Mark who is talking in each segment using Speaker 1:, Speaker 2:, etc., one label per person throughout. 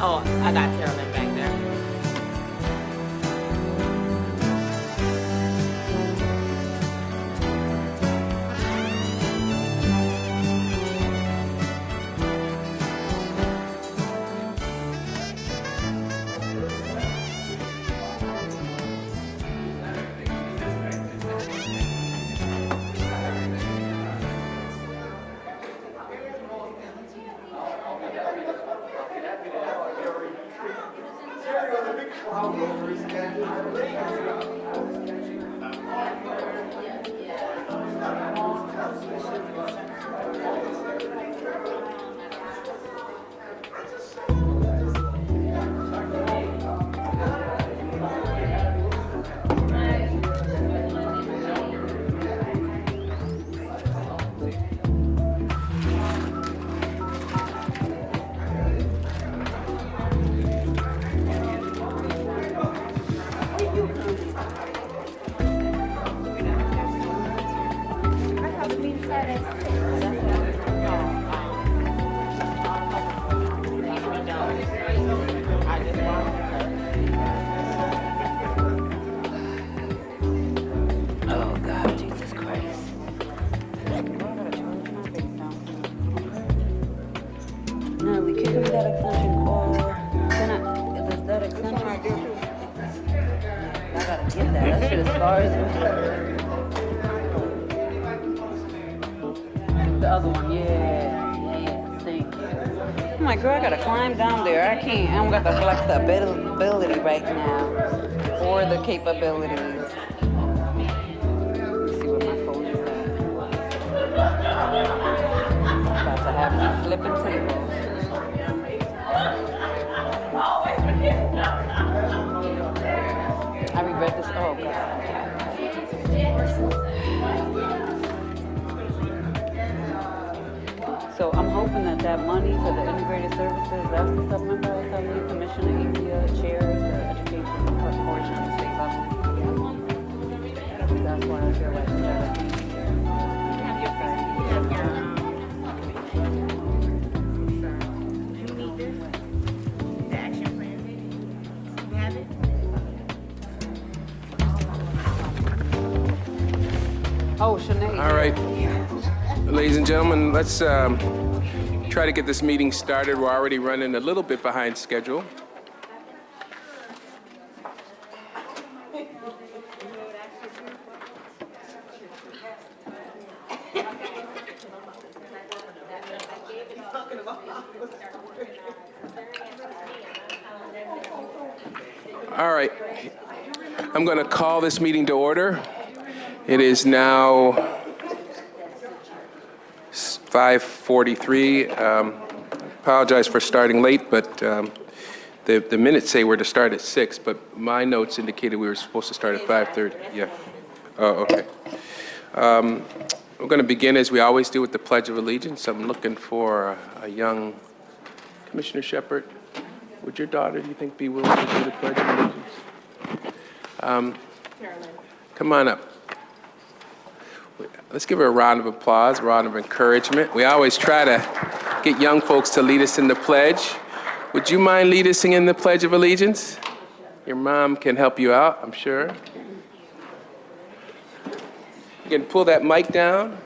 Speaker 1: Oh, I got Carolyn back there.
Speaker 2: Flexibility right now, or the capabilities. Let's see what my phone is at. About to have me flipping tables. I regret this. Oh, God. So I'm hoping that money for the integrated services, that's the supplemental I was telling you, Commissioner India chairs the education portion of the state level. That's why I feel like it's better.
Speaker 3: You need this? The action plan? You have it?
Speaker 2: Oh, Sinead.
Speaker 4: All right. Ladies and gentlemen, let's try to get this meeting started. We're already running a little bit behind schedule. All right. I'm going to call this meeting to order. It is now 5:43. Apologize for starting late, but the minutes say we're to start at 6, but my notes indicated we were supposed to start at 5:30. Yeah. Oh, okay. We're going to begin as we always do with the Pledge of Allegiance. I'm looking for a young Commissioner Shepard. Would your daughter, do you think, be willing to do the Pledge of Allegiance? Come on up. Let's give her a round of applause, a round of encouragement. We always try to get young folks to lead us in the pledge. Would you mind leading us in the Pledge of Allegiance? Your mom can help you out, I'm sure. You can pull that mic down.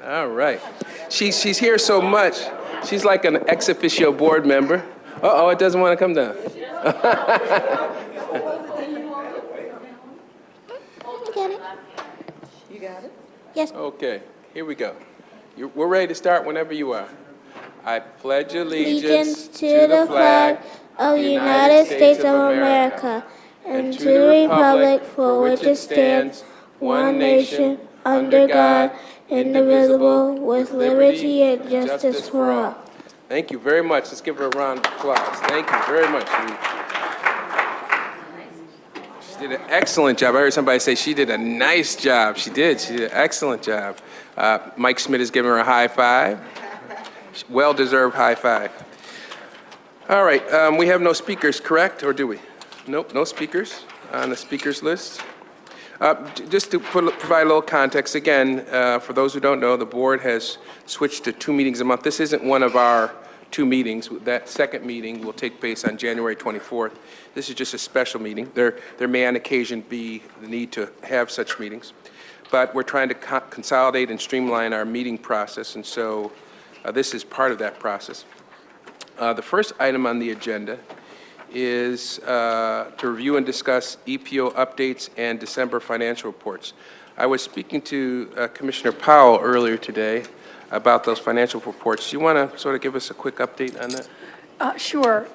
Speaker 4: All right. She's here so much. She's like an ex officio board member. Uh-oh, it doesn't want to come down.
Speaker 3: You got it?
Speaker 5: Yes.
Speaker 4: Okay, here we go. We're ready to start whenever you are. I pledge allegiance
Speaker 5: to the flag of the United States of America and to the republic for which it stands, one nation, under God, indivisible, with liberty and justice for all.
Speaker 4: Thank you very much. Let's give her a round of applause. Thank you very much. She did an excellent job. I heard somebody say she did a nice job. She did. She did an excellent job. Mike Schmidt is giving her a high five. Well-deserved high five. All right. We have no speakers, correct? Or do we? Nope, no speakers on the speakers list. Just to provide a little context, again, for those who don't know, the board has switched to 2 meetings a month. This isn't one of our 2 meetings. That second meeting will take place on January 24th. This is just a special meeting. There may on occasion be the need to have such meetings, but we're trying to consolidate and streamline our meeting process, and so this is part of that process. The first item on the agenda is to review and discuss EPO updates and December financial reports. I was speaking to Commissioner Powell earlier today about those financial reports. Do you want to sort of give us a quick update on that?
Speaker 6: Sure.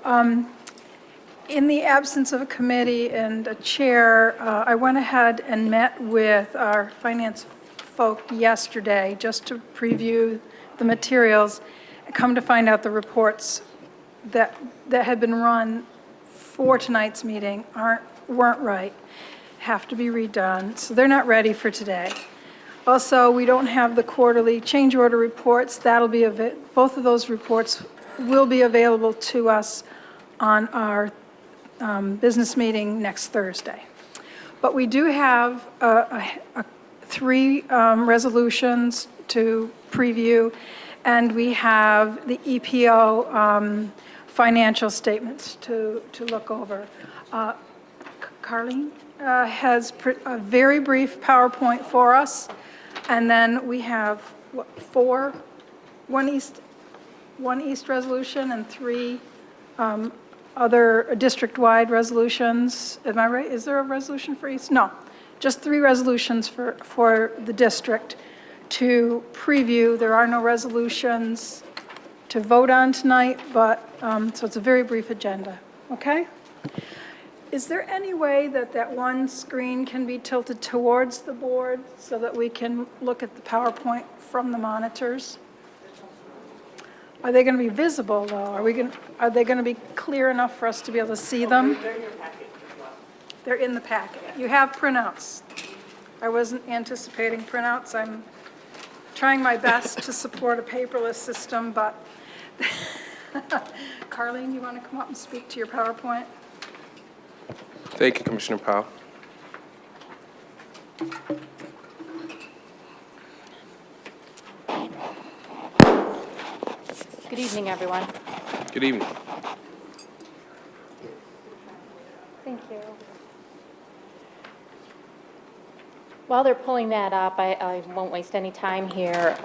Speaker 6: In the absence of a committee and a chair, I went ahead and met with our finance folk yesterday just to preview the materials. Come to find out the reports that had been run for tonight's meeting weren't right, have to be redone, so they're not ready for today. Also, we don't have the quarterly change order reports. That'll be both of those reports will be available to us on our business meeting next Thursday. But we do have 3 resolutions to preview, and we have the EPO financial statements to look over. Carlene has a very brief PowerPoint for us, and then we have, what, 4? One East resolution and 3 other district-wide resolutions. Am I right? Is there a resolution for East? No, just 3 resolutions for the district to preview. There are no resolutions to vote on tonight, but, so it's a very brief agenda, okay? Is there any way that one screen can be tilted towards the board so that we can look at the PowerPoint from the monitors? Are they going to be visible, though? Are they going to be clear enough for us to be able to see them?
Speaker 1: They're in your packet as well.
Speaker 6: They're in the packet. You have printouts. I wasn't anticipating printouts. I'm trying my best to support a paperless system, but Carlene, you want to come up and speak to your PowerPoint?
Speaker 4: Thank you, Commissioner Powell.
Speaker 7: Good evening, everyone.
Speaker 4: Good evening.
Speaker 7: Thank you. While they're pulling that up, I won't waste any time here.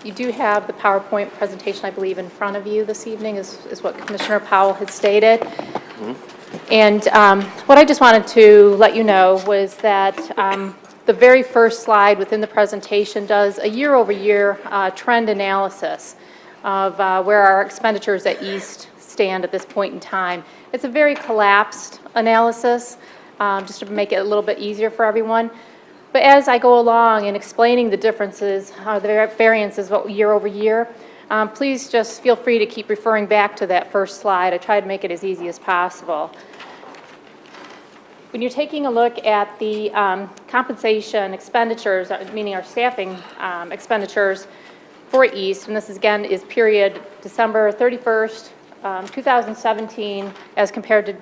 Speaker 7: You do have the PowerPoint presentation, I believe, in front of you this evening, is what Commissioner Powell had stated. And what I just wanted to let you know was that the very first slide within the presentation does a year-over-year trend analysis of where our expenditures at East stand at this point in time. It's a very collapsed analysis, just to make it a little bit easier for everyone. But as I go along in explaining the differences, the variances year over year, please just feel free to keep referring back to that first slide. I tried to make it as easy as possible. When you're taking a look at the compensation expenditures, meaning our staffing expenditures for East, and this again is period December 31st, 2017 as compared to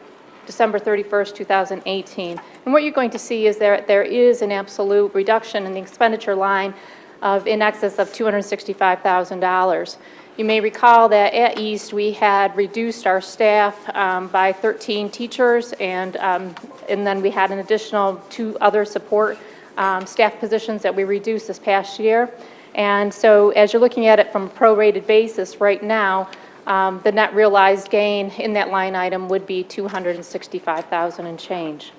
Speaker 7: December 31st, 2018. And what you're going to see is there is an absolute reduction in the expenditure line of in excess of $265,000. You may recall that at East we had reduced our staff by 13 teachers, and then we had an additional 2 other support staff positions that we reduced this past year. And so as you're looking at it from a prorated basis right now, the net realized gain in that line item would be $265,000 and change.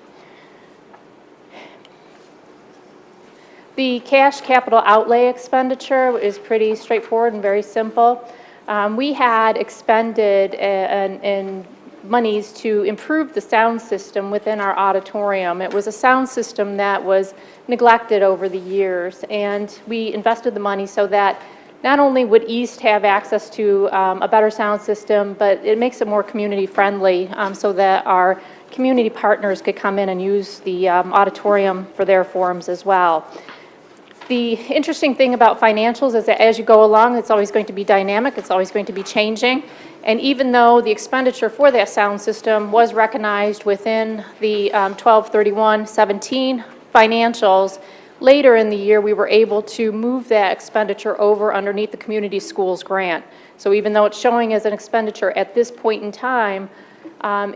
Speaker 7: The cash capital outlay expenditure is pretty straightforward and very simple. We had expended in monies to improve the sound system within our auditorium. It was a sound system that was neglected over the years, and we invested the money so that not only would East have access to a better sound system, but it makes it more community friendly so that our community partners could come in and use the auditorium for their forums as well. The interesting thing about financials is that as you go along, it's always going to be dynamic, it's always going to be changing. And even though the expenditure for that sound system was recognized within the 12/31/17 financials, Later in the year, we were able to move that expenditure over underneath the community schools grant. So even though it's showing as an expenditure at this point in time,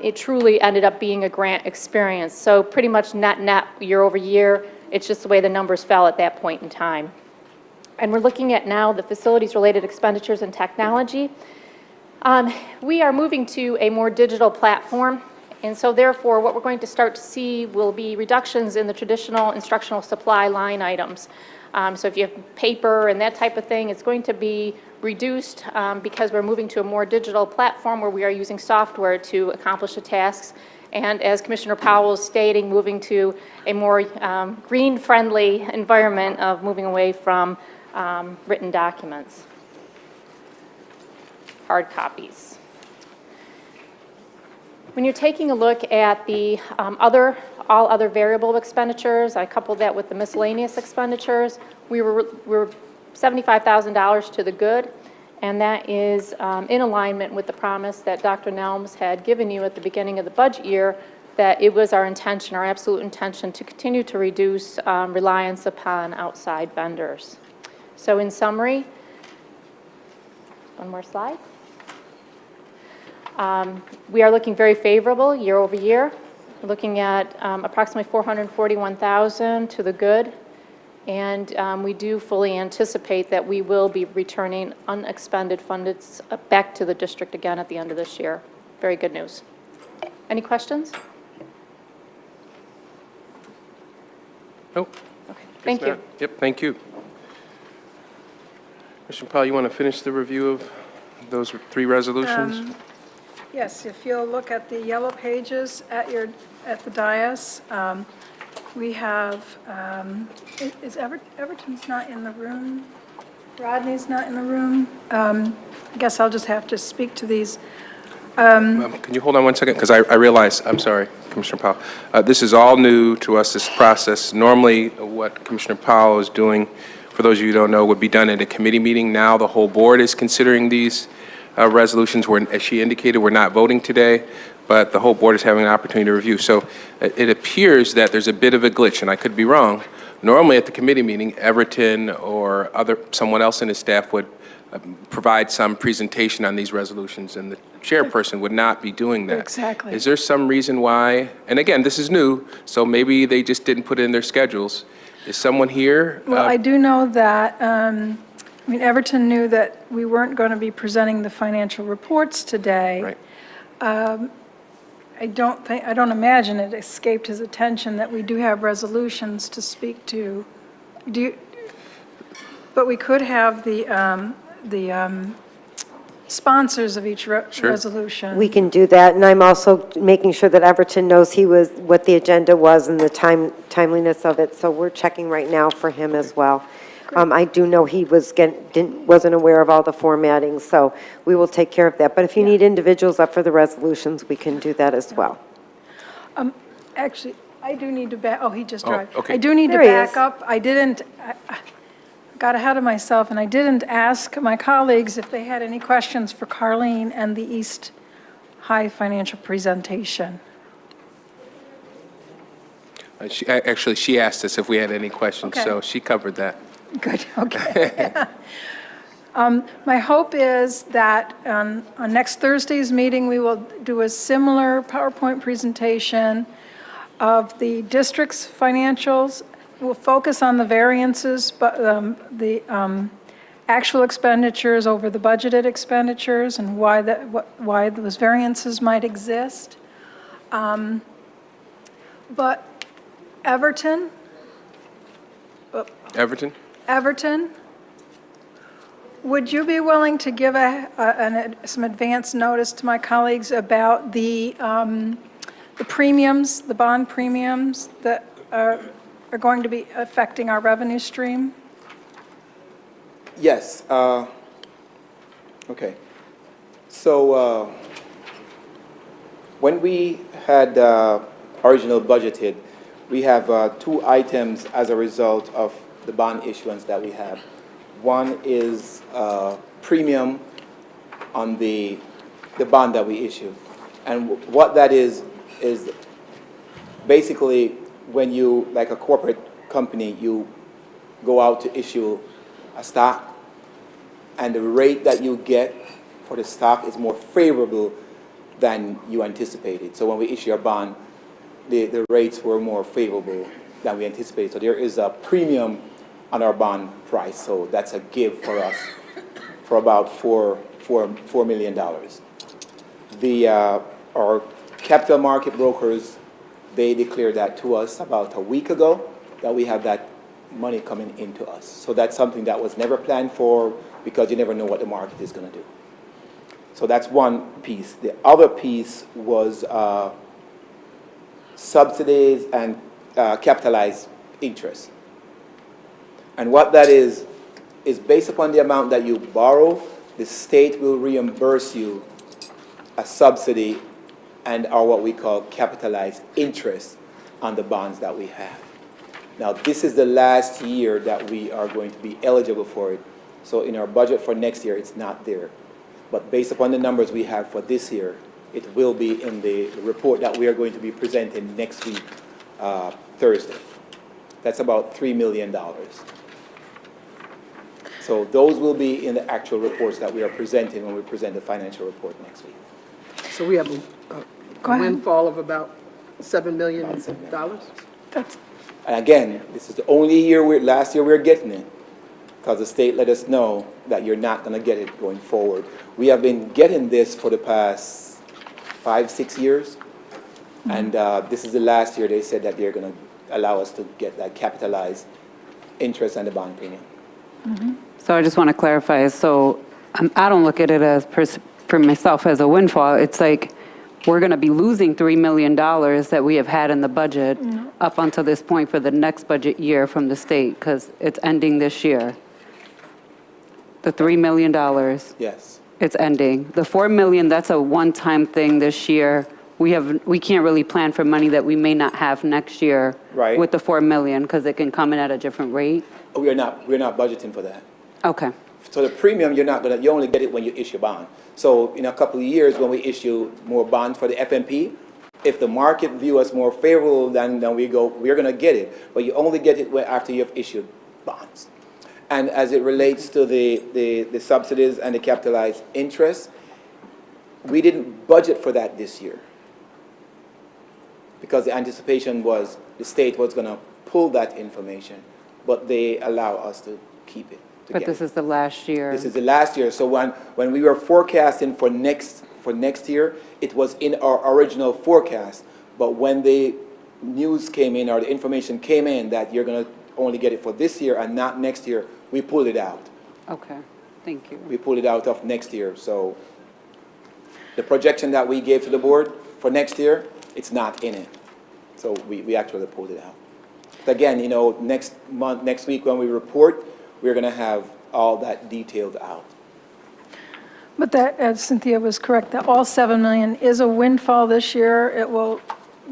Speaker 7: it truly ended up being a grant experience. So pretty much net year over year, it's just the way the numbers fell at that point in time. And we're looking at now the facilities-related expenditures and technology. We are moving to a more digital platform, and so therefore what we're going to start to see will be reductions in the traditional instructional supply line items. So if you have paper and that type of thing, it's going to be reduced because we're moving to a more digital platform where we are using software to accomplish the tasks. And as Commissioner Powell is stating, moving to a more green-friendly environment of moving away from written documents, hard copies. When you're taking a look at the all other variable expenditures, I coupled that with the miscellaneous expenditures, we're $75,000 to the good, and that is in alignment with the promise that Dr. Nelms had given you at the beginning of the budget year, that it was our intention, our absolute intention, to continue to reduce reliance upon outside vendors. So in summary, one more slide. We are looking very favorable year over year. We're looking at approximately $441,000 to the good, and we do fully anticipate that we will be returning unexpended funds back to the district again at the end of this year. Very good news. Any questions?
Speaker 4: Nope.
Speaker 7: Okay, thank you.
Speaker 4: Yep, thank you. Commissioner Powell, you want to finish the review of those 3 resolutions?
Speaker 6: Yes, if you'll look at the yellow pages at the dais, we have, Everton's not in the room, Rodney's not in the room. I guess I'll just have to speak to these.
Speaker 4: Can you hold on one second? Because I realize, I'm sorry, Commissioner Powell. This is all new to us, this process. Normally, what Commissioner Powell is doing, for those of you who don't know, would be done at a committee meeting. Now the whole board is considering these resolutions. As she indicated, we're not voting today, but the whole board is having an opportunity to review. So it appears that there's a bit of a glitch, and I could be wrong. Normally at the committee meeting, Everton or someone else in his staff would provide some presentation on these resolutions, and the chairperson would not be doing that.
Speaker 6: Exactly.
Speaker 4: Is there some reason why, and again, this is new, so maybe they just didn't put it in their schedules. Is someone here?
Speaker 6: Well, I do know that, Everton knew that we weren't going to be presenting the financial reports today.
Speaker 4: Right.
Speaker 6: I don't imagine it escaped his attention that we do have resolutions to speak to. But we could have the sponsors of each resolution.
Speaker 8: We can do that, and I'm also making sure that Everton knows what the agenda was and the timeliness of it, so we're checking right now for him as well. I do know he wasn't aware of all the formatting, so we will take care of that. But if you need individuals up for the resolutions, we can do that as well.
Speaker 6: Actually, I do need to he just arrived.
Speaker 4: Okay.
Speaker 6: I do need to
Speaker 8: There he
Speaker 6: back
Speaker 8: is.
Speaker 6: up. I got ahead of myself, and I didn't ask my colleagues if they had any questions for Carlene and the East High financial presentation.
Speaker 4: She asked us if we had any questions,
Speaker 6: Okay.
Speaker 4: so she covered that.
Speaker 6: Good, okay. My hope is that on next Thursday's meeting, we will do a similar PowerPoint presentation of the district's financials. We'll focus on the variances, but the actual expenditures over the budgeted expenditures and why those variances might exist. But Everton, would you be willing to give some advance notice to my colleagues about the premiums, the bond premiums that are going to be affecting our revenue stream?
Speaker 9: Yes. Okay. So when we had original budgeted, we have 2 items as a result of the bond issuance that we have. One is premium on the bond that we issue. And what that is basically when you, like a corporate company, you go out to issue a stock, and the rate that you get for the stock is more favorable than you anticipated. So when we issue a bond, the rates were more favorable than we anticipated. So there is a premium on our bond price. So that's a give for us for about $4 million. Our capital market brokers, they declared that to us about a week ago, that we have that money coming into us. So that's something that was never planned for, because you never know what the market is going to do. So that's one piece. The other piece was subsidies and capitalized interest. And what that is based upon the amount that you borrow, the state will reimburse you a subsidy and or what we call capitalized interest on the bonds that we have. Now, this is the last year that we are going to be eligible for it. So in our budget for next year, it's not there. But based upon the numbers we have for this year, it will be in the report that we are going to be presenting next week, Thursday. That's about $3 million. So those will be in the actual reports that we are presenting when we present the financial report next week.
Speaker 10: So we have a windfall of about $7 million.
Speaker 6: That's,
Speaker 9: And again, this is the only year, last year we were getting it, because the state let us know that you're not going to get it going forward. We have been getting this for the past 5-6 years, and this is the last year they said that they're going to allow us to get that capitalized interest and the bond premium.
Speaker 2: So I just want to clarify, so I don't look at it as, for myself, as a windfall. It's like, we're going to be losing $3 million that we have had in the budget up until this point for the next budget year from the state, because it's ending this year. The $3 million,
Speaker 9: Yes.
Speaker 2: it's ending. The $4 million, that's a one-time thing this year. We can't really plan for money that we may not have next year.
Speaker 9: Right.
Speaker 2: With the $4 million, because it can come in at a different rate.
Speaker 9: We're not budgeting for that.
Speaker 2: Okay.
Speaker 9: So the premium, you only get it when you issue a bond. So in a couple of years, when we issue more bonds for the FMP, if the market view us more favorable, then we're going to get it. But you only get it after you've issued bonds. And as it relates to the subsidies and the capitalized interest, we didn't budget for that this year, because the anticipation was the state was going to pull that information, but they allow us to keep it.
Speaker 2: But this is the last year.
Speaker 9: This is the last year. So when we were forecasting for next year, it was in our original forecast. But when the news came in or the information came in that you're going to only get it for this year and not next year, we pulled it out.
Speaker 2: Okay, thank you.
Speaker 9: We pulled it out of next year. So the projection that we gave to the board for next year, it's not in it. So we actually pulled it out. But again, next week when we report, we're going to have all that detailed out.
Speaker 6: but that, as Cynthia was correct, that all $7 million is a windfall this year. It will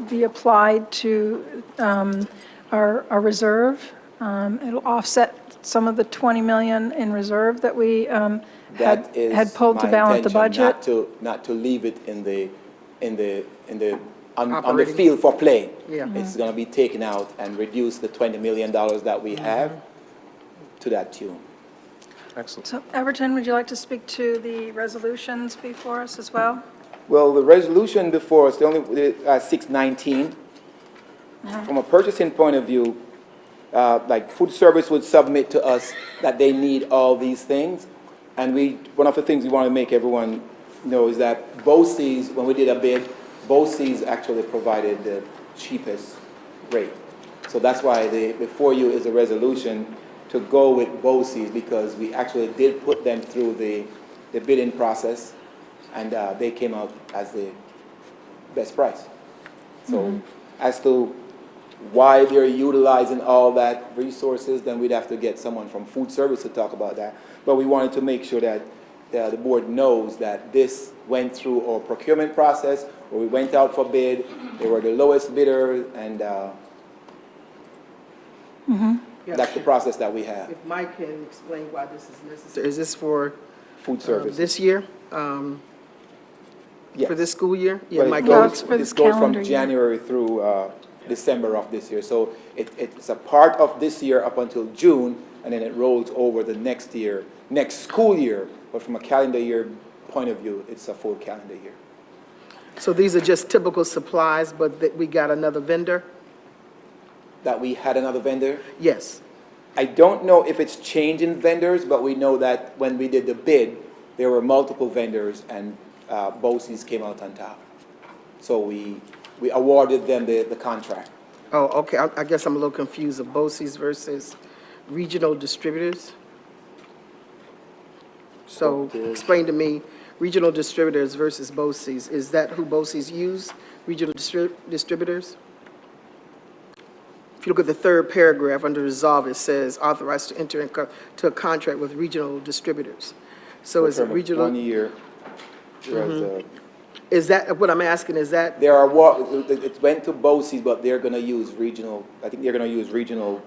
Speaker 6: be applied to our reserve. It'll offset some of the $20 million in reserve that we had pulled to balance the budget.
Speaker 9: Not to leave it on the field for play.
Speaker 10: Yeah.
Speaker 9: It's going to be taken out and reduce the $20 million that we have to that tune.
Speaker 4: Excellent.
Speaker 6: So Everton, would you like to speak to the resolutions before us as well?
Speaker 9: Well, the resolution before us, the only 619, from a purchasing point of view, like food service would submit to us that they need all these things. And one of the things we want to make everyone know is that BOCES, when we did a bid, BOCES actually provided the cheapest rate. So that's why before you is a resolution to go with BOCES, because we actually did put them through the bidding process, and they came out as the best price. So as to why they're utilizing all that resources, then we'd have to get someone from food service to talk about that. But we wanted to make sure that the board knows that this went through our procurement process, where we went out for bid, they were the lowest bidder, and that's the process that we have.
Speaker 10: If Mike can explain why this is necessary. Is this for
Speaker 9: Food service.
Speaker 10: this year?
Speaker 9: Yes.
Speaker 10: For this school year?
Speaker 9: But
Speaker 10: Mike,
Speaker 6: Well, it's for
Speaker 9: this
Speaker 6: this
Speaker 9: goes
Speaker 6: calendar
Speaker 9: from
Speaker 6: year.
Speaker 9: January through December of this year. So it's a part of this year up until June, and then it rolls over the next year, next school year. But from a calendar year point of view, it's a full calendar year.
Speaker 10: So these are just typical supplies, but that we got another vendor?
Speaker 9: That we had another vendor?
Speaker 10: Yes.
Speaker 9: I don't know if it's changing vendors, but we know that when we did the bid, there were multiple vendors, and BOCES came out on top. So we awarded them the contract.
Speaker 10: Oh, okay, I guess I'm a little confused of BOCES versus regional distributors. So explain to me, regional distributors versus BOCES, is that who BOCES use, regional distributors? If you look at the third paragraph under resolve, it says authorized to enter into a contract with regional distributors. So is it regional?
Speaker 9: 1 year.
Speaker 10: Is that, what I'm asking, is that,
Speaker 9: There are, it went to BOCES, but they're going to use regional, I think they're going to use regional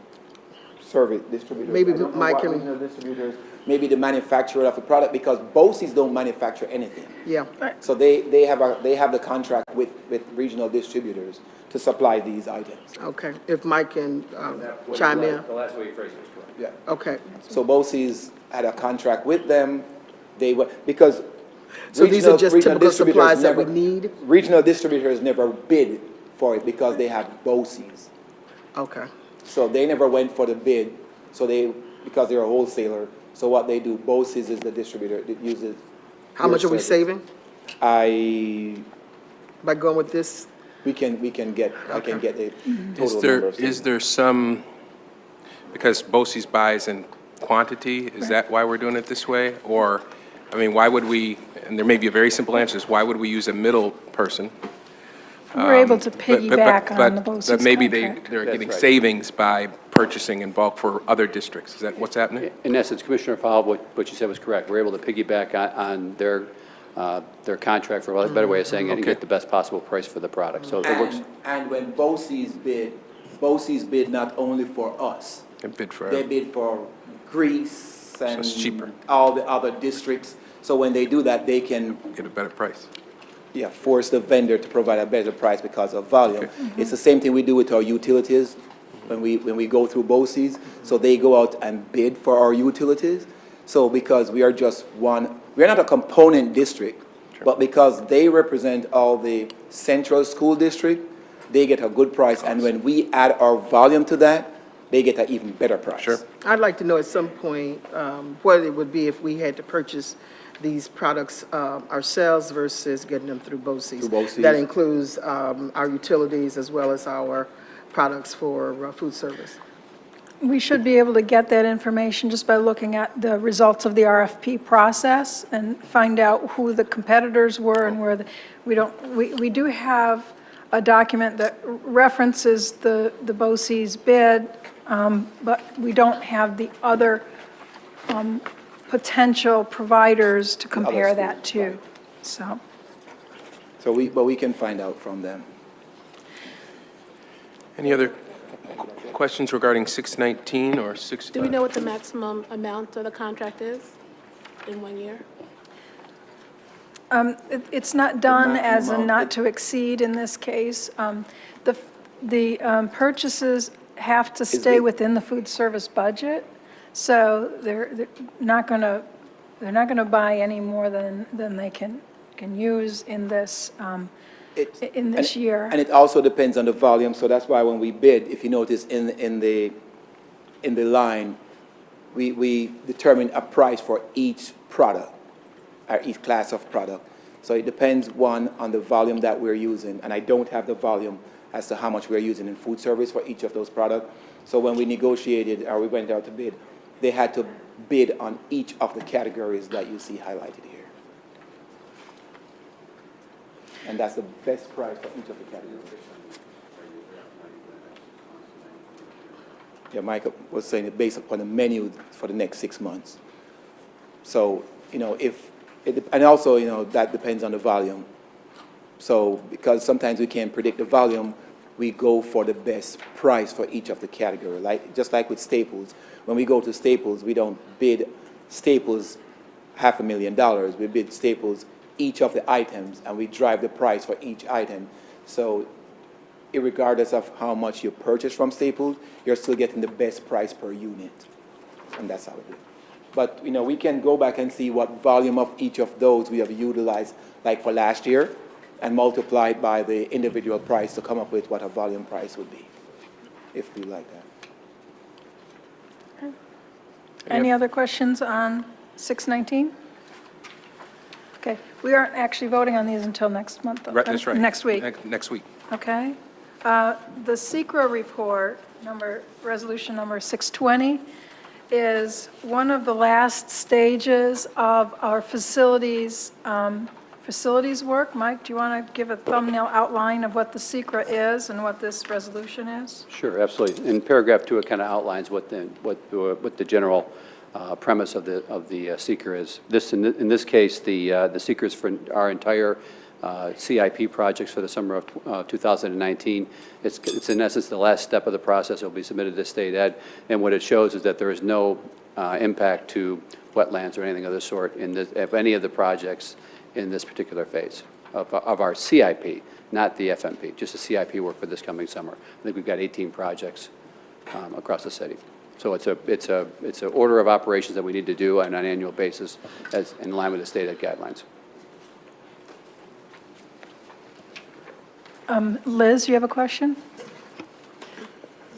Speaker 9: service distributors.
Speaker 10: Maybe
Speaker 9: I don't know
Speaker 10: Mike
Speaker 9: what
Speaker 10: can-
Speaker 9: regional distributors, maybe the manufacturer of the product, because BOCES don't manufacture anything.
Speaker 10: yeah,
Speaker 9: So they have the contract with regional distributors to supply these items.
Speaker 10: okay, if Mike can chime in,
Speaker 11: The last way you phrased it was correct.
Speaker 9: Yeah.
Speaker 10: okay.
Speaker 9: So BOCES had a contract with them. They were, because
Speaker 10: So these are just
Speaker 9: regional
Speaker 10: typical
Speaker 9: distributors
Speaker 10: supplies that we
Speaker 9: never-
Speaker 10: need?
Speaker 9: Regional distributors never bid for it because they have BOCES.
Speaker 10: Okay,
Speaker 9: So they never went for the bid, so because they're a wholesaler, so what they do, BOCES is the distributor that uses.
Speaker 10: how much are we
Speaker 9: service.
Speaker 10: saving
Speaker 9: I
Speaker 10: by going with this?
Speaker 9: can get, I can get a total
Speaker 4: Is
Speaker 9: number.
Speaker 4: there some, because BOCES buys in quantity, is that why we're doing it this way? Or, I mean, why would we, and there may be a very simple answer, is why would we use a middle person?
Speaker 6: We're able to
Speaker 4: But-
Speaker 6: piggyback
Speaker 4: but-
Speaker 6: on the
Speaker 4: but
Speaker 6: BOCES
Speaker 4: maybe
Speaker 6: contract.
Speaker 4: they're getting
Speaker 11: right.
Speaker 4: savings by purchasing in bulk for other districts. Is that what's happening?
Speaker 11: In essence, Commissioner Powell, what you said was correct. We're able to piggyback on their contract, for a better way of saying it, and
Speaker 4: Okay.
Speaker 11: get the best possible price for the product. So it works.
Speaker 9: And when BOCES bid not only for us,
Speaker 4: They bid for,
Speaker 9: they bid for Greece and
Speaker 4: it's cheaper.
Speaker 9: all the other districts. So when they do that, they can,
Speaker 4: get a better price.
Speaker 9: yeah, force the vendor to provide a better price because of volume. It's the same thing we do with our utilities when we go through BOCES. So they go out and bid for our utilities. So because we are just we're not a component district, but because they represent all the central school district, they get a good price. And when we add our volume to that, they get an even better price.
Speaker 4: Sure.
Speaker 10: I'd like to know at some point what it would be if we had to purchase these products ourselves versus getting them through BOCES.
Speaker 9: Through BOCES.
Speaker 10: That includes our utilities as well as our products for food service.
Speaker 6: We should be able to get that information just by looking at the results of the RFP process and find out who the competitors were and where we do have a document that references the BOCES bid, but we don't have the other potential providers to compare
Speaker 9: schools,
Speaker 6: that to,
Speaker 9: right.
Speaker 6: so.
Speaker 9: But we can find out from them.
Speaker 4: Any other questions regarding 619 or 6?
Speaker 3: Do we know what the maximum amount of the contract is in 1 year?
Speaker 6: It's not done
Speaker 9: maximum
Speaker 6: as a
Speaker 9: amount.
Speaker 6: not to exceed in this case. The purchases have to stay
Speaker 9: it-
Speaker 6: within the food service budget, so they're not going to buy any more than they can use in this year.
Speaker 9: And it also depends on the volume, so that's why when we bid, if you notice in the line, we determine a price for each product, or each class of product. So it depends, one, on the volume that we're using, and I don't have the volume as to how much we're using in food service for each of those products. So when we negotiated, or we went out to bid, they had to bid on each of the categories that you see highlighted here. And that's the best price for each of the categories. Yeah, Mike was saying it based upon the menu for the next 6 months. So, and also, that depends on the volume. So, because sometimes we can't predict the volume, we go for the best price for each of the category. Just like with Staples, when we go to Staples, we don't bid Staples $500,000. We bid Staples each of the items, and we drive the price for each item. So irregardless of how much you purchase from Staples, you're still getting the best price per unit. And that's how it is. But, you know, we can go back and see what volume of each of those we have utilized, like for last year, and multiply it by the individual price to come up with what a volume price would be, if we like that.
Speaker 6: Any other questions on 619? Okay, we aren't actually voting on these until next month, though.
Speaker 4: Right, that's right.
Speaker 6: Next week,
Speaker 4: Next week.
Speaker 6: okay? The SECRA report, resolution number 620, is one of the last stages of our facilities work. Mike, do you want to give a thumbnail outline of what the SECRA is and what this resolution is?
Speaker 11: Sure, absolutely. In paragraph 2, it kind of outlines what the general premise of the seeker is. In this case, the seeker is for our entire CIP projects for the summer of 2019. It's in essence the last step of the process. It will be submitted to state ed, and what it shows is that there is no impact to wetlands or anything of the sort of any of the projects in this particular phase of our CIP, not the FMP, just the CIP work for this coming summer. I think we've got 18 projects across the city. So it's a order of operations that we need to do on an annual basis as in line with the state ed guidelines.
Speaker 6: Liz, you have a question?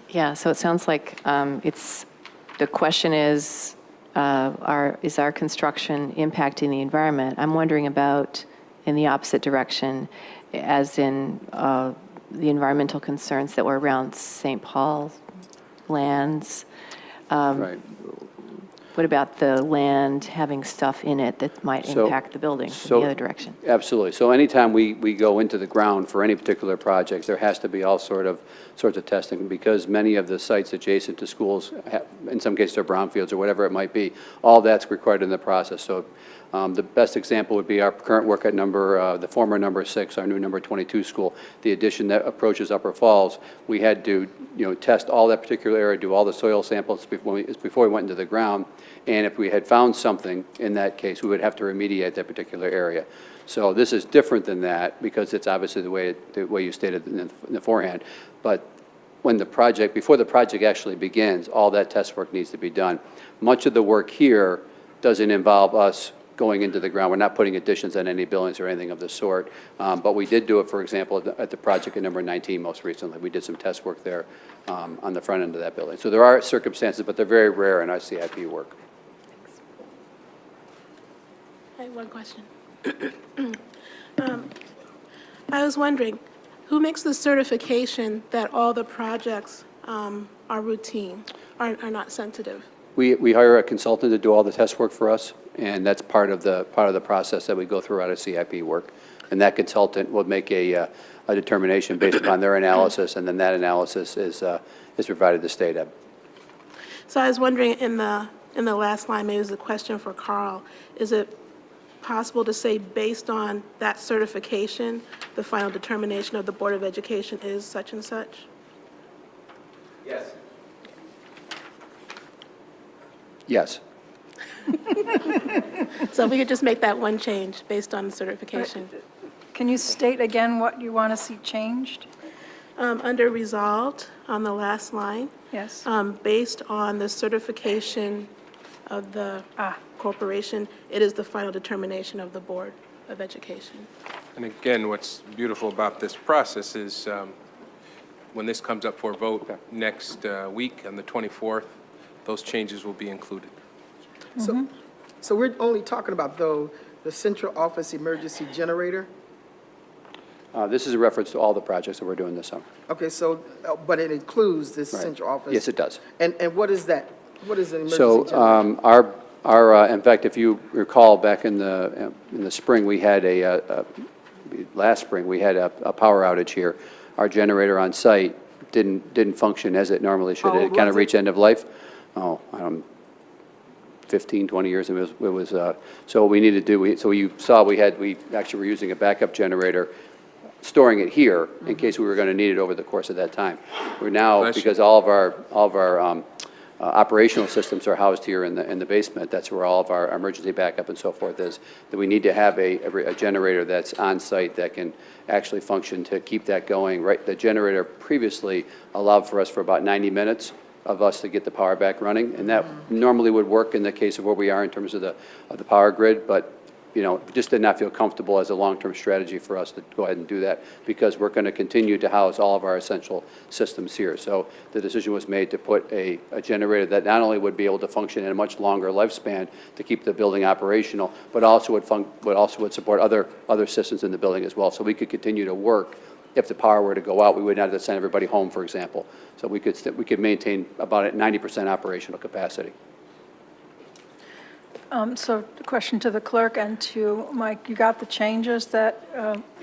Speaker 12: Yeah, so it sounds like the question is our construction impacting the environment? I'm wondering about in the opposite direction, as in the environmental concerns that were around St. Paul lands.
Speaker 11: Right.
Speaker 12: What about the land having stuff in it that might impact the building in the other direction?
Speaker 11: Absolutely. So anytime we go into the ground for any particular project, there has to be all sorts of testing, because many of the sites adjacent to schools, in some cases are brownfields or whatever it might be, all that's required in the process. So the best example would be our current work at the former number 6, our new number 22 school. The addition that approaches Upper Falls, we had to test all that particular area, do all the soil samples before we went into the ground. And if we had found something in that case, we would have to remediate that particular area. So this is different than that, because it's obviously the way you stated in the forehand. But before the project actually begins, all that test work needs to be done. Much of the work here doesn't involve us going into the ground. We're not putting additions on any buildings or anything of the sort. But we did do it, for example, at the project at number 19 most recently. We did some test work there on the front end of that building. So there are circumstances, but they're very rare in our CIP work.
Speaker 13: I have one question. I was wondering, who makes the certification that all the projects are routine, are not sensitive?
Speaker 11: We hire a consultant to do all the test work for us, and that's part of the process that we go through out of CIP work. And that consultant will make a determination based upon their analysis, and then that analysis is provided to state ed.
Speaker 13: So I was wondering, in the last line, maybe it's a question for Carl, is it possible to say based on that certification, the final determination of the Board of Education is such and such?
Speaker 11: Yes. Yes.
Speaker 13: So if we could just make that one change based on the certification.
Speaker 6: Can you state again what you want to see changed?
Speaker 13: Under resolved, on the last line.
Speaker 6: Yes.
Speaker 13: Based on the certification of the corporation, it is the final determination of the Board of Education.
Speaker 4: And again, what's beautiful about this process is when this comes up for vote next week on the 24th, those changes will be included.
Speaker 10: So we're only talking about, though, the central office emergency generator?
Speaker 11: This is a reference to all the projects that we're doing this summer.
Speaker 10: Okay, so, but it includes this
Speaker 11: Right.
Speaker 10: central office?
Speaker 11: Yes, it does.
Speaker 10: And what is that? What is an emergency generator?
Speaker 11: So in fact, if you recall, back in the spring, we had last spring, we had a power outage here. Our generator on site didn't function as it normally should. It kind of reached end of life. 15, 20 years, and it was so what we needed to do, so you saw we actually were using a backup generator, storing it here in case we were going to need it over the course of that time. We're now, because all of our operational systems are housed here in the basement. That's where all of our emergency backup and so forth is. That we need to have a generator that's on site that can actually function to keep that going. Right, the generator previously allowed for us for about 90 minutes of us to get the power back running, and that normally would work in the case of where we are in terms of the power grid, but just did not feel comfortable as a long-term strategy for us to go ahead and do that because we're going to continue to house all of our essential systems here. So the decision was made to put a generator that not only would be able to function in a much longer lifespan to keep the building operational, but also would support other systems in the building as well. So we could continue to work. If the power were to go out, we would not have to send everybody home, for example. So we could maintain about a 90% operational capacity.
Speaker 6: So the question to the clerk and to Mike, you got the changes that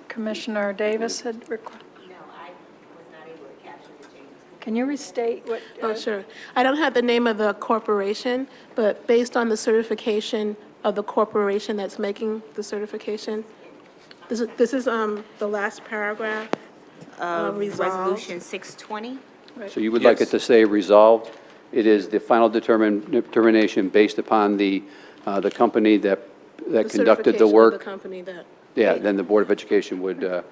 Speaker 6: Commissioner Davis had requested?
Speaker 3: No, I was not able to capture the changes.
Speaker 6: Can you restate what?
Speaker 13: Oh, sure. I don't have the name of the corporation, but based on the certification of the corporation that's making the certification, this is the last paragraph, resolved.
Speaker 3: Resolution 620.
Speaker 11: So you would like it to say resolved? It is the final determination based upon the company that conducted the work.
Speaker 13: The company that.
Speaker 11: Yeah, then the Board of Education would, all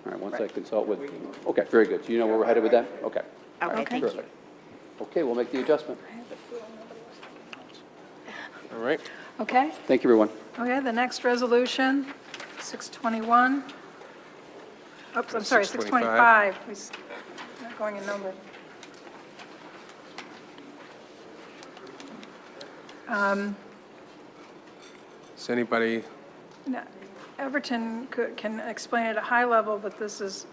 Speaker 11: right, once I consult with, okay, very good. So you know where we're headed with that? Okay.
Speaker 3: Okay, thank you.
Speaker 11: Terrific. Okay, we'll make the adjustment.
Speaker 4: All right.
Speaker 6: Okay,
Speaker 11: Thank you, everyone.
Speaker 6: okay, the next resolution, 621. Oops, I'm sorry, 625. We're not going in number.
Speaker 4: Does anybody,
Speaker 6: Now, Everton can explain at a high level, but this is,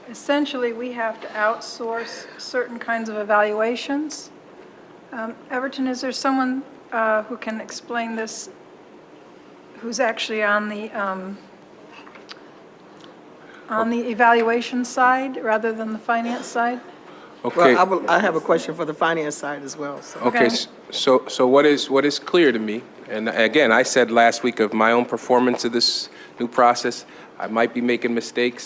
Speaker 6: essentially, we have to outsource certain kinds of evaluations. Everton, is there someone who can explain this, who's actually on the evaluation side rather than the finance side?
Speaker 4: okay.
Speaker 10: Well, I have a question for the finance side as well, so.
Speaker 4: Okay,
Speaker 6: Okay.
Speaker 4: so what is clear to me, and again, I said last week of my own performance of this new process, I might be making mistakes,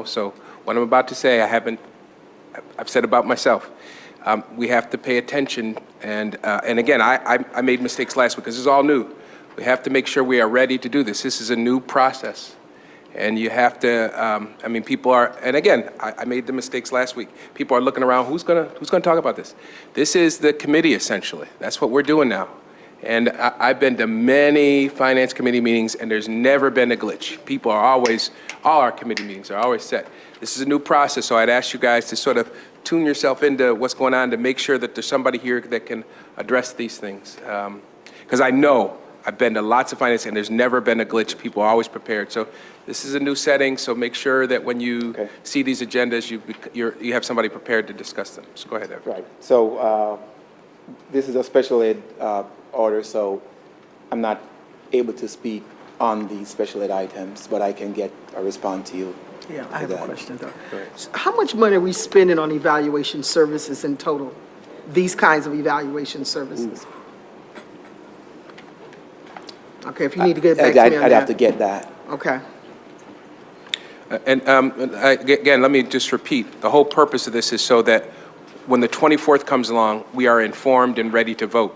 Speaker 4: so what I'm about to say, I've said about myself. We have to pay attention, and again, I made mistakes last week because this is all new. We have to make sure we are ready to do this. This is a new process. And you have to, people are, and again, I made the mistakes last week. People are looking around, who's gonna talk about this? This is the committee, essentially. That's what we're doing now. And I've been to many finance committee meetings, and there's never been a glitch. People are always, all our committee meetings are always set. This is a new process, so I'd ask you guys to sort of tune yourself into what's going on to make sure that there's somebody here that can address these things. Because I know, I've been to lots of finance, and there's never been a glitch. People are always prepared. So this is a new setting, so make sure that when you see these agendas, you have somebody prepared to discuss them. So go ahead, Evan.
Speaker 9: Right. So this is a special ed order, so I'm not able to speak on the special ed items, but I can get a response to you.
Speaker 10: Yeah, I have a question, though. So how much money are we spending on evaluation services in total? These kinds of evaluation services? Okay, if you need to get back to me on that.
Speaker 9: I'd have to get that.
Speaker 10: Okay.
Speaker 4: And again, let me just repeat, the whole purpose of this is so that when the 24th comes along, we are informed and ready to vote.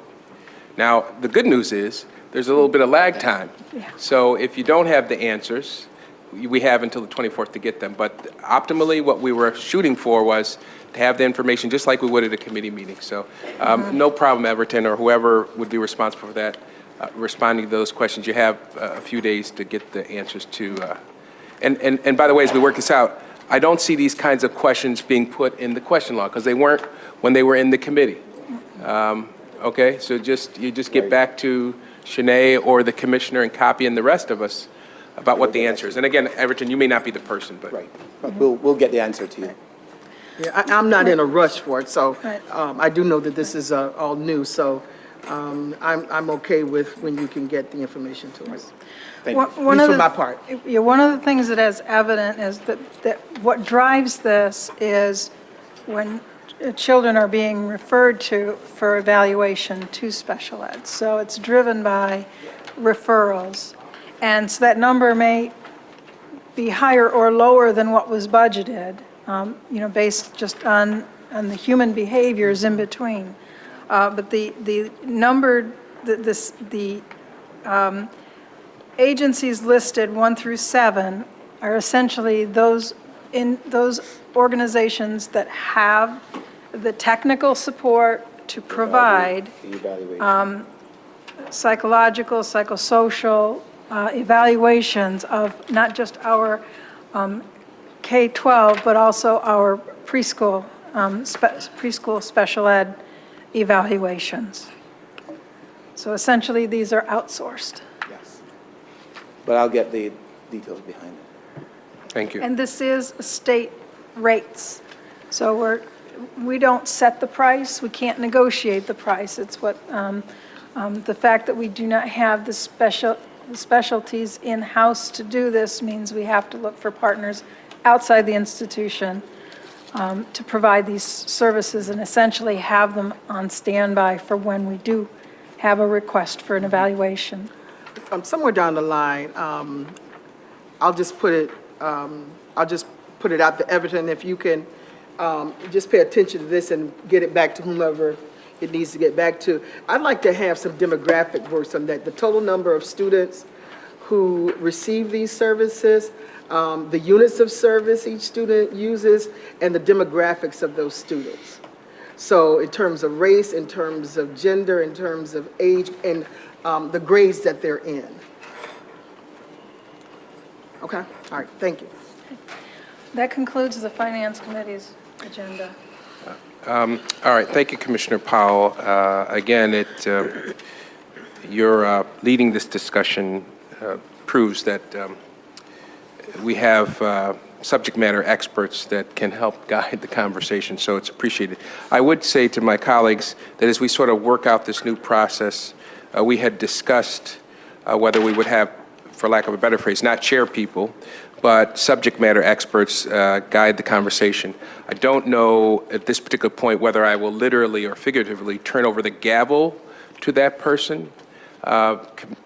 Speaker 4: Now, the good news is, there's a little bit of lag time. So if you don't have the answers, we have until the 24th to get them. But optimally, what we were shooting for was to have the information just like we would at a committee meeting. So no problem, Everton, or whoever would be responsible for that, responding to those questions. You have a few days to get the answers to. And by the way, as we work this out, I don't see these kinds of questions being put in the question log because they weren't when they were in the committee. Okay, so you just get back to Shanae or the commissioner and copy and the rest of us about what the answer is. And again, Everton, you may not be the person, but.
Speaker 9: Right. But we'll get the answer to you.
Speaker 10: Yeah, I'm not in a rush for it, so I do know that this is all new, so I'm okay with when you can get the information to us.
Speaker 9: Thank you.
Speaker 10: At least for my part.
Speaker 6: Yeah, one of the things that is evident is that what drives this is when children are being referred to for evaluation to special ed. So it's driven by referrals. And so that number may be higher or lower than what was budgeted, based just on and the human behaviors in between. But the numbered, the agencies listed 1 through 7 are essentially those organizations that have the technical support to provide
Speaker 9: The evaluation.
Speaker 6: psychological, psychosocial evaluations of not just our K-12, but also our preschool, preschool special ed evaluations. So essentially, these are outsourced.
Speaker 9: Yes. But I'll get the details behind it.
Speaker 4: Thank you.
Speaker 6: And this is state rates. So we don't set the price, we can't negotiate the price. It's what, the fact that we do not have the specialties in-house to do this means we have to look for partners outside the institution to provide these services and essentially have them on standby for when we do have a request for an evaluation.
Speaker 10: Somewhere down the line, I'll just put it out to Everton, if you can just pay attention to this and get it back to whomever it needs to get back to. I'd like to have some demographic works on that, the total number of students who receive these services, the units of service each student uses, and the demographics of those students. So in terms of race, in terms of gender, in terms of age, and the grades that they're in. Okay, all right, thank you.
Speaker 6: That concludes the Finance Committee's agenda.
Speaker 4: All right, thank you, Commissioner Powell. Again, you're leading this discussion proves that we have subject matter experts that can help guide the conversation, so it's appreciated. I would say to my colleagues that as we sort of work out this new process, we had discussed whether we would have, for lack of a better phrase, not chair people, but subject matter experts guide the conversation. I don't know at this particular point whether I will literally or figuratively turn over the gavel to that person.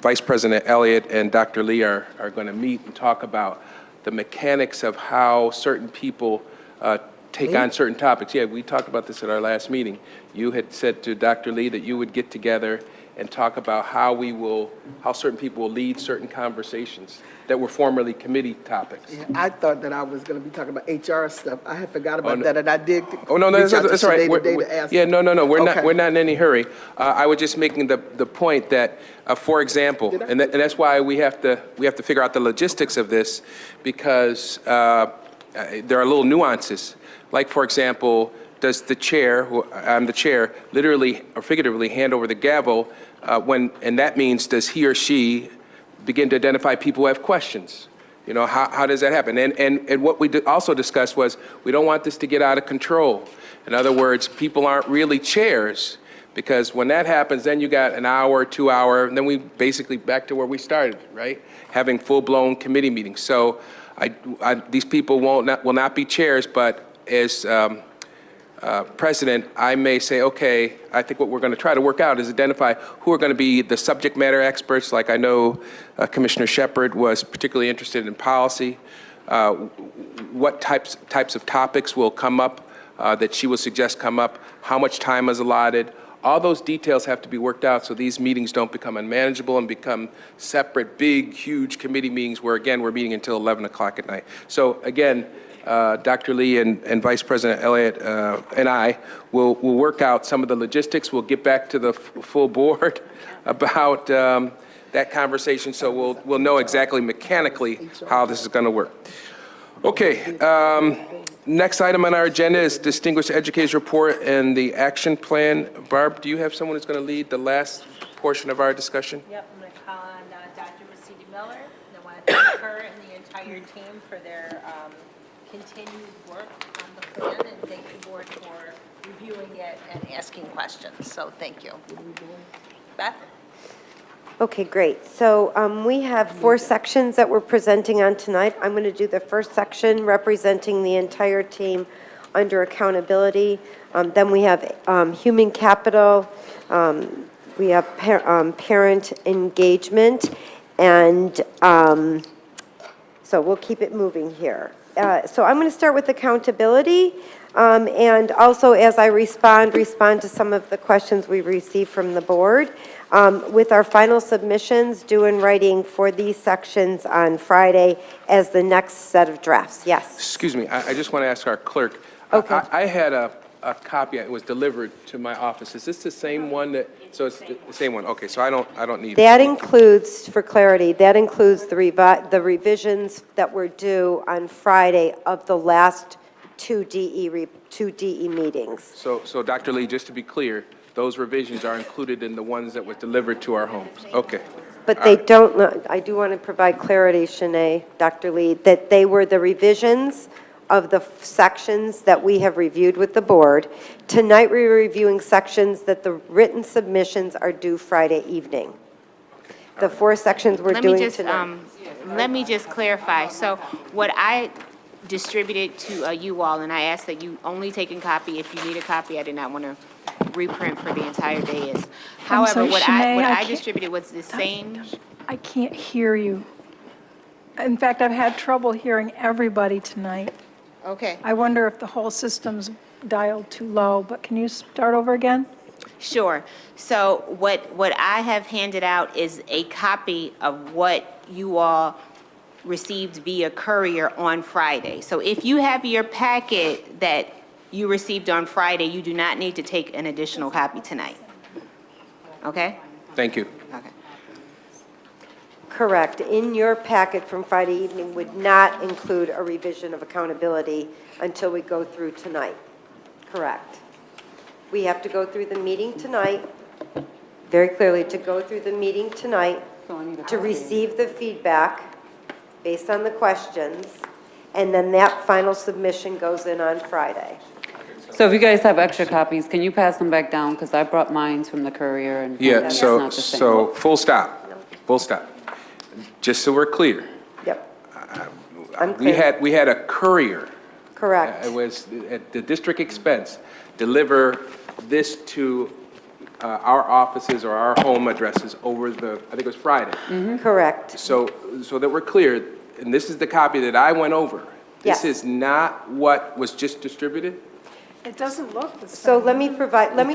Speaker 4: Vice President Elliott and Dr. Lee are going to meet and talk about the mechanics of how certain people take on certain topics. Yeah, we talked about this at our last meeting. You had said to Dr. Lee that you would get together and talk about how certain people will lead certain conversations that were formerly committee topics.
Speaker 10: Yeah, I thought that I was going to be talking about HR stuff. I had forgot about that, and I did.
Speaker 4: Oh, no, that's all right.
Speaker 10: Today to ask.
Speaker 4: Yeah, no, we're
Speaker 10: Okay.
Speaker 4: not in any hurry. I was just making the point that, for example, and that's why we have to figure out the logistics of this, because there are little nuances. Like, for example, does the chair, I'm the chair, literally or figuratively hand over the gavel and that means does he or she begin to identify people who have questions? You know, how does that happen? And what we also discussed was we don't want this to get out of control. In other words, people aren't really chairs, because when that happens, then you got an hour, 2 hour, and then we basically back to where we started, right? Having full-blown committee meetings. So these people will not be chairs, but as president, I may say, okay, I think what we're going to try to work out is identify who are going to be the subject matter experts. Like I know Commissioner Shepard was particularly interested in policy. What types of topics will come up that she will suggest come up, how much time is allotted. All those details have to be worked out so these meetings don't become unmanageable and become separate, big, huge committee meetings where, again, we're meeting until 11 o'clock at night. So, again, Dr. Lee and Vice President Elliott and I will work out some of the logistics. We'll get back to the full board about that conversation, so we'll know exactly mechanically how this is going to work. Okay, next item on our agenda is Distinguished Educators Report and the Action Plan. Barb, do you have someone who's going to lead the last portion of our discussion?
Speaker 3: Yep, I'm going to call on Dr. Rosita Miller. I want to thank her and the entire team for their continued work on the plan, and thank the board for reviewing it and asking questions. So thank you. Beth?
Speaker 8: Okay, great. So we have 4 sections that we're presenting on tonight. I'm going to do the first section representing the entire team under accountability. Then we have human capital. We have parent engagement. And so we'll keep it moving here. So I'm going to start with accountability, and also as I respond to some of the questions we've received from the board. With our final submissions due in writing for these sections on Friday as the next set of drafts. Yes.
Speaker 4: Excuse me, I just want to ask our clerk.
Speaker 8: Okay.
Speaker 4: I had a copy, it was delivered to my office. Is this the same one that, so it's the same one? Okay, so I don't need it.
Speaker 8: That includes, for clarity, that includes the revisions that were due on Friday of the last two DE meetings.
Speaker 4: So Dr. Lee, just to be clear, those revisions are included in the ones that were delivered to our homes? Okay.
Speaker 8: But they don't, I do want to provide clarity, Shanae, Dr. Lee, that they were the revisions of the sections that we have reviewed with the board. Tonight, we're reviewing sections that the written submissions are due Friday evening. The 4 sections we're doing tonight.
Speaker 14: Let me just clarify. So what I distributed to you all, and I asked that you only take a copy if you need a copy. I did not want to reprint for the entire day. However,
Speaker 6: sorry,
Speaker 14: what
Speaker 6: Shanae, I
Speaker 14: I
Speaker 6: can't-
Speaker 14: distributed was the same.
Speaker 6: I can't hear you. In fact, I've had trouble hearing everybody tonight.
Speaker 14: Okay.
Speaker 6: I wonder if the whole system's dialed too low, but can you start over again?
Speaker 14: Sure. So what I have handed out is a copy of what you all received via courier on Friday. So if you have your packet that you received on Friday, you do not need to take an additional copy tonight. Okay?
Speaker 4: Thank you.
Speaker 14: Okay.
Speaker 8: Correct. In your packet from Friday evening would not include a revision of accountability until we go through tonight. Correct. We have to go through the meeting tonight, very clearly, to go through the meeting tonight, to receive the feedback based on the questions, and then that final submission goes in on Friday.
Speaker 2: So if you guys have extra copies, can you pass them back down? Because I brought mine from the courier and
Speaker 4: Yeah,
Speaker 2: it's
Speaker 4: so,
Speaker 2: not the same.
Speaker 4: so, full stop, full stop. Just so we're clear,
Speaker 8: Yep. I'm clear.
Speaker 4: we had a courier.
Speaker 8: Correct.
Speaker 4: It was at the district expense, deliver this to our offices or our home addresses over the, I think it was Friday.
Speaker 8: Correct.
Speaker 4: So that we're clear, and this is the copy that I went over.
Speaker 8: Yes.
Speaker 4: This is not what was just distributed?
Speaker 6: It doesn't look the same.
Speaker 8: So let me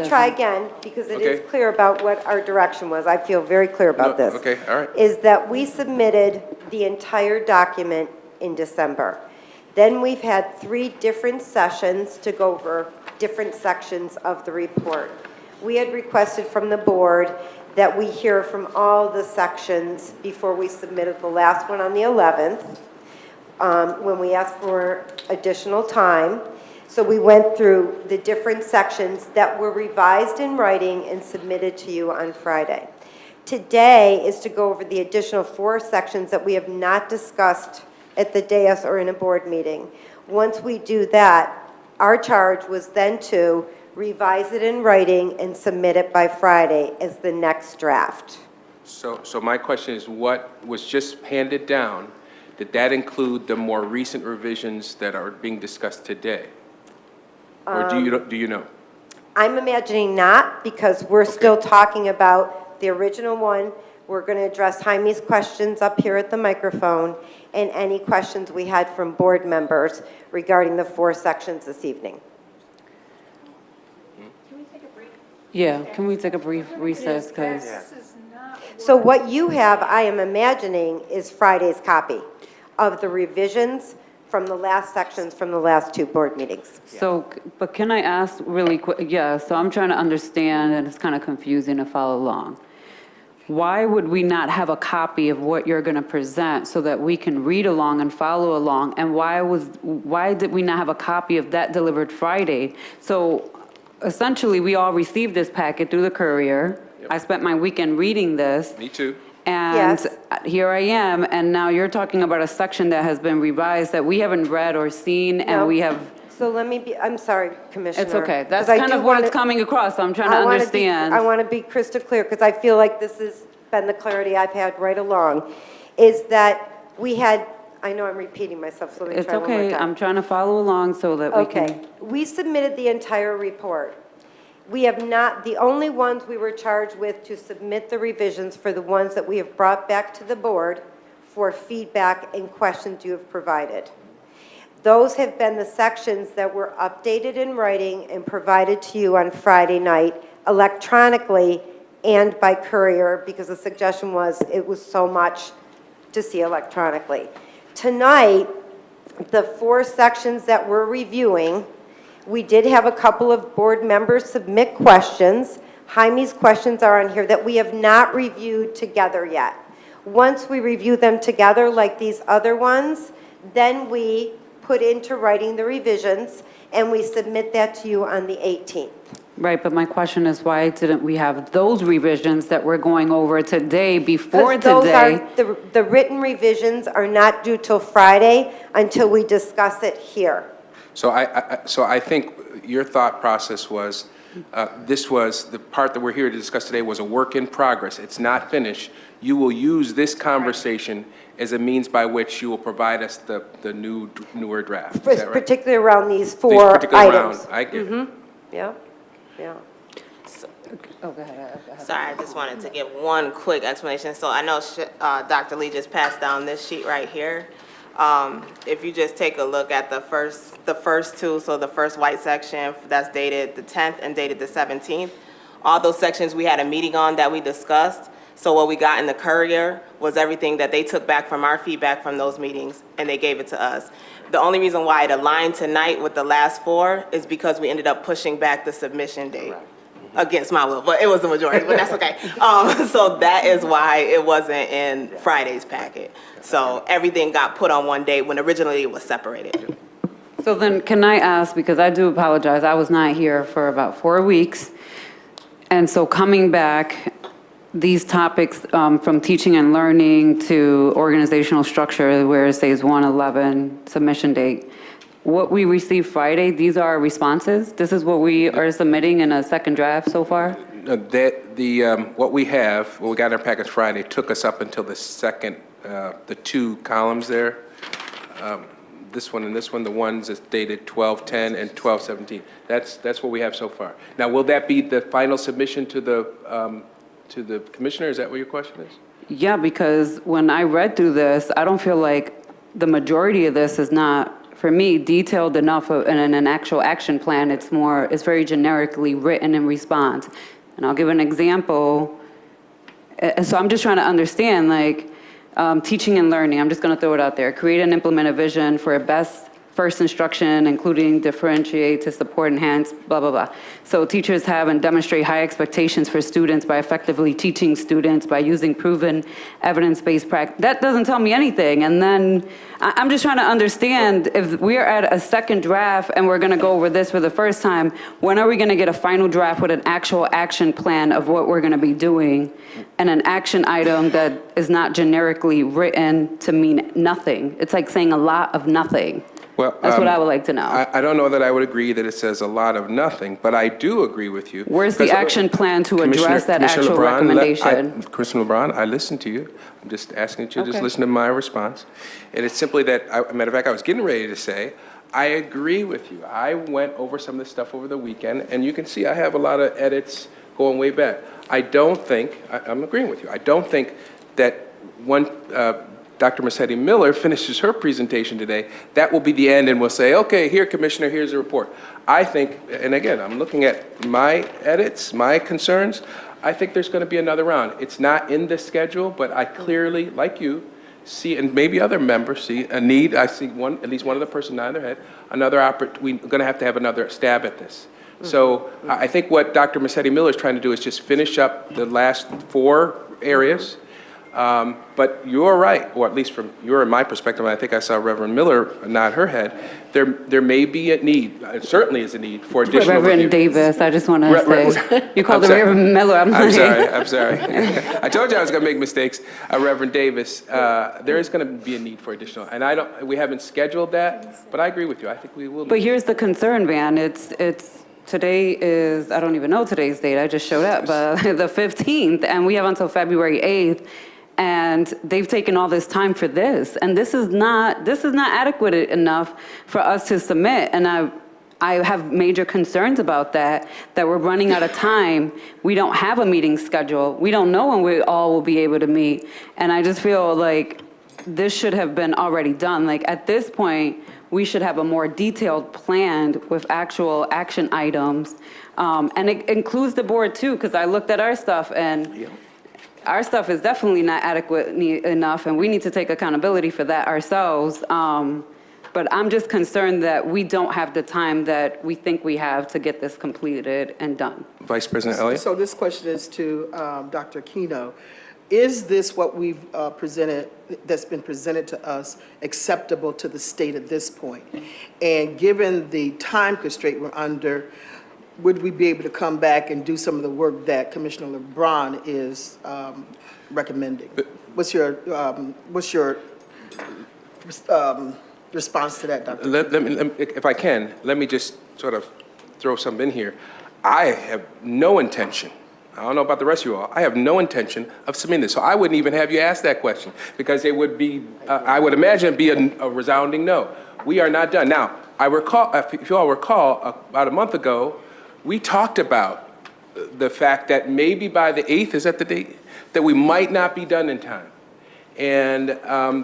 Speaker 8: try again, because it is
Speaker 4: Okay.
Speaker 8: clear about what our direction was. I feel very clear about
Speaker 4: No,
Speaker 8: this.
Speaker 4: okay, all right.
Speaker 8: Is that we submitted the entire document in December. Then we've had 3 different sessions to go over different sections of the report. We had requested from the board that we hear from all the sections before we submitted the last one on the 11th, when we asked for additional time. So we went through the different sections that were revised in writing and submitted to you on Friday. Today is to go over the additional 4 sections that we have not discussed at the dais or in a board meeting. Once we do that, our charge was then to revise it in writing and submit it by Friday as the next draft.
Speaker 4: So my question is, what was just handed down, did that include the more recent revisions that are being discussed today? Or do you know?
Speaker 8: I'm imagining not, because we're still talking about the original one. We're going to address Jaime's questions up here at the microphone and any questions we had from board members regarding the 4 sections this evening.
Speaker 2: Yeah, can we take a brief recess? Because
Speaker 8: So what you have, I am imagining, is Friday's copy of the revisions from the last sections from the last 2 board meetings.
Speaker 2: So, but can I ask really quick? Yeah, so I'm trying to understand, and it's kind of confusing to follow along. Why would we not have a copy of what you're going to present so that we can read along and follow along? And why did we not have a copy of that delivered Friday? So essentially, we all received this packet through the courier. I spent my weekend reading this.
Speaker 4: Me too.
Speaker 2: And
Speaker 8: Yes.
Speaker 2: here I am, and now you're talking about a section that has been revised that we haven't read or seen,
Speaker 8: No.
Speaker 2: and we have,
Speaker 8: So let me be, I'm sorry, Commissioner.
Speaker 2: it's okay. That's
Speaker 8: 'cause I
Speaker 2: kind
Speaker 8: do
Speaker 2: of what it's
Speaker 8: wanna-
Speaker 2: coming across, so I'm trying to
Speaker 8: I
Speaker 2: understand.
Speaker 8: want to be crystal clear, because I feel like this has been the clarity I've had right along, is that we had, I know I'm repeating myself, so let me
Speaker 2: It's
Speaker 8: try one more
Speaker 2: okay,
Speaker 8: time.
Speaker 2: I'm trying to follow along so that we can.
Speaker 8: Okay, we submitted the entire report. We have not, the only ones we were charged with to submit the revisions for the ones that we have brought back to the board for feedback and questions you have provided. Those have been the sections that were updated in writing and provided to you on Friday night electronically and by courier, because the suggestion was it was so much to see electronically. Tonight, the 4 sections that we're reviewing, we did have a couple of board members submit questions. Jaime's questions are on here that we have not reviewed together yet. Once we review them together, like these other ones, then we put into writing the revisions, and we submit that to you on the 18th.
Speaker 2: Right, but my question is, why didn't we have those revisions that we're going over today before
Speaker 8: Because
Speaker 2: today?
Speaker 8: those are, the written revisions are not due till Friday until we discuss it here.
Speaker 4: So I think your thought process was, this was, the part that we're here to discuss today was a work in progress. It's not finished. You will use this conversation as a means by which you will provide us the newer draft. Is that right?
Speaker 8: Particularly around these
Speaker 4: These
Speaker 8: 4
Speaker 4: particular
Speaker 8: items.
Speaker 4: round, I get it.
Speaker 8: Yeah, yeah.
Speaker 2: Oh, go ahead.
Speaker 1: Sorry, I just wanted to give one quick explanation. So I know Dr. Lee just passed down this sheet right here. If you just take a look at the first 2, so the first white section that's dated the 10th and dated the 17th, all those sections we had a meeting on that we discussed. So what we got in the courier was everything that they took back from our feedback from those meetings, and they gave it to us. The only reason why it aligned tonight with the last 4 is because we ended up pushing back the submission date. Against my will, but it was the majority, but that's okay. So that is why it wasn't in Friday's packet. So everything got put on one day when originally it was separated.
Speaker 2: So then, can I ask, because I do apologize, I was not here for about 4 weeks. And so coming back, these topics from teaching and learning to organizational structure, where it says 1/11 submission date, what we received Friday, these are our responses? This is what we are submitting in a second draft so far?
Speaker 4: What we got in our package Friday took us up until the second, the 2 columns there. This one and this one, the ones that's dated 12/10 and 12/17. That's what we have so far. Now, will that be the final submission to the commissioner? Is that what your question is?
Speaker 2: Yeah, because when I read through this, I don't feel like the majority of this is not, for me, detailed enough in an actual action plan. It's very generically written in response. And I'll give an example. So I'm just trying to understand, like, teaching and learning, I'm just going to throw it out there. Create and implement a vision for a best first instruction, including differentiate to support, enhance, blah, blah, blah. So teachers have and demonstrate high expectations for students by effectively teaching students by using proven evidence-based practice. That doesn't tell me anything. And then I'm just trying to understand, if we're at a second draft and we're going to go over this for the first time, when are we going to get a final draft with an actual action plan of what we're going to be doing and an action item that is not generically written to mean nothing? It's like saying a lot of nothing.
Speaker 4: Well,
Speaker 2: That's what I would like to know.
Speaker 4: I don't know that I would agree that it says a lot of nothing, but I do agree with you.
Speaker 2: Where's the action plan to address that actual recommendation?
Speaker 4: Commissioner LeBron, I listened to you. I'm just asking that you just listen to my response. And it's simply that, matter of fact, I was getting ready to say, I agree with you. I went over some of this stuff over the weekend, and you can see I have a lot of edits going way back. I don't think, I'm agreeing with you, I don't think that when Dr. Mercedes Miller finishes her presentation today, that will be the end, and we'll say, okay, here, Commissioner, here's the report. I think, and again, I'm looking at my edits, my concerns, I think there's going to be another round. It's not in the schedule, but I clearly, like you, see, and maybe other members see a need. I see at least one other person nodding their head, we're going to have another stab at this. So I think what Dr. Mercedes Miller is trying to do is just finish up the last 4 areas. But you're right, or at least from your and my perspective, and I think I saw Reverend Miller nod her head, there may be a need, it certainly is a need for additional
Speaker 2: Reverend
Speaker 4: review.
Speaker 2: Davis, I just want to say, you called
Speaker 4: I'm
Speaker 2: the
Speaker 4: sorry.
Speaker 2: Reverend Miller, I'm
Speaker 4: sorry. I told you I was going to make mistakes. Reverend Davis, there is going to be a need for additional, and we haven't scheduled that, but I agree with you, I think we will.
Speaker 2: But here's the concern, Van, today is, I don't even know today's date, I just showed up, but the 15th, and we have until February 8th, and they've taken all this time for this, and this is not adequate enough for us to submit, and I have major concerns about that we're running out of time. We don't have a meeting schedule. We don't know when we all will be able to meet, and I just feel like this should have been already done. Like, at this point, we should have a more detailed plan with actual action items. And it includes the board too, because I looked at our stuff and our stuff is definitely not adequate enough, and we need to take accountability for that ourselves. But I'm just concerned that we don't have the time that we think we have to get this completed and done.
Speaker 4: Vice President Elliott?
Speaker 10: So this question is to Dr. Keno. Is this what we've presented, that's been presented to us, acceptable to the state at this point? And given the time constraint we're under, would we be able to come back and do some of the work that Commissioner LeBron is recommending? What's your response to that, Dr.?
Speaker 4: Let me, if I can, let me just sort of throw something in here. I have no intention, I don't know about the rest of you all, I have no intention of submitting this. So I wouldn't even have you ask that question, because it would be, I would imagine, be a resounding no. We are not done. Now, I recall, if you all recall, about a month ago, we talked about the fact that maybe by the 8th, is that the date, that we might not be done in time. And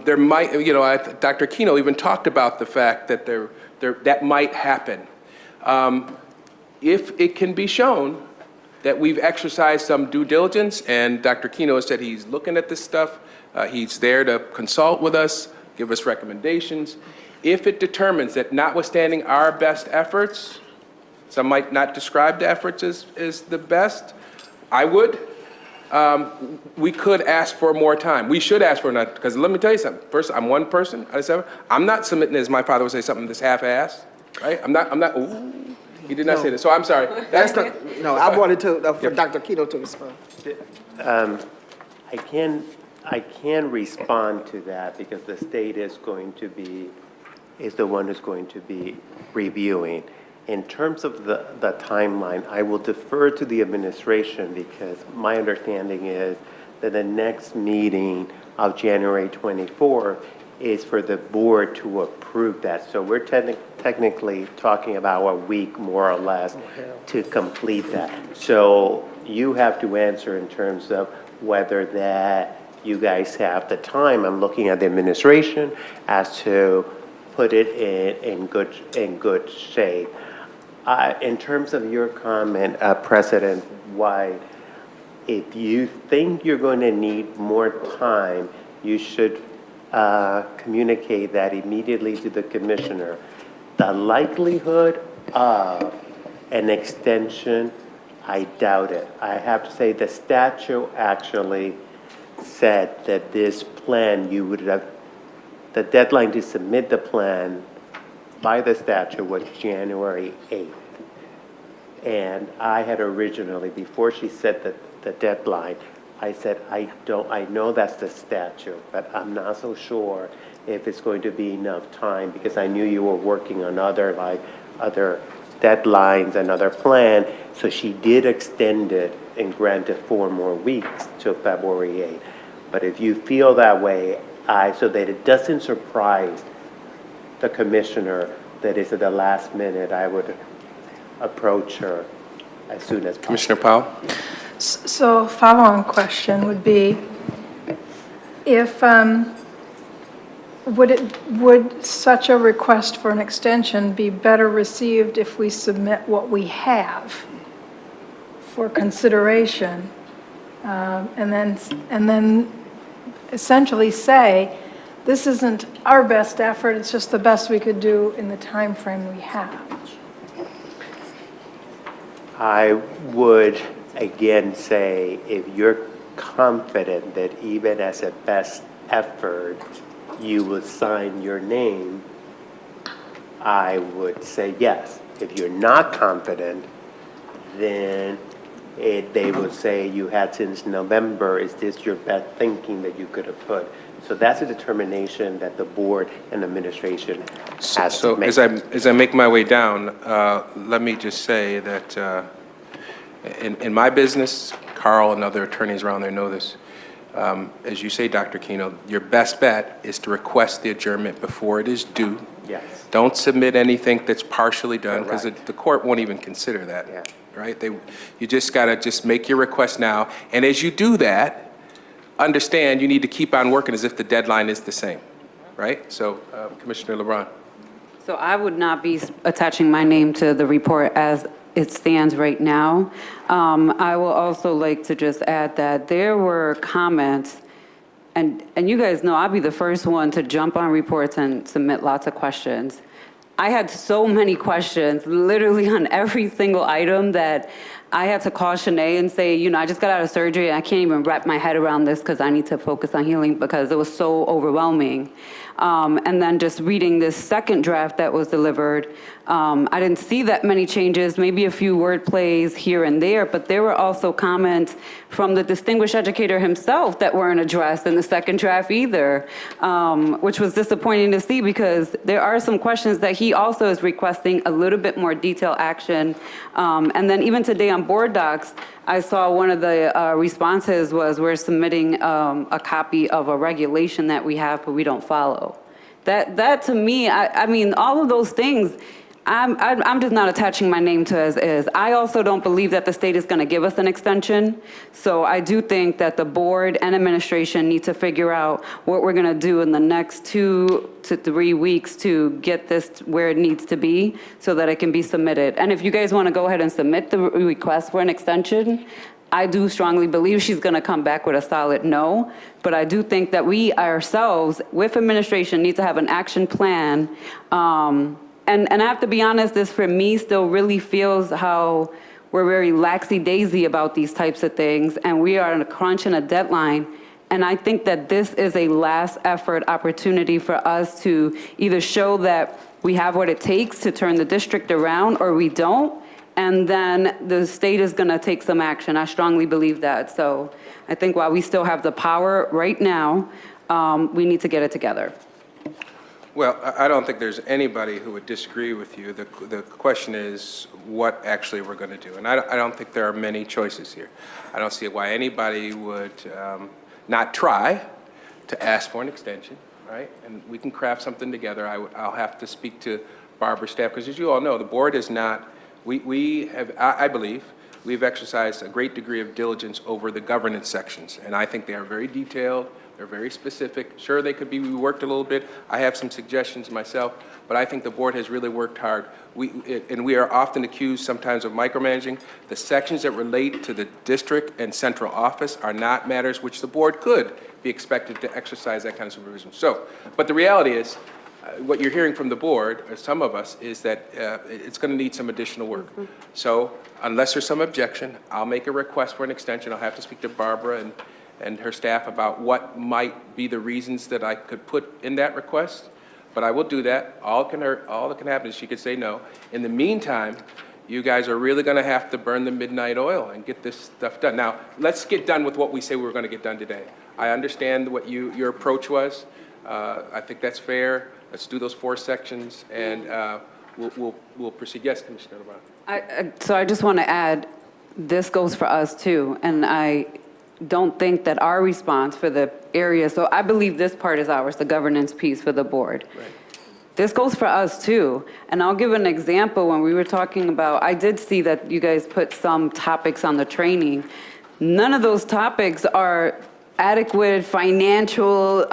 Speaker 4: there might, you know, Dr. Keno even talked about the fact that that might happen. If it can be shown that we've exercised some due diligence, and Dr. Keno said he's looking at this stuff, he's there to consult with us, give us recommendations. If it determines that notwithstanding our best efforts, some might not describe the efforts as the best, I would, we could ask for more time. We should ask for not, because let me tell you something. First, I'm one person out of 7. I'm not submitting, as my father would say, something that's half-assed, right? I'm not, ooh, he did not say that, so I'm sorry.
Speaker 10: That's not, no, I wanted to, for Dr. Keno to respond.
Speaker 15: I can respond to that because the state is going to be, is the one who's going to be reviewing. In terms of the timeline, I will defer to the administration because my understanding is that the next meeting of January 24th is for the board to approve that. So we're technically talking about a week more or less to complete that. So you have to answer in terms of whether that you guys have the time. I'm looking at the administration as to put it in good shape. In terms of your comment, President White, if you think you're going to need more time, you should communicate that immediately to the commissioner. The likelihood of an extension, I doubt it. I have to say the statute actually said that this plan, you would have, the deadline to submit the plan by the statute was January 8th. And I had originally, before she set the deadline, I said, I know that's the statute, but I'm not so sure if it's going to be enough time because I knew you were working on other deadlines and other plan. So she did extend it and granted 4 more weeks to February 8th. But if you feel that way, so that it doesn't surprise the commissioner that it's at the last minute, I would approach her as soon as possible.
Speaker 4: Commissioner Powell?
Speaker 6: So follow-on question would be, if, would such a request for an extension be better received if we submit what we have for consideration, and then essentially say, this isn't our best effort, it's just the best we could do in the time frame we have?
Speaker 15: I would again say, if you're confident that even as a best effort, you will sign your name, I would say yes. If you're not confident, then they would say you had since November, is this your best thinking that you could have put? So that's a determination that the board and administration has to make.
Speaker 4: So as I make my way down, let me just say that in my business, Carl and other attorneys around there know this. As you say, Dr. Keno, your best bet is to request the adjournment before it is due.
Speaker 15: Yes.
Speaker 4: Don't submit anything that's partially done because the court won't even consider that, right? You just got to just make your request now. And as you do that, understand you need to keep on working as if the deadline is the same, right? So, Commissioner LeBron.
Speaker 2: So I would not be attaching my name to the report as it stands right now. I will also like to just add that there were comments, and you guys know I'll be the first one to jump on reports and submit lots of questions. I had so many questions, literally on every single item, that I had to call Shanae and say, you know, I just got out of surgery and I can't even wrap my head around this because I need to focus on healing because it was so overwhelming. And then just reading this second draft that was delivered, I didn't see that many changes, maybe a few word plays here and there, but there were also comments from the distinguished educator himself that weren't addressed in the second draft either, which was disappointing to see because there are some questions that he also is requesting a little bit more detailed action. And then even today on board docs, I saw one of the responses was we're submitting a copy of a regulation that we have, but we don't follow. That to me, I mean, all of those things, I'm just not attaching my name to as is. I also don't believe that the state is going to give us an extension. So I do think that the board and administration need to figure out what we're going to do in the next 2 to 3 weeks to get this where it needs to be so that it can be submitted. And if you guys want to go ahead and submit the request for an extension, I do strongly believe she's going to come back with a solid no. But I do think that we ourselves, with administration, need to have an action plan. And I have to be honest, this for me still really feels how we're very laxy-daisy about these types of things, and we are in a crunch and a deadline. And I think that this is a last effort opportunity for us to either show that we have what it takes to turn the district around or we don't, and then the state is going to take some action. I strongly believe that. So I think while we still have the power right now, we need to get it together.
Speaker 4: Well, I don't think there's anybody who would disagree with you. The question is what actually we're going to do. And I don't think there are many choices here. I don't see why anybody would not try to ask for an extension, right? And we can craft something together. I'll have to speak to Barbara's staff, because as you all know, the board is not, we have, I believe, we've exercised a great degree of diligence over the governance sections. And I think they are very detailed. They're very specific. Sure, they could be reworked a little bit. I have some suggestions myself, but I think the board has really worked hard. And we are often accused sometimes of micromanaging. The sections that relate to the district and central office are not matters which the board could be expected to exercise that kind of supervision. So, but the reality is, what you're hearing from the board, or some of us, is that it's going to need some additional work. So unless there's some objection, I'll make a request for an extension. I'll have to speak to Barbara and her staff about what might be the reasons that I could put in that request, but I will do that. All that can happen is she could say no. In the meantime, you guys are really going to have to burn the midnight oil and get this stuff done. Now, let's get done with what we say we're going to get done today. I understand what your approach was. I think that's fair. Let's do those 4 sections, and we'll proceed. Yes, Commissioner LeBron.
Speaker 2: So I just want to add, this goes for us too, and I don't think that our response for the area, so I believe this part is ours, the governance piece for the board. Right. This goes for us too. And I'll give an example. When we were talking about, I did see that you guys put some topics on the training. None of those topics are adequate financial,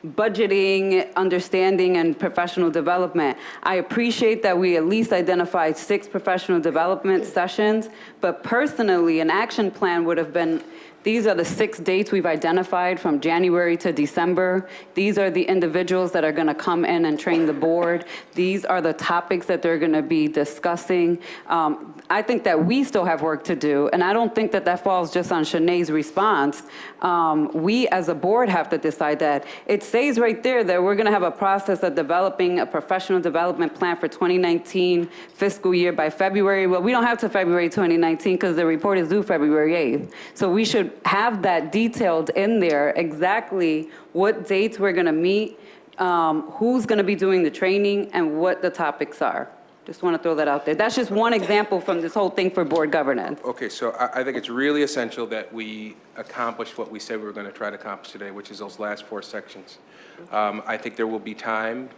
Speaker 2: budgeting, understanding, and professional development. I appreciate that we at least identified 6 professional development sessions, but personally, an action plan would have been, these are the 6 dates we've identified from January to December. These are the individuals that are going to come in and train the board. These are the topics that they're going to be discussing. I think that we still have work to do, and I don't think that that falls just on Shanae's response. We as a board have to decide that. It says right there that we're going to have a process of developing a professional development plan for 2019 fiscal year by February. Well, we don't have to February 2019 because the report is due February 8th. So we should have that detailed in there, exactly what dates we're going to meet, who's going to be doing the training, and what the topics are. Just want to throw that out there. That's just one example from this whole thing for board governance.
Speaker 4: Okay, so I think it's really essential that we accomplish what we said we were going to try to accomplish today, which is those last 4 sections. I think there will be time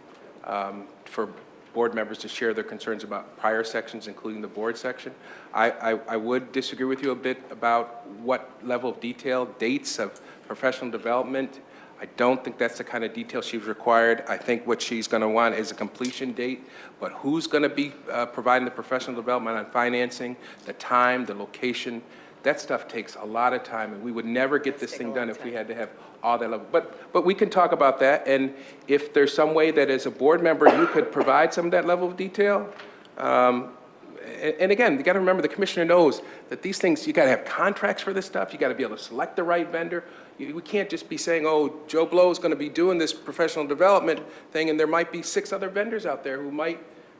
Speaker 4: for board members to share their concerns about prior sections, including the board section. I would disagree with you a bit about what level of detail, dates of professional development. I don't think that's the kind of detail she's required. I think what she's going to want is a completion date, but who's going to be providing the professional development on financing, the time, the location, that stuff takes a lot of time, and we would never get this thing done if we had to have all that level. But we can talk about that, and if there's some way that as a board member, you could provide some of that level of detail, and again, you got to remember the commissioner knows that these things, you got to have contracts for this stuff. You got to be able to select the right vendor. We can't just be saying, oh, Joe Blow is going to be doing this professional development thing, and there might be 6 other vendors out there who might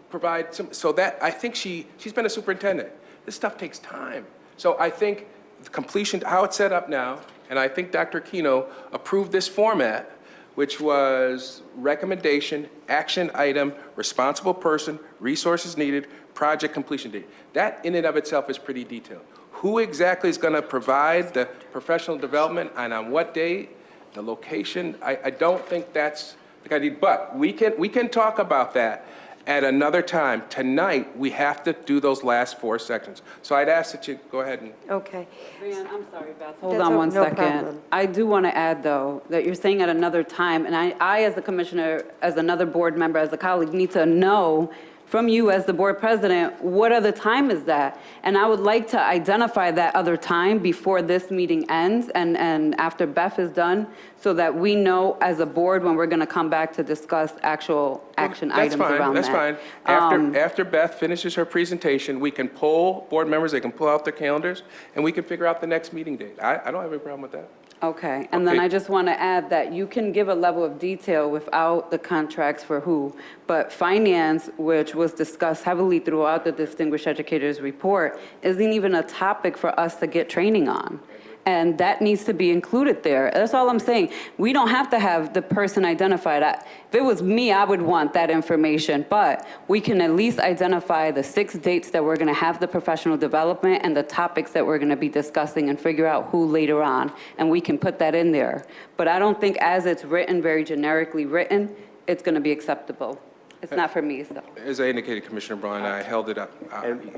Speaker 4: provide some. So that, I think she's been a superintendent. This stuff takes time. So I think the completion, how it's set up now, and I think Dr. Keno approved this format, which was recommendation, action item, responsible person, resources needed, project completion date. That in and of itself is pretty detailed. Who exactly is going to provide the professional development and on what date, the location, I don't think that's the kind of need, but we can talk about that at another time. Tonight, we have to do those last 4 sections. So I'd ask that you go ahead and.
Speaker 8: Okay.
Speaker 2: Brianne, I'm sorry, Beth. Hold on one second.
Speaker 8: problem.
Speaker 2: I do want to add, though, that you're saying at another time, and I, as a commissioner, as another board member, as a colleague, need to know from you as the board president, what other time is that? And I would like to identify that other time before this meeting ends and after Beth is done, so that we know as a board when we're going to come back to discuss actual action items around that.
Speaker 4: That's fine. After Beth finishes her presentation, we can poll board members, they can pull out their calendars, and we can figure out the next meeting date. I don't have any problem with that.
Speaker 2: Okay, and then I just want to add that you can give a level of detail without the contracts for who, but finance, which was discussed heavily throughout the Distinguished Educators Report, isn't even a topic for us to get training on. And that needs to be included there. That's all I'm saying. We don't have to have the person identified. If it was me, I would want that information, but we can at least identify the 6 dates that we're going to have the professional development and the topics that we're going to be discussing and figure out who later on, and we can put that in there. But I don't think as it's written, very generically written, it's going to be acceptable. It's not for me, so.
Speaker 4: As I indicated, Commissioner Braun, I held it up.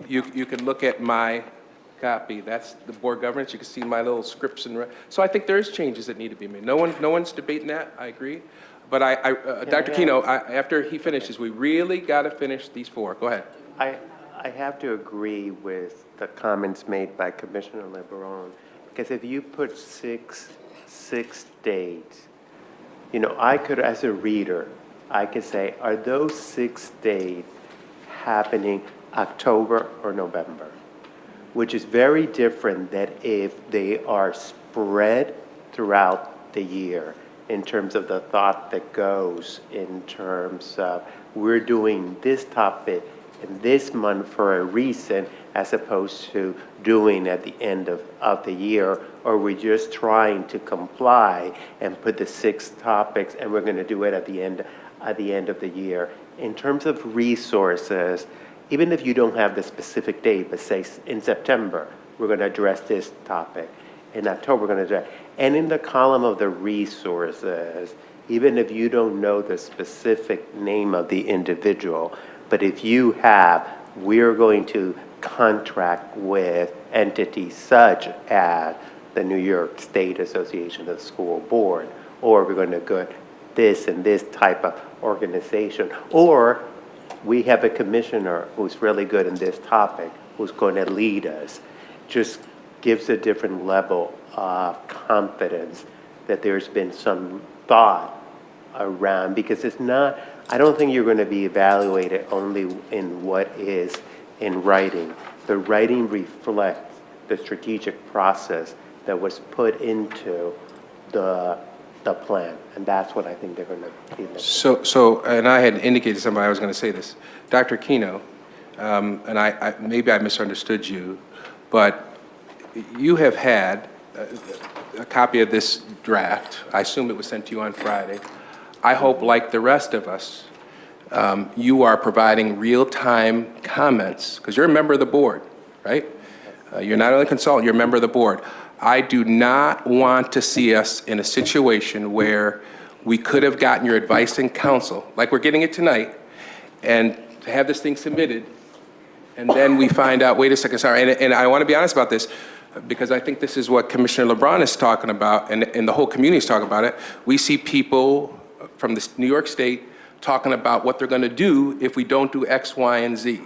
Speaker 4: You can look at my copy. That's the board governance. You can see my little scripts and so I think there is changes that need to be made. No one's debating that. I agree. But Dr. Keno, after he finishes, we really got to finish these 4. Go ahead.
Speaker 15: I have to agree with the comments made by Commissioner LeBron, because if you put six dates, you know, I could, as a reader, I could say, are those 6 dates happening October or November? Which is very different than if they are spread throughout the year in terms of the thought that goes in terms of we're doing this topic in this month for a reason, as opposed to doing at the end of the year, or we're just trying to comply and put the 6 topics and we're going to do it at the end of the year. In terms of resources, even if you don't have the specific date, but say in September, we're going to address this topic. In October, we're going to address, and in the column of the resources, even if you don't know the specific name of the individual, but if you have, we're going to contract with entities such as the New York State Association of School Board, or we're going to go this and this type of organization, or we have a commissioner who's really good in this topic, who's going to lead us, just gives a different level of confidence that there's been some thought around, because it's not, I don't think you're going to be evaluated only in what is in writing. The writing reflects the strategic process that was put into the plan, and that's what I think they're going to be.
Speaker 4: So, and I had indicated to somebody I was going to say this. Dr. Keno, and I maybe I misunderstood you, but you have had a copy of this draft. I assume it was sent to you on Friday. I hope, like the rest of us, you are providing real-time comments, because you're a member of the board, right? You're not only a consultant, you're a member of the board. I do not want to see us in a situation where we could have gotten your advice and counsel, like we're getting it tonight, and have this thing submitted, and then we find out, wait a second, sorry, and I want to be honest about this, because I think this is what Commissioner LeBron is talking about, and the whole community is talking about it. We see people from New York State talking about what they're going to do if we don't do X, Y, and Z.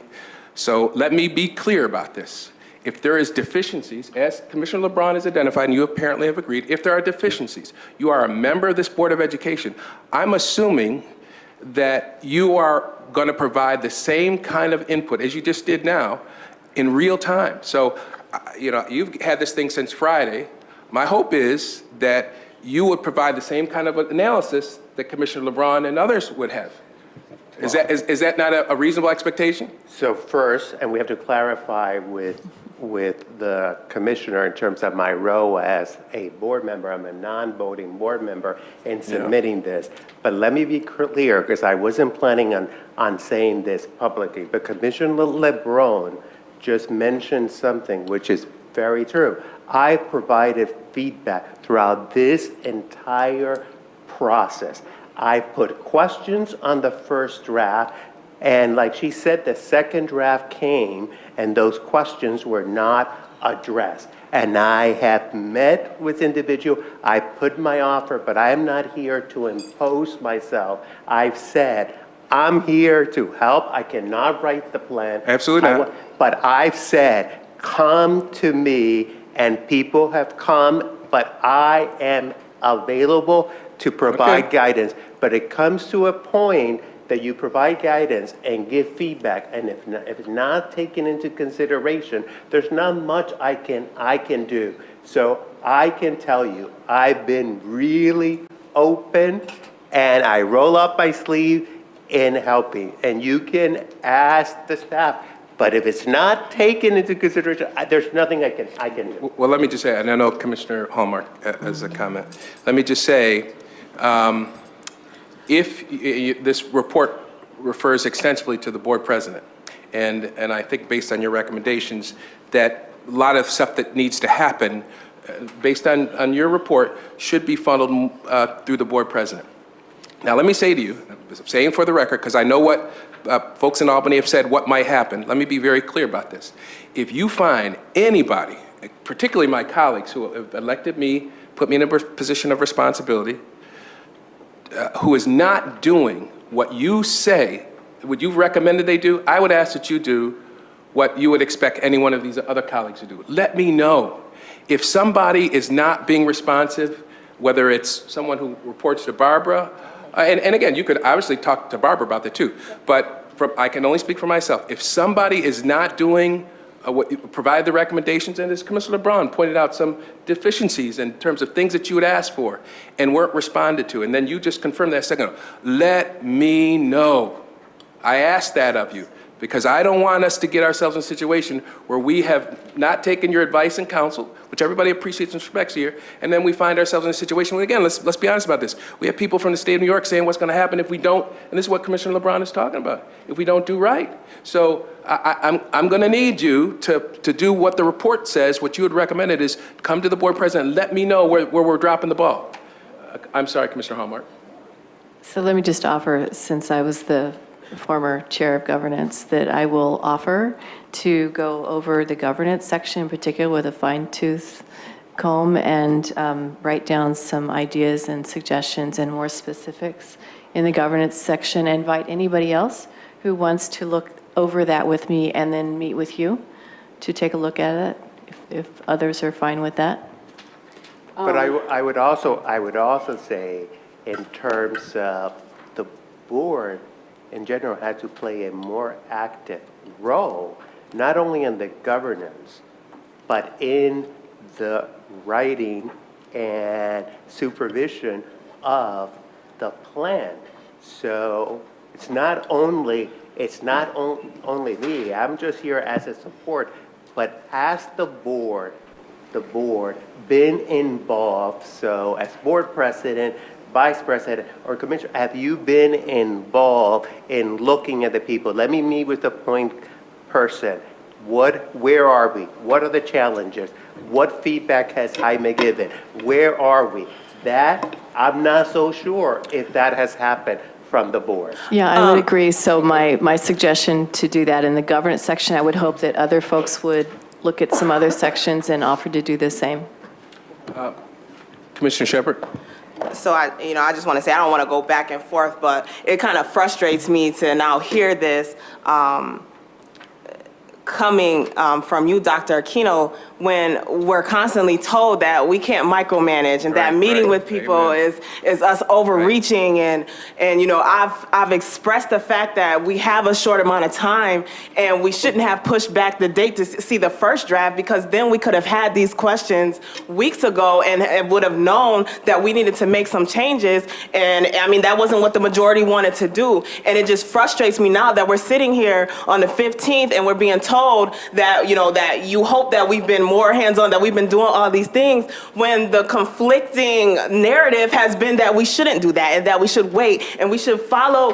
Speaker 4: So let me be clear about this. If there is deficiencies, as Commissioner LeBron has identified, and you apparently have agreed, if there are deficiencies, you are a member of this Board of Education. I'm assuming that you are going to provide the same kind of input as you just did now in real time. So, you've had this thing since Friday. My hope is that you would provide the same kind of analysis that Commissioner LeBron and others would have. Is that not a reasonable expectation?
Speaker 15: So first, and we have to clarify with the commissioner in terms of my role as a board member, I'm a non-voting board member in submitting this. But let me be clear, because I wasn't planning on saying this publicly, but Commissioner LeBron just mentioned something which is very true. I provided feedback throughout this entire process. I put questions on the first draft, and like she said, the second draft came, and those questions were not addressed. And I have met with individuals, I put my offer, but I am not here to impose myself. I've said, I'm here to help. I cannot write the plan.
Speaker 4: Absolutely not.
Speaker 15: But I've said, come to me, and people have come, but I am available to provide guidance. But it comes to a point that you provide guidance and give feedback, and if it's not taken into consideration, there's not much I can do. So I can tell you, I've been really open, and I roll up my sleeve in helping. And you can ask the staff, but if it's not taken into consideration, there's nothing I can do.
Speaker 4: Well, let me just say, and I know Commissioner Hallmark has a comment. Let me just say, if this report refers extensively to the board president, and I think based on your recommendations, that a lot of stuff that needs to happen, based on your report, should be funneled through the board president. Now, let me say to you, I'm saying for the record, because I know what folks in Albany have said, what might happen. Let me be very clear about this. If you find anybody, particularly my colleagues who have elected me, put me in a position of responsibility, who is not doing what you say, what you've recommended they do, I would ask that you do what you would expect any one of these other colleagues to do. Let me know. If somebody is not being responsive, whether it's someone who reports to Barbara, and again, you could obviously talk to Barbara about that too, but I can only speak for myself. If somebody is not doing provide the recommendations, and as Commissioner LeBron pointed out, some deficiencies in terms of things that you would ask for and weren't responded to, and then you just confirmed that a second ago. Let me know. I ask that of you, because I don't want us to get ourselves in a situation where we have not taken your advice and counsel, which everybody appreciates and respects here, and then we find ourselves in a situation where, again, let's be honest about this. We have people from the state of New York saying what's going to happen if we don't, and this is what Commissioner LeBron is talking about, if we don't do right. So I'm going to need you to do what the report says. What you had recommended is come to the board president and let me know where we're dropping the ball. I'm sorry, Commissioner Hallmark.
Speaker 12: So let me just offer, since I was the former chair of governance, that I will offer to go over the governance section in particular with a fine-tooth comb and write down some ideas and suggestions and more specifics in the governance section. Invite anybody else who wants to look over that with me and then meet with you to take a look at it, if others are fine with that.
Speaker 15: But I would also say, in terms of the board in general, had to play a more active role, not only in the governance, but in the writing and supervision of the plan. So it's not only me, I'm just here as a support, but has the board been involved? So as board president, vice president, or commissioner, have you been involved in looking at the people? Let me meet with the point person. Where are we? What are the challenges? What feedback has Jaime given? Where are we? That, I'm not so sure if that has happened from the board.
Speaker 12: Yeah, I would agree. So my suggestion to do that in the governance section, I would hope that other folks would look at some other sections and offered to do the same.
Speaker 4: Commissioner Shepard?
Speaker 1: So I just want to say, I don't want to go back and forth, but it kind of frustrates me to now hear this coming from you, Dr. Aquino, when we're constantly told that we can't micromanage and that meeting with people is us overreaching. And I've expressed the fact that we have a short amount of time and we shouldn't have pushed back the date to see the first draft, because then we could have had these questions weeks ago and would have known that we needed to make some changes. And I mean, that wasn't what the majority wanted to do. And it just frustrates me now that we're sitting here on the 15th and we're being told that, that you hope that we've been more hands-on, that we've been doing all these things, when the conflicting narrative has been that we shouldn't do that and that we should wait and we should follow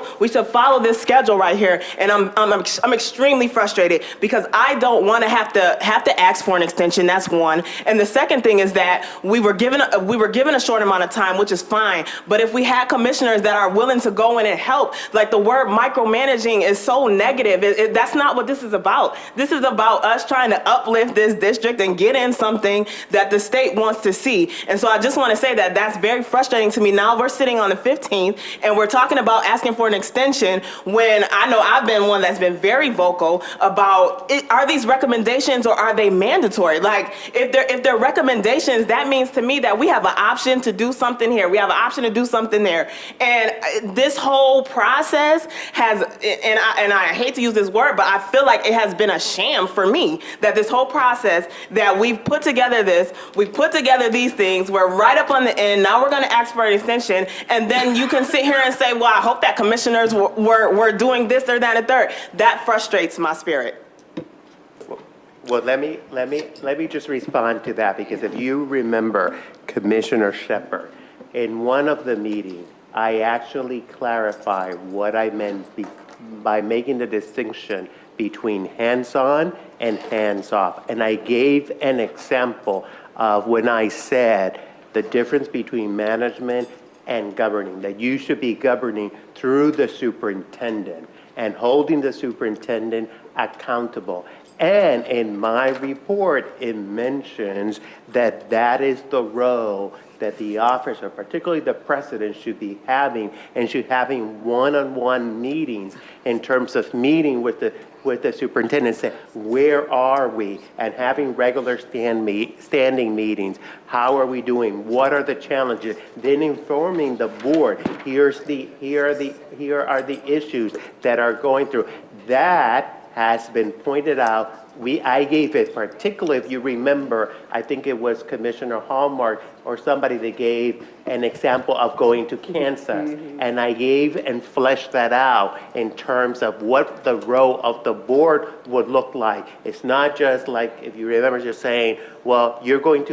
Speaker 1: this schedule right here. And I'm extremely frustrated because I don't want to have to ask for an extension. That's one. And the second thing is that we were given a short amount of time, which is fine. But if we had commissioners that are willing to go in and help, like, the word micromanaging is so negative. That's not what this is about. This is about us trying to uplift this district and get in something that the state wants to see. And so I just want to say that that's very frustrating to me. Now we're sitting on the 15th and we're talking about asking for an extension when I know I've been one that's been very vocal about are these recommendations or are they mandatory? Like, if they're recommendations, that means to me that we have an option to do something here. We have an option to do something there. And this whole process has, and I hate to use this word, but I feel like it has been a sham for me, that this whole process that we've put together these things, we're right up on the end, now we're going to ask for an extension, and then you can sit here and say, well, I hope that commissioners were doing this or that and third. That frustrates my spirit.
Speaker 15: Well, let me just respond to that, because if you remember, Commissioner Shepard, in one of the meetings, I actually clarified what I meant by making the distinction between hands-on and hands-off. And I gave an example of when I said the difference between management and governing, that you should be governing through the superintendent and holding the superintendent accountable. And in my report, it mentions that that is the role that the officer, particularly the president, should be having, and should having one-on-one meetings in terms of meeting with the superintendent, say, where are we? And having regular standing meetings. How are we doing? What are the challenges? Then informing the board, here are the issues that are going through. That has been pointed out. I gave it, particularly if you remember, I think it was Commissioner Hallmark or somebody that gave an example of going to Kansas. And I gave and fleshed that out in terms of what the role of the board would look like. It's not just like, if you remember, just saying, well, we want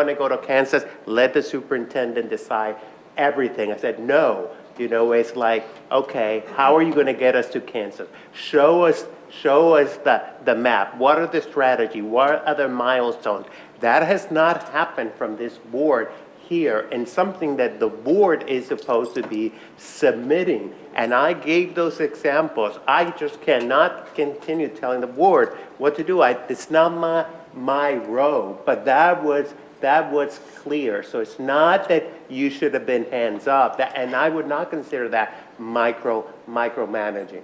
Speaker 15: to go to Kansas, let the superintendent decide everything. I said, no. It's like, okay, how are you going to get us to Kansas? Show us the map. What are the strategy? What are the milestones? That has not happened from this board here, and something that the board is supposed to be submitting. And I gave those examples. I just cannot continue telling the board what to do. It's not my role, but that was clear. So it's not that you should have been hands up, and I would not consider that micromanaging.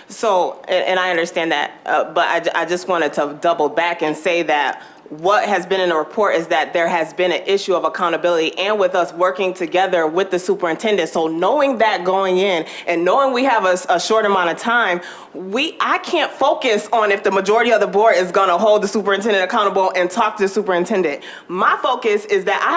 Speaker 1: So, and I understand that, but I just wanted to double back and say that what has been in the report is that there has been an issue of accountability, and with us working together with the superintendent. So knowing that going in and knowing we have a short amount of time, I can't focus on if the majority of the board is going to hold the superintendent accountable and talk to the superintendent. My focus is that I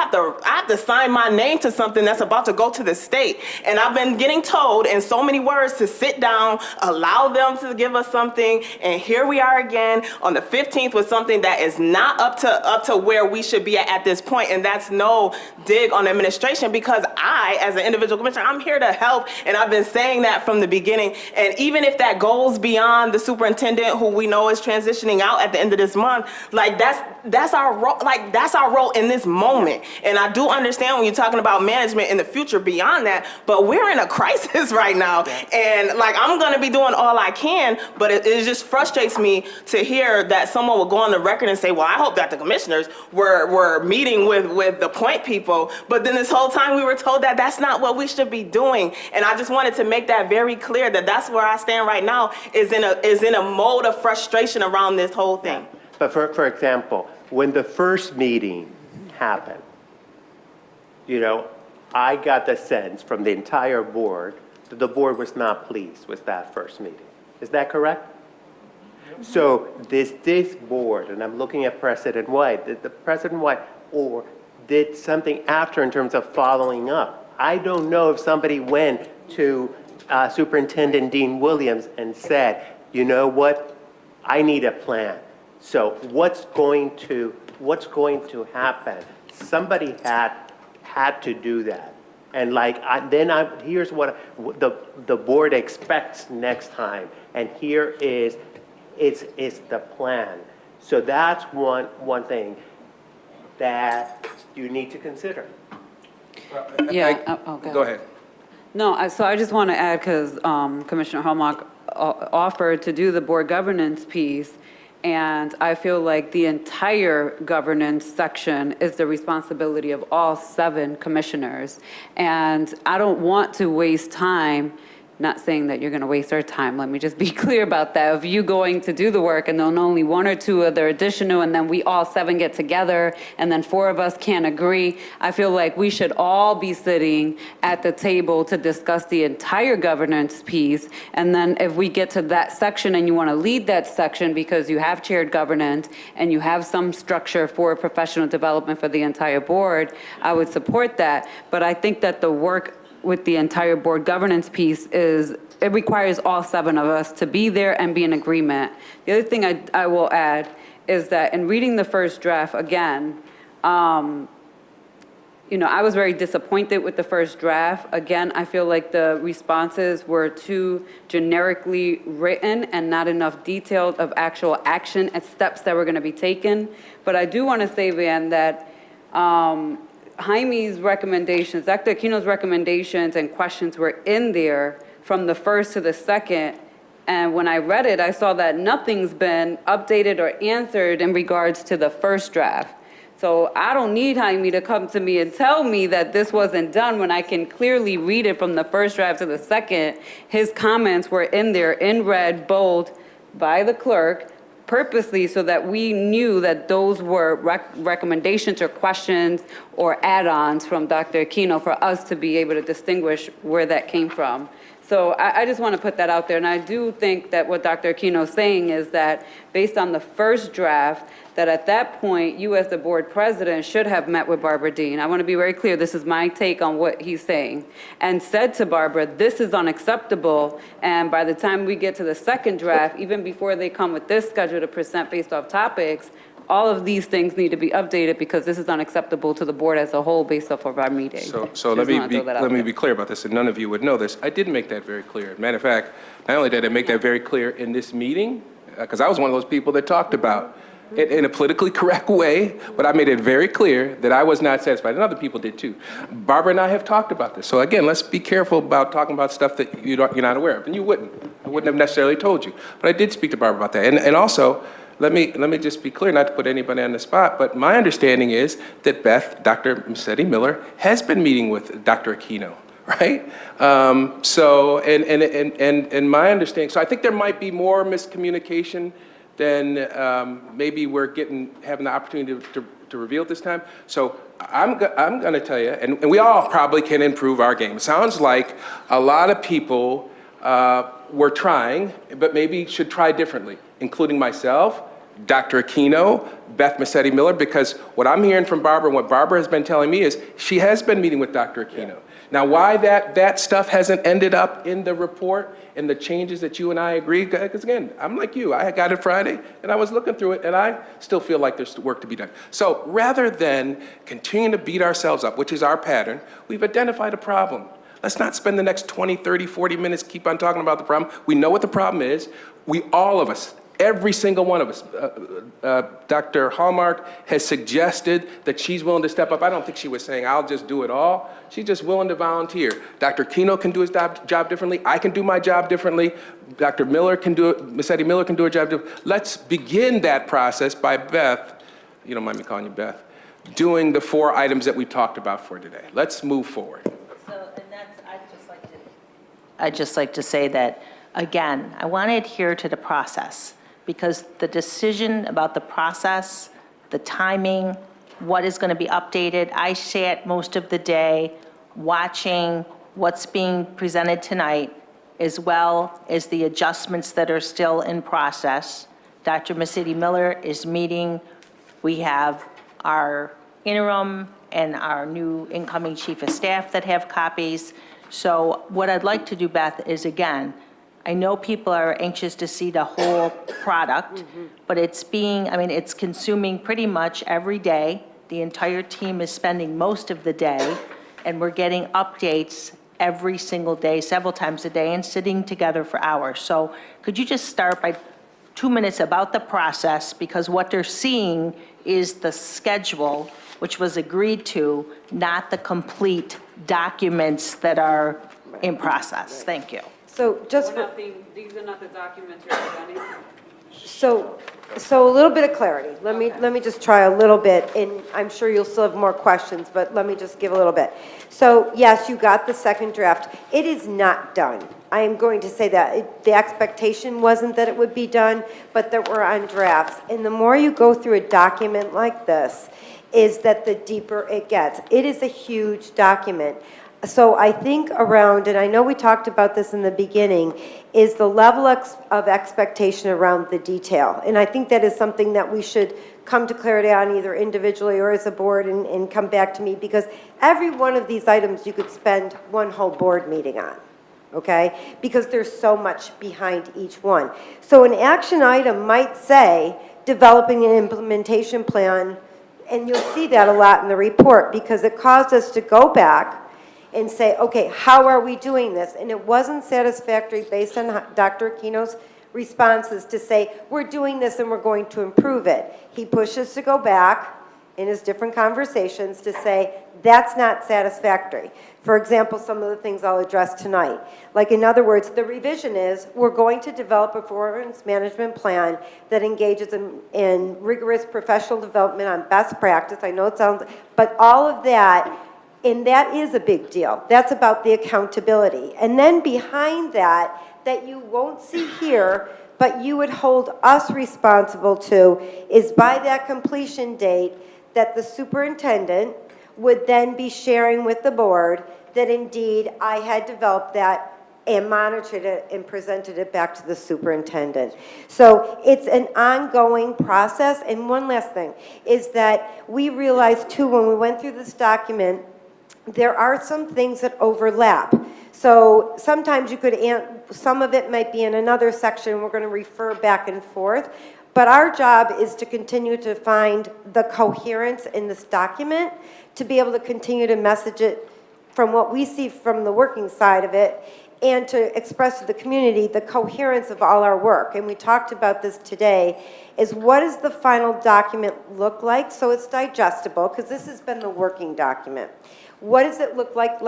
Speaker 1: have to sign my name to something that's about to go to the state. And I've been getting told in so many words to sit down, allow them to give us something. And here we are again on the 15th with something that is not not up to where we should be at this point, and that's no dig on the administration, because I, as an individual commissioner, I'm here to help, and I've been saying that from the beginning. And even if that goes beyond the superintendent, who we know is transitioning out at the end of this month, like that's our role. Like that's our role in this moment. And I do understand when you're talking about management in the future beyond that, but we're in a crisis right now, and like I'm going to be doing all I can, but it just frustrates me to hear that someone will go on the record and say, well, I hope that the commissioners were meeting with the point people, but then this whole time we were told that that's not what we should be doing. And I just wanted to make that very clear, that that's where I stand right now, is in a mode of frustration around this whole thing.
Speaker 15: But for example, when the first meeting happened, you know, I got the sense from the entire board that the board was not pleased with that first meeting. Is that correct? So this board, and I'm looking at President White, did the President White or did something after in terms of following up? I don't know if somebody went to Superintendent Dean Williams and said, you know what, I need a plan. So what's going to happen? Somebody had to do that. And like, here's what the board expects next time. And here is the plan. So that's one thing that you need to consider.
Speaker 2: Yeah,
Speaker 4: Go ahead.
Speaker 2: No, so I just want to add, because Commissioner Hallmark offered to do the board governance piece, and I feel like the entire governance section is the responsibility of all 7 commissioners. And I don't want to waste time, not saying that you're going to waste our time, let me just be clear about that, of you going to do the work and then only 1 or 2 other additional, and then we all 7 get together, and then 4 of us can't agree. I feel like we should all be sitting at the table to discuss the entire governance piece, and then if we get to that section and you want to lead that section because you have chaired governance and you have some structure for professional development for the entire board, I would support that. But I think that the work with the entire board governance piece it requires all 7 of us to be there and be in agreement. The other thing I will add is that in reading the first draft again, you know, I was very disappointed with the first draft. Again, I feel like the responses were too generically written and not enough detailed of actual action and steps that were going to be taken. But I do want to say, Van, that Jaime's recommendations, Dr. Aquino's recommendations and questions were in there from the first to the second. And when I read it, I saw that nothing's been updated or answered in regards to the first draft. So I don't need Jaime to come to me and tell me that this wasn't done when I can clearly read it from the first draft to the second. His comments were in there in red, bold, by the clerk, purposely so that we knew that those were recommendations or questions or add-ons from Dr. Aquino for us to be able to distinguish where that came from. So I just want to put that out there. And I do think that what Dr. Aquino is saying is that based on the first draft, that at that point, you as the board president should have met with Barbara Dean. I want to be very clear, this is my take on what he's saying, and said to Barbara, this is unacceptable. And by the time we get to the second draft, even before they come with this schedule to present based off topics, all of these things need to be updated because this is unacceptable to the board as a whole based off of our meeting.
Speaker 4: So let me be clear about this, and none of you would know this. I did make that very clear. Matter of fact, not only did I make that very clear in this meeting, because I was one of those people that talked about it in a politically correct way, but I made it very clear that I was not satisfied, and other people did too. Barbara and I have talked about this. So again, let's be careful about talking about stuff that you're not aware of, and you wouldn't. I wouldn't have necessarily told you. But I did speak to Barbara about that. And also, let me just be clear, not to put anybody on the spot, but my understanding is that Dr. Massetti Miller has been meeting with Dr. Aquino, right? So, and my understanding, so I think there might be more miscommunication than maybe we're having the opportunity to reveal at this time. So I'm going to tell you, and we all probably can improve our game. It sounds like a lot of people were trying, but maybe should try differently, including myself, Dr. Aquino, Beth Massetti Miller, because what I'm hearing from Barbara and what Barbara has been telling me is she has been meeting with Dr. Aquino. Now, why that stuff hasn't ended up in the report and the changes that you and I agree, because again, I'm like you, I got it Friday and I was looking through it and I still feel like there's work to be done. So rather than continuing to beat ourselves up, which is our pattern, we've identified a problem. Let's not spend the next 20, 30, 40 minutes keep on talking about the problem. We know what the problem is. All of us, every single one of us, Dr. Hallmark has suggested that she's willing to step up. I don't think she was saying, I'll just do it all. She's just willing to volunteer. Dr. Keno can do his job differently. I can do my job differently. Dr. Miller can do it. Massetti Miller can do her job differently. Let's begin that process by Beth, you don't mind me calling you Beth, doing the 4 items that we talked about for today. Let's move forward.
Speaker 3: I'd just like to say that, again, I want to adhere to the process, because the decision about the process, the timing, what is going to be updated, I sat most of the day watching what's being presented tonight, as well as the adjustments that are still in process. Dr. Massetti Miller is meeting. We have our interim and our new incoming chief of staff that have copies. So what I'd like to do, Beth, is again, I know people are anxious to see the whole product, but it's it's consuming pretty much every day. The entire team is spending most of the day, and we're getting updates every single day, several times a day, and sitting together for hours. So could you just start by 2 minutes about the process, because what they're seeing is the schedule, which was agreed to, not the complete documents that are in process. Thank you.
Speaker 8: So just for,
Speaker 2: these are not the documents you're presenting?
Speaker 8: so a little bit of clarity. Let me just try a little bit, and I'm sure you'll still have more questions, but let me just give a little bit. So yes, you got the second draft. It is not done. I am going to say that. The expectation wasn't that it would be done, but that we're on drafts. And the more you go through a document like this, is that the deeper it gets. It is a huge document. So I think around, and I know we talked about this in the beginning, is the level of expectation around the detail. And I think that is something that we should come to clarity on either individually or as a board and come back to me, because every one of these items you could spend one whole board meeting on, okay? Because there's so much behind each one. So an action item might say, developing an implementation plan, and you'll see that a lot in the report, because it caused us to go back and say, okay, how are we doing this? And it wasn't satisfactory based on Dr. Aquino's responses to say, we're doing this and we're going to improve it. He pushed us to go back in his different conversations to say, that's not satisfactory. For example, some of the things I'll address tonight. Like, in other words, the revision is, we're going to develop a performance management plan that engages in rigorous professional development on best practice. I know it sounds, but all of that, and that is a big deal. That's about the accountability. And then behind that you won't see here, but you would hold us responsible to, is by that completion date that the superintendent would then be sharing with the board that indeed I had developed that and monitored it and presented it back to the superintendent. So it's an ongoing process. And one last thing is that we realized too, when we went through this document, there are some things that overlap. So sometimes you could, some of it might be in another section, we're going to refer back and forth. But our job is to continue to find the coherence in this document, to be able to continue to message it from what we see from the working side of it, and to express to the community the coherence of all our work. And we talked about this today, is what does the final document look like so it's digestible, because this has been the working document. What does it look like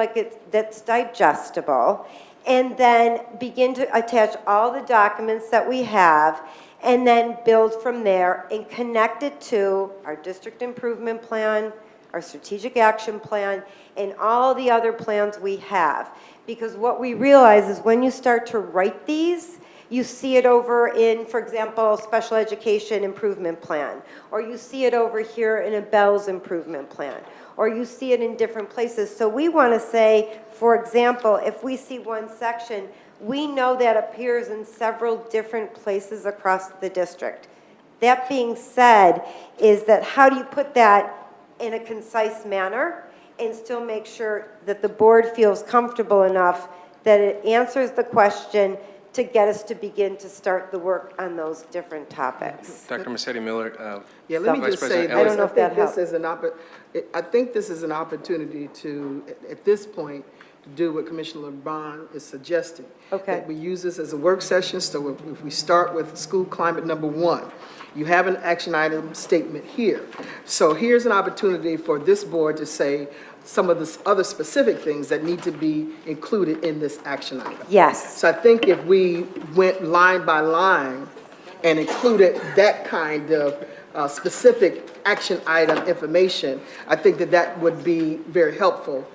Speaker 8: that's digestible? And then begin to attach all the documents that we have, and then build from there and connect it to our district improvement plan, our strategic action plan, and all the other plans we have. Because what we realize is when you start to write these, you see it over in, for example, special education improvement plan, or you see it over here in a Bell's improvement plan, or you see it in different places. So we want to say, for example, if we see one section, we know that appears in several different places across the district. That being said, is that how do you put that in a concise manner and still make sure that the board feels comfortable enough that it answers the question to get us to begin to start the work on those different topics?
Speaker 4: Dr. Massetti Miller.
Speaker 10: Yeah, let me
Speaker 4: Vice
Speaker 10: just say
Speaker 4: President
Speaker 10: this.
Speaker 8: I don't know if that helps.
Speaker 10: I think this is an opportunity to, at this point, to do what Commissioner LeBron is suggesting.
Speaker 8: Okay.
Speaker 10: That we use this as a work session, so if we start with school climate number 1, you have an action item statement here. So here's an opportunity for this board to say some of the other specific things that need to be included in this action item.
Speaker 8: Yes.
Speaker 10: So I think if we went line by line and included that kind of specific action item information, I think that that would be very helpful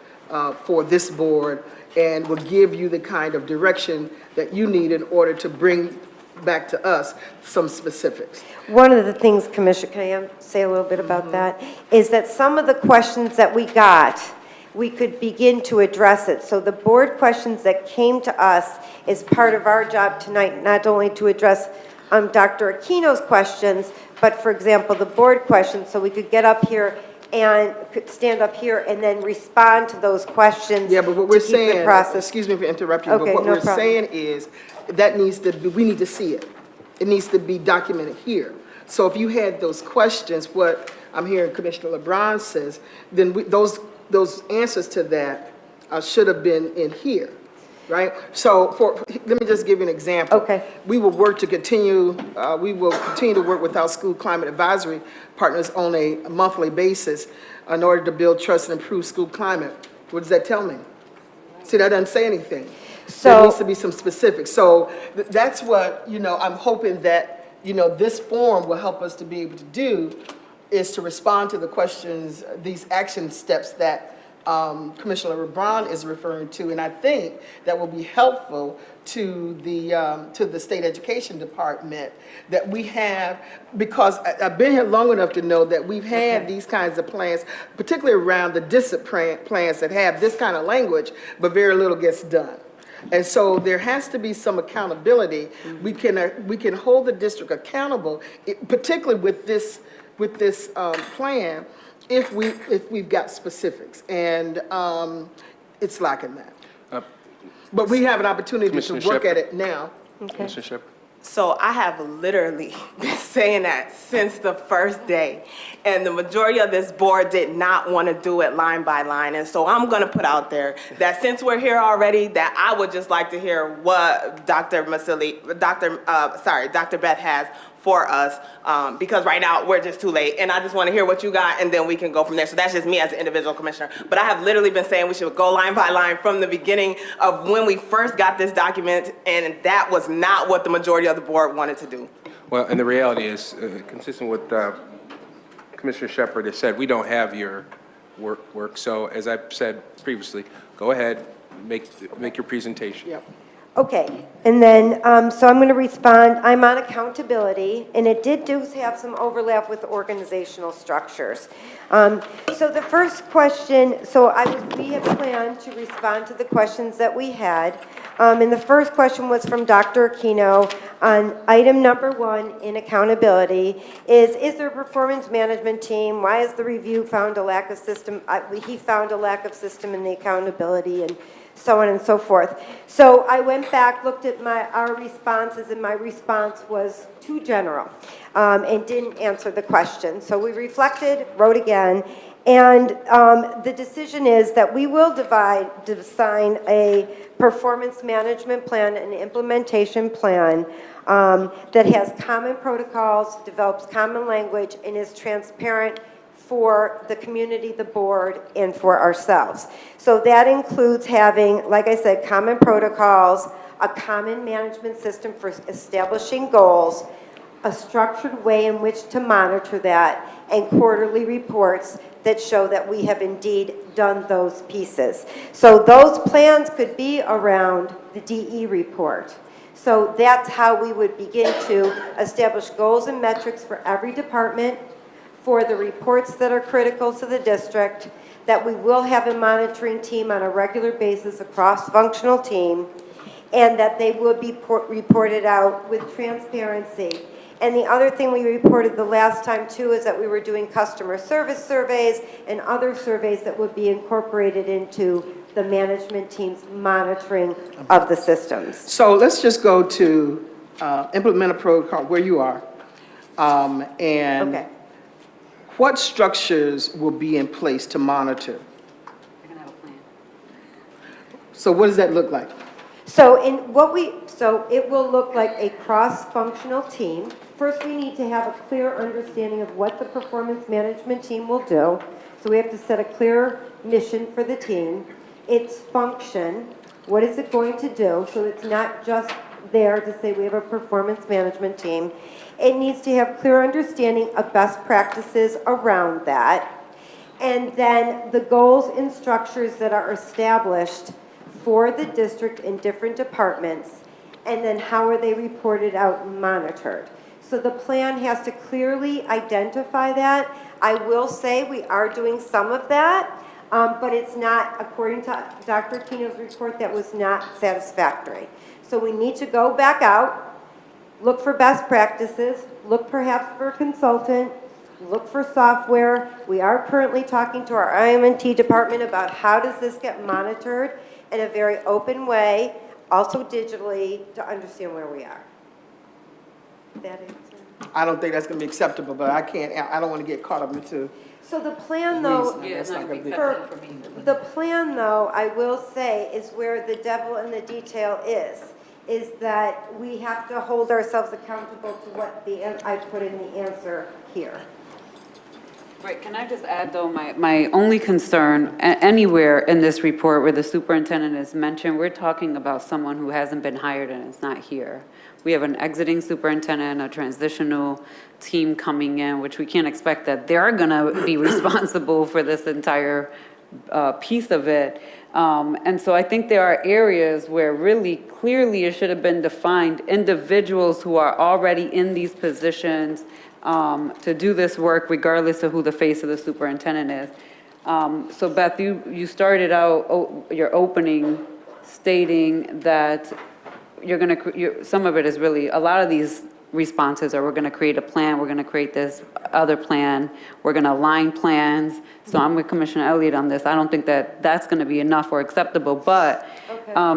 Speaker 10: for this board and would give you the kind of direction that you need in order to bring back to us some specifics.
Speaker 8: One of the things, Commissioner, can I say a little bit about that? Is that some of the questions that we got, we could begin to address it. So the board questions that came to us is part of our job tonight, not only to address Dr. Aquino's questions, but for example, the board questions, so we could get up here and could stand up here and then respond to those questions.
Speaker 10: Yeah, but what we're
Speaker 8: to keep the
Speaker 10: saying,
Speaker 8: process.
Speaker 10: excuse me for interrupting,
Speaker 8: Okay,
Speaker 10: but what
Speaker 8: no
Speaker 10: we're
Speaker 8: problem.
Speaker 10: saying is that needs to be, we need to see it. It needs to be documented here. So if you had those questions, what I'm hearing Commissioner LeBron says, then those answers to that should have been in here, right? So let me just give you an example.
Speaker 8: Okay.
Speaker 10: We will work to continue, we will continue to work with our school climate advisory partners on a monthly basis in order to build trust and improve school climate. What does that tell me? See, that doesn't say anything.
Speaker 8: So-
Speaker 10: There needs to be some specifics. So that's what, I'm hoping that, this forum will help us to be able to do, is to respond to the questions, these action steps that Commissioner LeBron is referring to. And I think that will be helpful to the State Education Department that we have, because I've been here long enough to know that we've had these kinds of plans, particularly around the discipline plans that have this kind of language, but very little gets done. And so there has to be some accountability. We can hold the district accountable, particularly with this plan, if we've got specifics, and it's lacking that. But we have an opportunity to
Speaker 4: Commissioner
Speaker 10: work at
Speaker 4: Shepherd.
Speaker 10: it now.
Speaker 4: Commissioner Shepherd.
Speaker 1: So I have literally been saying that since the first day. And the majority of this board did not want to do it line by line. And so I'm going to put out there that since we're here already, that I would just like to hear what Dr. Beth has for us, because right now we're just too late. And I just want to hear what you got, and then we can go from there. So that's just me as an individual commissioner. But I have literally been saying we should go line by line from the beginning of when we first got this document, and that was not what the majority of the board wanted to do.
Speaker 4: Well, and the reality is, consistent with Commissioner Shepherd has said, we don't have your work. So as I said previously, go ahead, make your presentation.
Speaker 10: Yep.
Speaker 8: Okay, and then, so I'm going to respond, I'm on accountability, and it did have some overlap with organizational structures. So the first question, we had planned to respond to the questions that we had, and the first question was from Dr. Aquino on item number 1 in accountability, is there a performance management team? Why has the review found a lack of system? He found a lack of system in the accountability, and so on and so forth. So I went back, looked at our responses, and my response was too general and didn't answer the question. So we reflected, wrote again, and the decision is that we will design a performance management plan, an implementation plan that has common protocols, develops common language, and is transparent for the community, the board, and for ourselves. So that includes having, like I said, common protocols, a common management system for establishing goals, a structured way in which to monitor that, and quarterly reports that show that we have indeed done those pieces. So those plans could be around the DE report. So that's how we would begin to establish goals and metrics for every department, for the reports that are critical to the district, that we will have a monitoring team on a regular basis, a cross-functional team, and that they will be reported out with transparency. And the other thing we reported the last time too is that we were doing customer service surveys and other surveys that would be incorporated into the management team's monitoring of the systems.
Speaker 10: So let's just go to implement a protocol where you are. And
Speaker 8: Okay.
Speaker 10: what structures will be in place to monitor? So what does that look like?
Speaker 8: So it will look like a cross-functional team. First, we need to have a clear understanding of what the performance management team will do. So we have to set a clear mission for the team, its function, what is it going to do? So it's not just there to say we have a performance management team. It needs to have clear understanding of best practices around that. And then the goals and structures that are established for the district in different departments, and then how are they reported out and monitored. So the plan has to clearly identify that. I will say we are doing some of that, but it's not, according to Dr. Kino's report, that was not satisfactory. So we need to go back out, look for best practices, look perhaps for a consultant, look for software. We are currently talking to our IM&T department about how does this get monitored in a very open way, also digitally, to understand where we are. That answer?
Speaker 10: I don't think that's going to be acceptable, but I don't want to get caught up into.
Speaker 8: So the plan, though, the plan, though, I will say, is where the devil in the detail is that we have to hold ourselves accountable to what I put in the answer here.
Speaker 2: Right, can I just add, though, my only concern, anywhere in this report where the superintendent is mentioned, we're talking about someone who hasn't been hired and is not here. We have an exiting superintendent, a transitional team coming in, which we can't expect that they're going to be responsible for this entire piece of it. And so I think there are areas where really clearly it should have been defined, individuals who are already in these positions to do this work regardless of who the face of the superintendent is. So Beth, you started out your opening stating that some of it is really, a lot of these responses are, we're going to create a plan, we're going to create this other plan, we're going to align plans. So I'm with Commissioner Elliott on this. I don't think that that's going to be enough or acceptable, but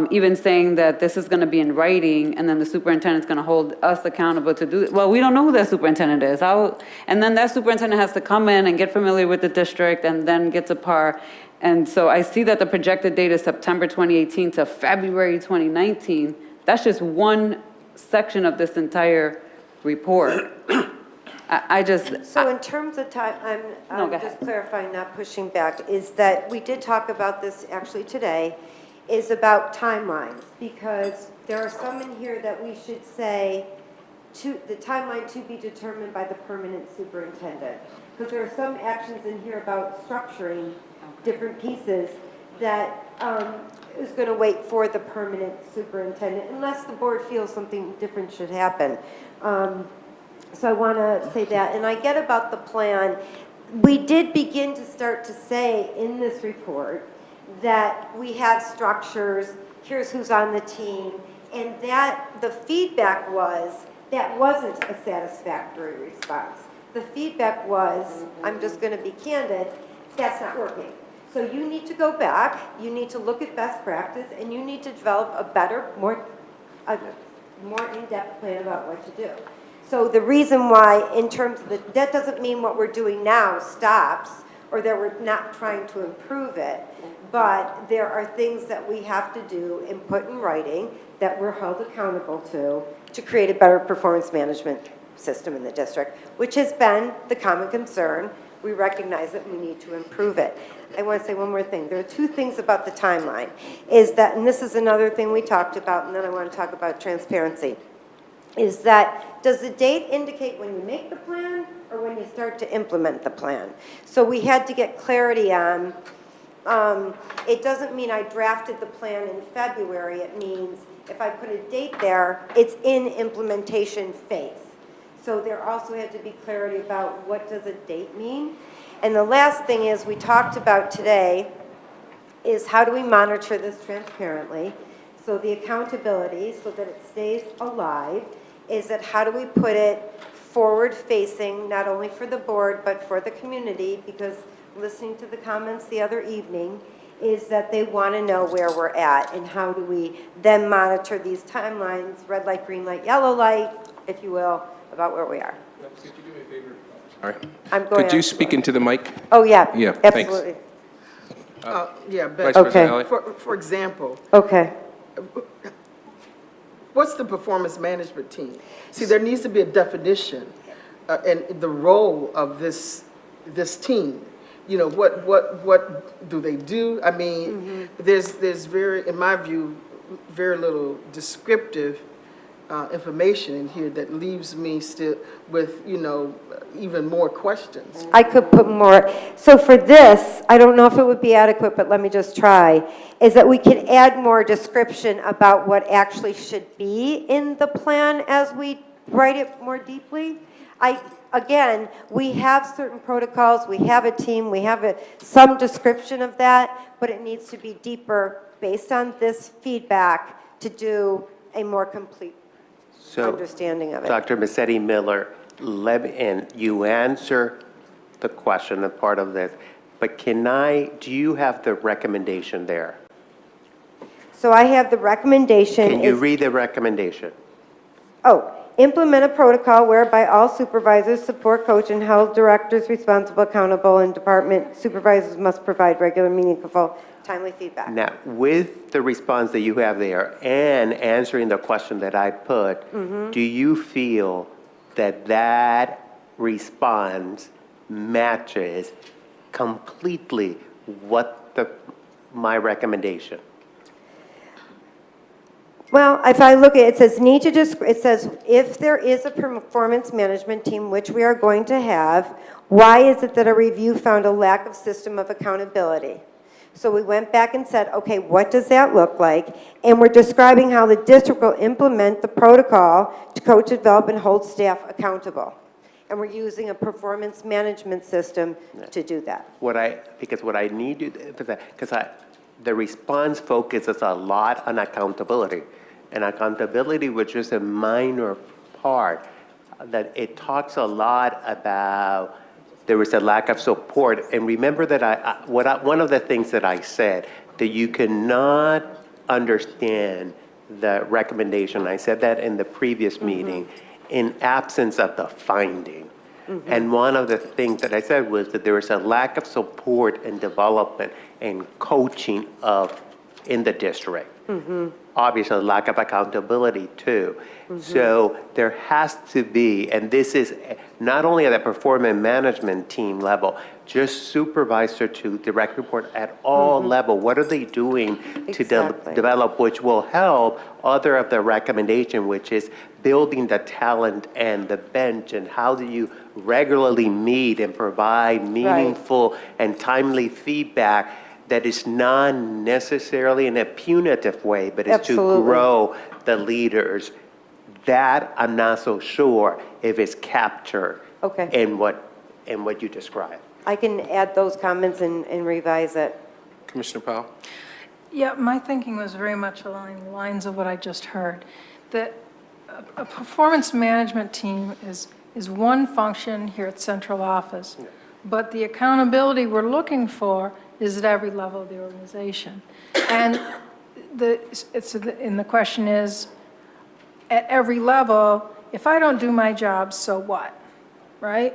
Speaker 2: even saying that this is going to be in writing and then the superintendent's going to hold us accountable to do it. Well, we don't know who that superintendent is. And then that superintendent has to come in and get familiar with the district and then get to par. And so I see that the projected date is September 2018 to February 2019. That's just one section of this entire report.
Speaker 8: So in terms of time, I'm just clarifying, not pushing back, is that we did talk about this actually today, is about timelines, because there are some in here that we should say the timeline to be determined by the permanent superintendent. Because there are some actions in here about structuring different pieces that is going to wait for the permanent superintendent, unless the board feels something different should happen. So I want to say that. And I get about the plan. We did begin to start to say in this report that we have structures, here's who's on the team, and that the feedback was that wasn't a satisfactory response. The feedback was, I'm just going to be candid, that's not working. So you need to go back, you need to look at best practice, and you need to develop a better, more in-depth plan about what to do. So the reason why, in terms of that doesn't mean what we're doing now stops, or that we're not trying to improve it, but there are things that we have to do and put in writing that we're held accountable to create a better performance management system in the district, which has been the common concern. We recognize that we need to improve it. I want to say one more thing. There are two things about the timeline, is that, and this is another thing we talked about, and then I want to talk about transparency, is that does the date indicate when you make the plan or when you start to implement the plan? So we had to get clarity on, it doesn't mean I drafted the plan in February. It means if I put a date there, it's in implementation phase. So there also had to be clarity about what does a date mean. And the last thing is we talked about today is how do we monitor this transparently, so the accountability so that it stays alive, is that how do we put it forward-facing, not only for the board, but for the community, because listening to the comments the other evening, is that they want to know where we're at, and how do we then monitor these timelines, red light, green light, yellow light, if you will, about where we are.
Speaker 4: Could you do me a favor? Sorry.
Speaker 8: I'm going
Speaker 4: Could you speak into the mic?
Speaker 8: Oh, yeah.
Speaker 4: Yeah, thanks.
Speaker 8: Absolutely.
Speaker 10: Yeah,
Speaker 4: Vice
Speaker 10: but
Speaker 4: President Elliott?
Speaker 10: for example,
Speaker 8: Okay.
Speaker 10: what's the performance management team? See, there needs to be a definition and the role of this team. You know, what do they do? I mean, there's very, in my view, very little descriptive information in here that leaves me still with, you know, even more questions.
Speaker 8: I could put more. So for this, I don't know if it would be adequate, but let me just try, is that we can add more description about what actually should be in the plan as we write it more deeply. Again, we have certain protocols, we have a team, we have some description of that, but it needs to be deeper based on this feedback to do a more complete understanding of it.
Speaker 15: Dr. Massetti Miller, and you answer the question of part of this, but do you have the recommendation there?
Speaker 8: So I have the recommendation.
Speaker 15: Can you read the recommendation?
Speaker 8: Oh, implement a protocol whereby all supervisors, support coach, and health directors responsible, accountable, and department supervisors must provide regular, meaningful, timely feedback.
Speaker 15: Now, with the response that you have there and answering the question that I put, do you feel that that response matches completely my recommendation?
Speaker 8: Well, if I look at it, it says if there is a performance management team, which we are going to have, why is it that a review found a lack of system of accountability? So we went back and said, okay, what does that look like? And we're describing how the district will implement the protocol to coach, develop, and hold staff accountable. And we're using a performance management system to do that.
Speaker 15: Because what I need to, because the response focuses a lot on accountability. And accountability was just a minor part, that it talks a lot about there was a lack of support. And remember that one of the things that I said, that you cannot understand the recommendation, I said that in the previous meeting, in absence of the finding. And one of the things that I said was that there was a lack of support and development and coaching in the district. Obviously, a lack of accountability too. So there has to be, and this is not only at the performance management team level, just supervisor to direct report at all level. What are they doing to develop, which will help other of the recommendation, which is building the talent and the bench, and how do you regularly meet and provide meaningful and timely feedback that is not necessarily in a punitive way, but is to grow the leaders. That I'm not so sure if it's captured in what you described.
Speaker 8: I can add those comments and revise it.
Speaker 4: Commissioner Powell?
Speaker 6: Yeah, my thinking was very much along the lines of what I just heard, that a performance management team is one function here at central office, but the accountability we're looking for is at every level of the organization. And the question is, at every level, if I don't do my job, so what, right?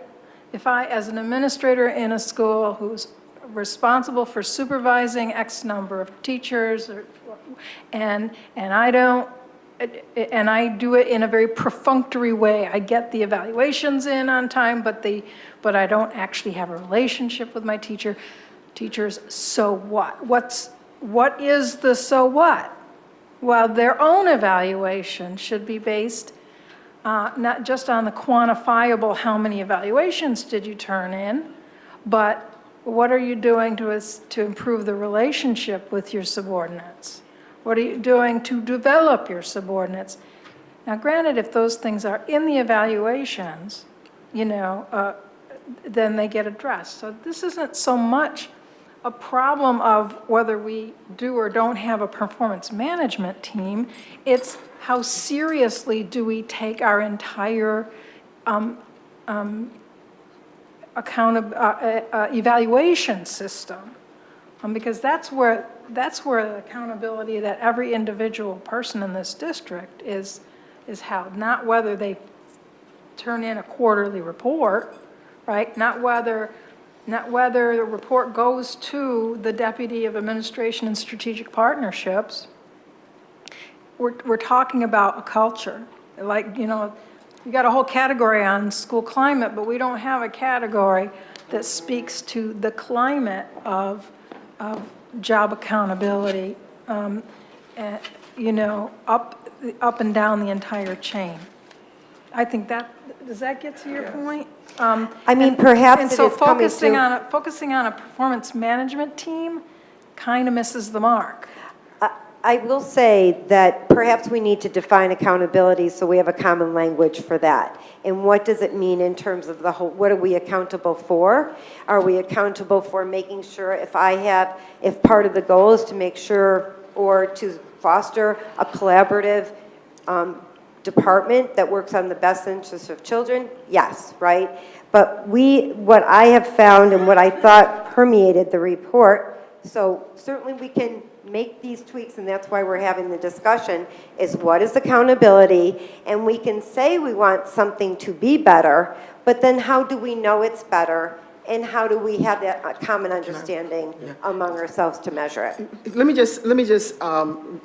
Speaker 6: If I, as an administrator in a school who's responsible for supervising X number of teachers, and I do it in a very perfunctory way. I get the evaluations in on time, but I don't actually have a relationship with my teachers, so what? What is the so what? Well, their own evaluation should be based not just on the quantifiable how many evaluations did you turn in, but what are you doing to improve the relationship with your subordinates? What are you doing to develop your subordinates? Now, granted, if those things are in the evaluations, then they get addressed. So this isn't so much a problem of whether we do or don't have a performance management team. It's how seriously do we take our entire evaluation system? Because that's where the accountability that every individual person in this district is held, not whether they turn in a quarterly report, right? Not whether the report goes to the Deputy of Administration and Strategic Partnerships. We're talking about a culture. Like, you know, you got a whole category on school climate, but we don't have a category that speaks to the climate of job accountability, you know, up and down the entire chain. I think does that get to your point?
Speaker 8: I mean, perhaps
Speaker 6: and
Speaker 8: it
Speaker 6: so
Speaker 8: is coming
Speaker 6: focusing on a performance management team kind of misses the mark.
Speaker 8: I will say that perhaps we need to define accountability so we have a common language for that. And what does it mean in terms of the whole, what are we accountable for? Are we accountable for making sure if part of the goal is to make sure or to foster a collaborative department that works on the best interests of children? Yes, right? But what I have found and what I thought permeated the report, so certainly we can make these tweaks, and that's why we're having the discussion, is what is accountability? And we can say we want something to be better, but then how do we know it's better? And how do we have that common understanding among ourselves to measure it?
Speaker 10: Let me just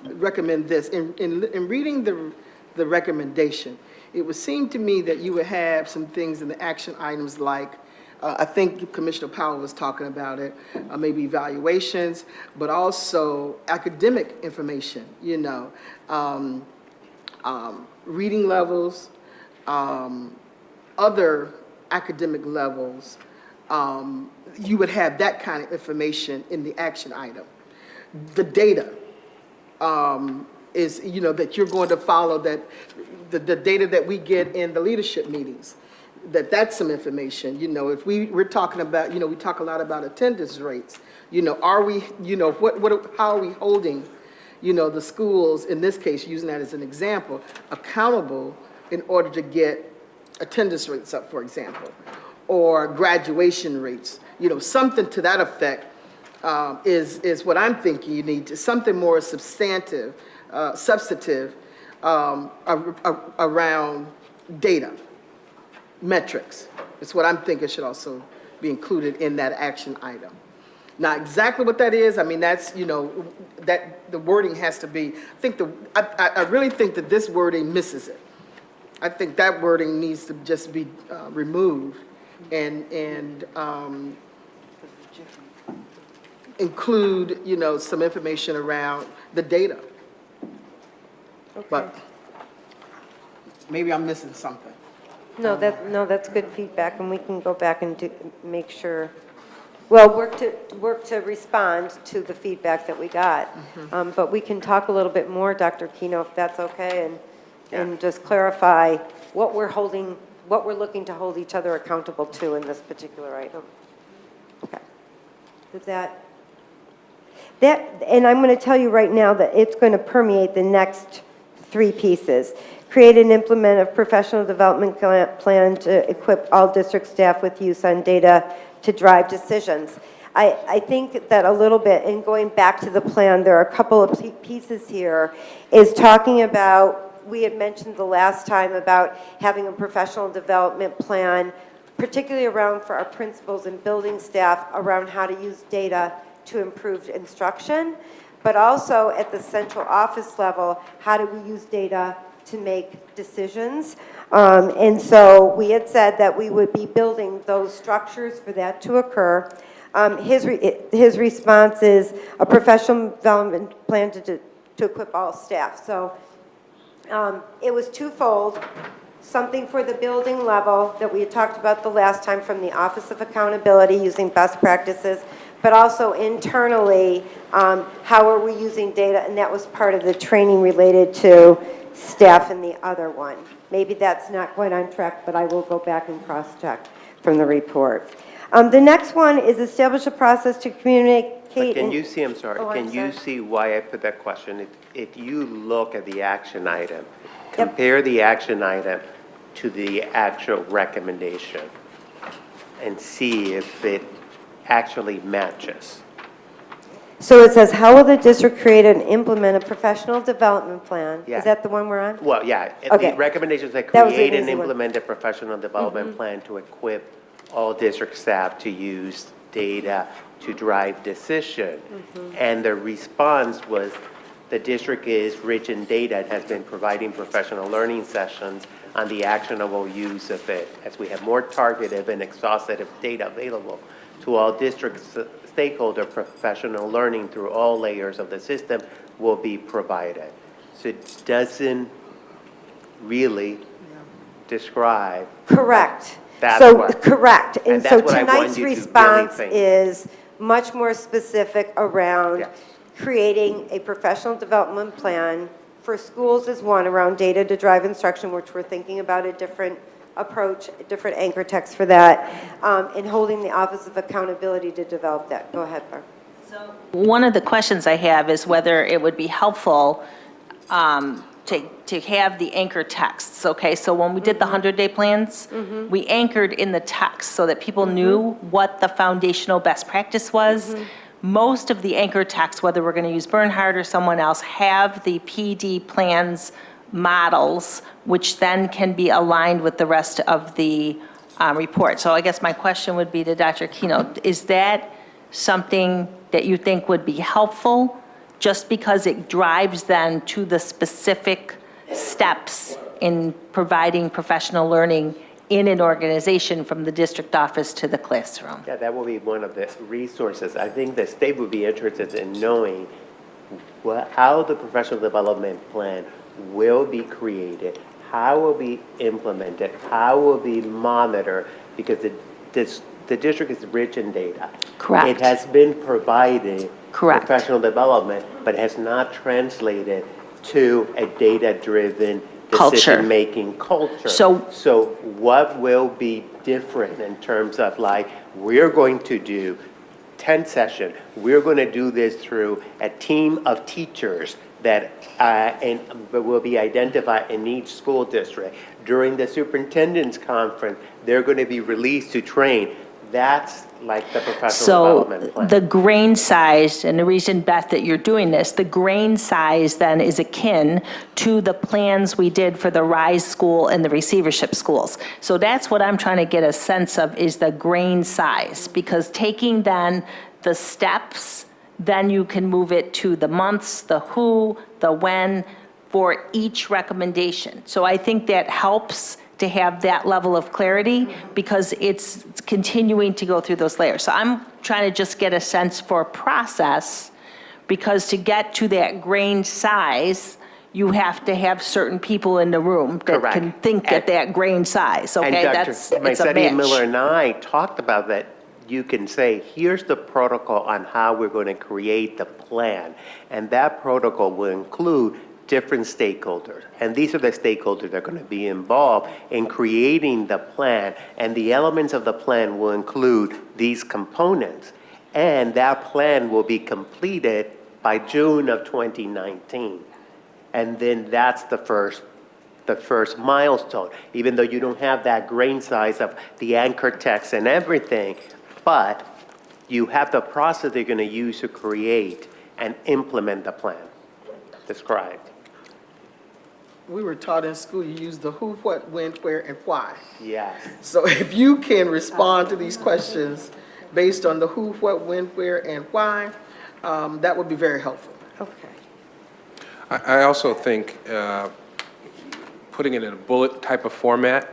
Speaker 10: recommend this. In reading the recommendation, it would seem to me that you would have some things in the action items like, I think Commissioner Powell was talking about it, maybe evaluations, but also academic information, you know, reading levels, other academic levels. You would have that kind of information in the action item. The data is, you know, that you're going to follow, that the data that we get in the leadership meetings, that's some information. You know, if we're talking about, you know, we talk a lot about attendance rates. You know, are we, you know, how are we holding, you know, the schools, in this case, using that as an example, accountable in order to get attendance rates up, for example, or graduation rates, you know, something to that effect is what I'm thinking you need, something more substantive, substantive around data, metrics. It's what I'm thinking should also be included in that action item. Now, exactly what that is, I mean, that's, you know, that the wording has to be, I really think that this wording misses it. I think that wording needs to just be removed and include, you know, some information around the data. Okay. But maybe I'm missing something.
Speaker 8: No, that's good feedback, and we can go back and make sure, well, work to respond to the feedback that we got. Mm-hmm. But we can talk a little bit more, Dr. Kino, if that's okay, and just clarify what we're looking to hold each other accountable to in this particular item. Okay. Is that, and I'm going to tell you right now that it's going to permeate the next 3 pieces. Create and implement a professional development plan to equip all district staff with use on data to drive decisions. I think that a little bit, in going back to the plan, there are a couple of pieces here, is talking about, we had mentioned the last time about having a professional development plan, particularly around for our principals and building staff, around how to use data to improve instruction, but also at the central office level, how do we use data to make decisions. And so we had said that we would be building those structures for that to occur. His response is a professional development plan to equip all staff. So it was twofold, something for the building level that we had talked about the last time from the Office of Accountability using best practices, but also internally, how are we using data, and that was part of the training related to staff in the other one. Maybe that's not quite on track, but I will go back and cross-check from the report. The next one is establish a process to communicate.
Speaker 15: But can
Speaker 8: and-
Speaker 15: you see, I'm sorry,
Speaker 8: Oh, I'm
Speaker 15: can you
Speaker 8: sorry.
Speaker 15: see why I put that question? If you look at the action item, compare the action item to the actual recommendation and see if it actually matches.
Speaker 8: So it says, how will the district create and implement a professional development plan?
Speaker 15: Yeah.
Speaker 8: Is that the one we're on?
Speaker 15: Well, yeah,
Speaker 8: Okay.
Speaker 15: the recommendations that
Speaker 8: That was an
Speaker 15: create and
Speaker 8: easy one.
Speaker 15: implement a professional development plan to equip all district staff to use data to drive decision. And the response was, the district is rich in data and has been providing professional learning sessions on the actionable use of it, as we have more targeted and exhaustive data available to all district stakeholder. Professional learning through all layers of the system will be provided. So it doesn't really describe.
Speaker 8: Correct.
Speaker 15: That's
Speaker 8: So,
Speaker 15: what-
Speaker 8: correct. And
Speaker 15: and
Speaker 8: so
Speaker 15: that's what I want
Speaker 8: tonight's
Speaker 15: you to really
Speaker 8: response
Speaker 15: think.
Speaker 8: is much more specific around
Speaker 15: Yes.
Speaker 8: creating a professional development plan for schools is one, around data to drive instruction, which we're thinking about a different approach, a different anchor text for that, and holding the Office of Accountability to develop that. Go ahead, Barb.
Speaker 3: One of the questions I have is whether it would be helpful to have the anchor texts, okay? So when we did the 100-day plans, we anchored in the text so that people knew what the foundational best practice was. Most of the anchor texts, whether we're going to use Bernhard or someone else, have the PD plans models, which then can be aligned with the rest of the report. So I guess my question would be to Dr. Keno, is that something that you think would be helpful, just because it drives then to the specific steps in providing professional learning in an organization from the district office to the classroom?
Speaker 15: Yeah, that will be one of the resources. I think the state would be interested in knowing how the professional development plan will be created, how will be implemented, how will be monitored, because the district is rich in data.
Speaker 3: Correct.
Speaker 15: It has been provided
Speaker 3: Correct.
Speaker 15: professional development, but has not translated to a data-driven
Speaker 3: Culture.
Speaker 15: decision-making culture. So what will be different in terms of, like, we're going to do 10 session, we're going to do this through a team of teachers that will be identified in each school district. During the superintendent's conference, they're going to be released to train. That's like the professional development plan.
Speaker 3: So the grain size, and the reason, Beth, that you're doing this, the grain size then is akin to the plans we did for the RISE school and the receivership schools. So that's what I'm trying to get a sense of, is the grain size, because taking then the steps, then you can move it to the months, the who, the when, for each recommendation. So I think that helps to have that level of clarity, because it's continuing to go through those layers. So I'm trying to just get a sense for process, because to get to that grain size, you have to have certain people in the room that
Speaker 15: Correct.
Speaker 3: can think at that grain size, okay?
Speaker 15: And
Speaker 3: That's,
Speaker 15: Dr.
Speaker 3: it's a
Speaker 15: Maisetti
Speaker 3: match.
Speaker 15: Miller and I talked about that. You can say, here's the protocol on how we're going to create the plan. And that protocol will include different stakeholders. And these are the stakeholders that are going to be involved in creating the plan. And the elements of the plan will include these components. And that plan will be completed by June of 2019. And then that's the first milestone, even though you don't have that grain size of the anchor text and everything, but you have the process they're going to use to create and implement the plan described.
Speaker 10: We were taught in school, you use the who, what, when, where, and why.
Speaker 15: Yes.
Speaker 10: So if you can respond to these questions based on the who, what, when, where, and why, that would be very helpful.
Speaker 8: Okay.
Speaker 4: I also think putting it in a bullet type of format,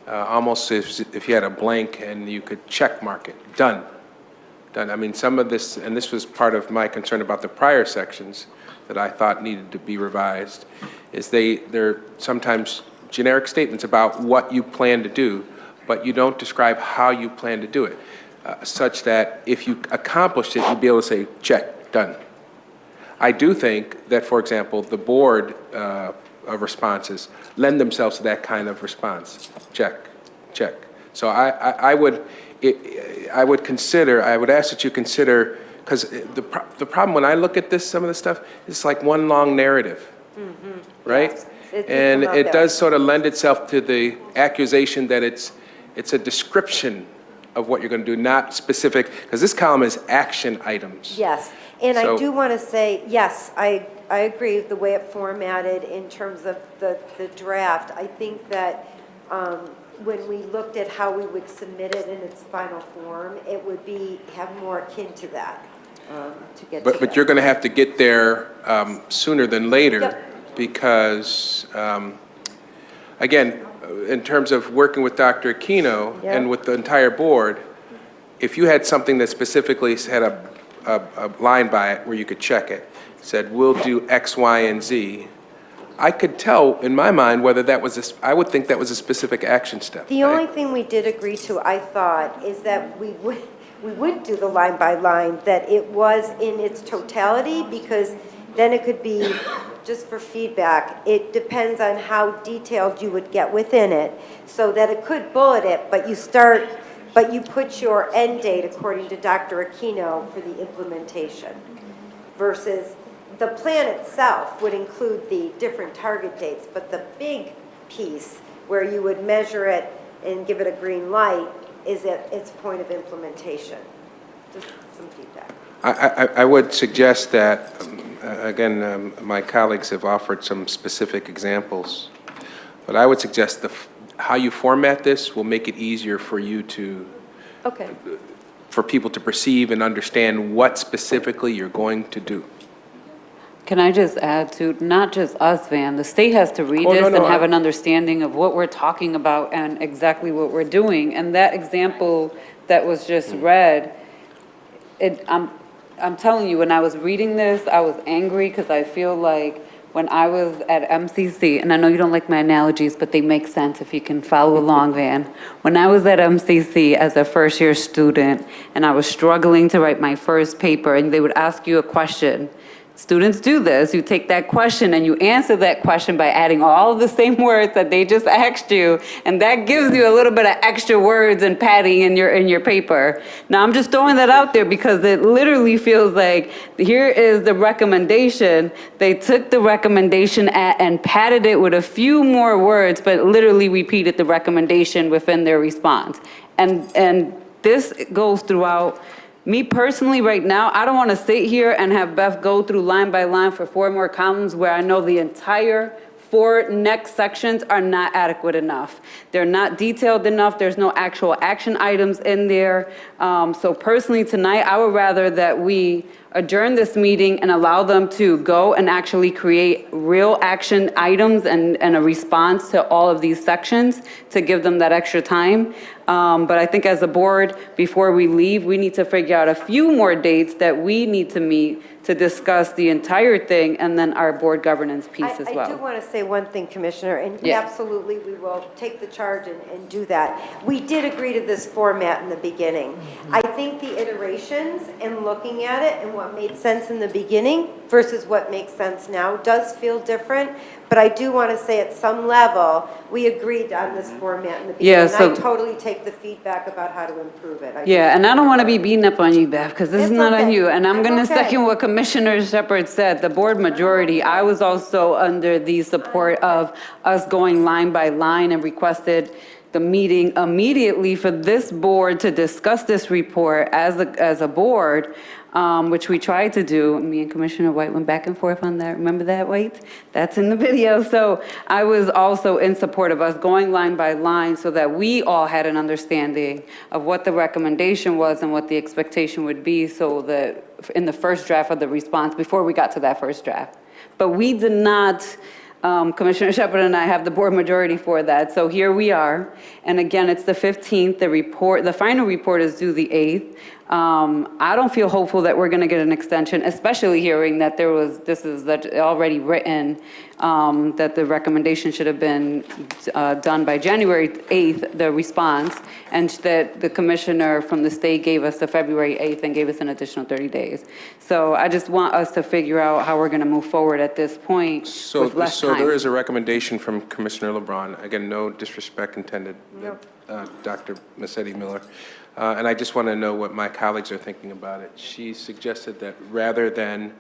Speaker 4: almost if you had a blank and you could check mark it, done. Done. I mean, some of this, and this was part of my concern about the prior sections that I thought needed to be revised, is they're sometimes generic statements about what you plan to do, but you don't describe how you plan to do it, such that if you accomplished it, you'd be able to say, check, done. I do think that, for example, the board of responses lend themselves to that kind of response. Check, check. So I would ask that you consider, because the problem when I look at this, some of the stuff, it's like one long narrative, right?
Speaker 8: Yes. It's
Speaker 4: And
Speaker 8: come out
Speaker 4: it
Speaker 8: that
Speaker 4: does
Speaker 8: way.
Speaker 4: sort of lend itself to the accusation that it's a description of what you're going to do, not specific, because this column is action items.
Speaker 8: Yes, and I
Speaker 4: So-
Speaker 8: do want to say, yes, I agree with the way it formatted in terms of the draft. I think that when we looked at how we would submit it in its final form, it would have more akin to that, to get to that.
Speaker 4: But you're going to have to get there sooner than later.
Speaker 8: Yep.
Speaker 4: Because, again, in terms of working with Dr. Aquino
Speaker 8: Yeah.
Speaker 4: and with the entire board, if you had something that specifically had a line by it where you could check it, said, we'll do X, Y, and Z, I could tell in my mind whether that was, I would think that was a specific action step.
Speaker 8: The only thing we did agree to, I thought, is that we would do the line by line, that it was in its totality, because then it could be, just for feedback, it depends on how detailed you would get within it, so that it could bullet it, but you put your end date according to Dr. Aquino for the implementation, versus the plan itself would include the different target dates, but the big piece where you would measure it and give it a green light is at its point of implementation. Just some feedback.
Speaker 4: I would suggest that, again, my colleagues have offered some specific examples, but I would suggest how you format this will make it easier for you to,
Speaker 8: Okay.
Speaker 4: for people to perceive and understand what specifically you're going to do.
Speaker 2: Can I just add to, not just us, Van, the state has to read
Speaker 4: Oh,
Speaker 2: this
Speaker 4: no,
Speaker 2: and have
Speaker 4: I-
Speaker 2: an understanding of what we're talking about and exactly what we're doing. And that example that was just read, I'm telling you, when I was reading this, I was angry because I feel like when I was at MCC, and I know you don't like my analogies, but they make sense if you can follow along, Van. When I was at MCC as a first-year student, and I was struggling to write my first paper, and they would ask you a question. Students do this. You take that question and you answer that question by adding all of the same words that they just asked you, and that gives you a little bit of extra words and padding in your paper. Now, I'm just throwing that out there because it literally feels like here is the recommendation. They took the recommendation and padded it with a few more words, but literally repeated the recommendation within their response. And this goes throughout. Me personally, right now, I don't want to sit here and have Beth go through line by line for 4 more columns where I know the entire 4 next sections are not adequate enough. They're not detailed enough. There's no actual action items in there. So personally, tonight, I would rather that we adjourn this meeting and allow them to go and actually create real action items and a response to all of these sections to give them that extra time. But I think as a board, before we leave, we need to figure out a few more dates that we need to meet to discuss the entire thing and then our board governance piece as well.
Speaker 8: I do want to say one thing, Commissioner, and
Speaker 2: Yeah.
Speaker 8: absolutely, we will take the charge and do that. We did agree to this format in the beginning. I think the iterations and looking at it and what made sense in the beginning versus what makes sense now does feel different, but I do want to say at some level, we agreed on this format in the beginning.
Speaker 2: Yeah, so-
Speaker 8: And I totally take the feedback about how to improve it.
Speaker 2: Yeah, and I don't want to be beating up on you, Beth, because this is
Speaker 8: It's
Speaker 2: not on
Speaker 8: okay.
Speaker 2: you. And I'm
Speaker 8: It's
Speaker 2: going to
Speaker 8: okay.
Speaker 2: second what Commissioner Shepherd said, the board majority. I was also under the support of us going line by line and requested the meeting immediately for this board to discuss this report as a board, which we tried to do. Me and Commissioner White went back and forth on that. Remember that, White? That's in the video. So I was also in support of us going line by line so that we all had an understanding of what the recommendation was and what the expectation would be, so that in the first draft of the response, before we got to that first draft. But we did not, Commissioner Shepherd and I have the board majority for that. So here we are. And again, it's the 15th. The final report is due the 8th. I don't feel hopeful that we're going to get an extension, especially hearing that this is already written, that the recommendation should have been done by January 8th, the response, and that the commissioner from the state gave us the February 8th and gave us an additional 30 days. So I just want us to figure out how we're going to move forward at this point with less time.
Speaker 4: So there is a recommendation from Commissioner LeBron. Again, no disrespect intended.
Speaker 8: Nope.
Speaker 4: Dr. Massetti-Miller, and I just want to know what my colleagues are thinking about it. She suggested that rather than,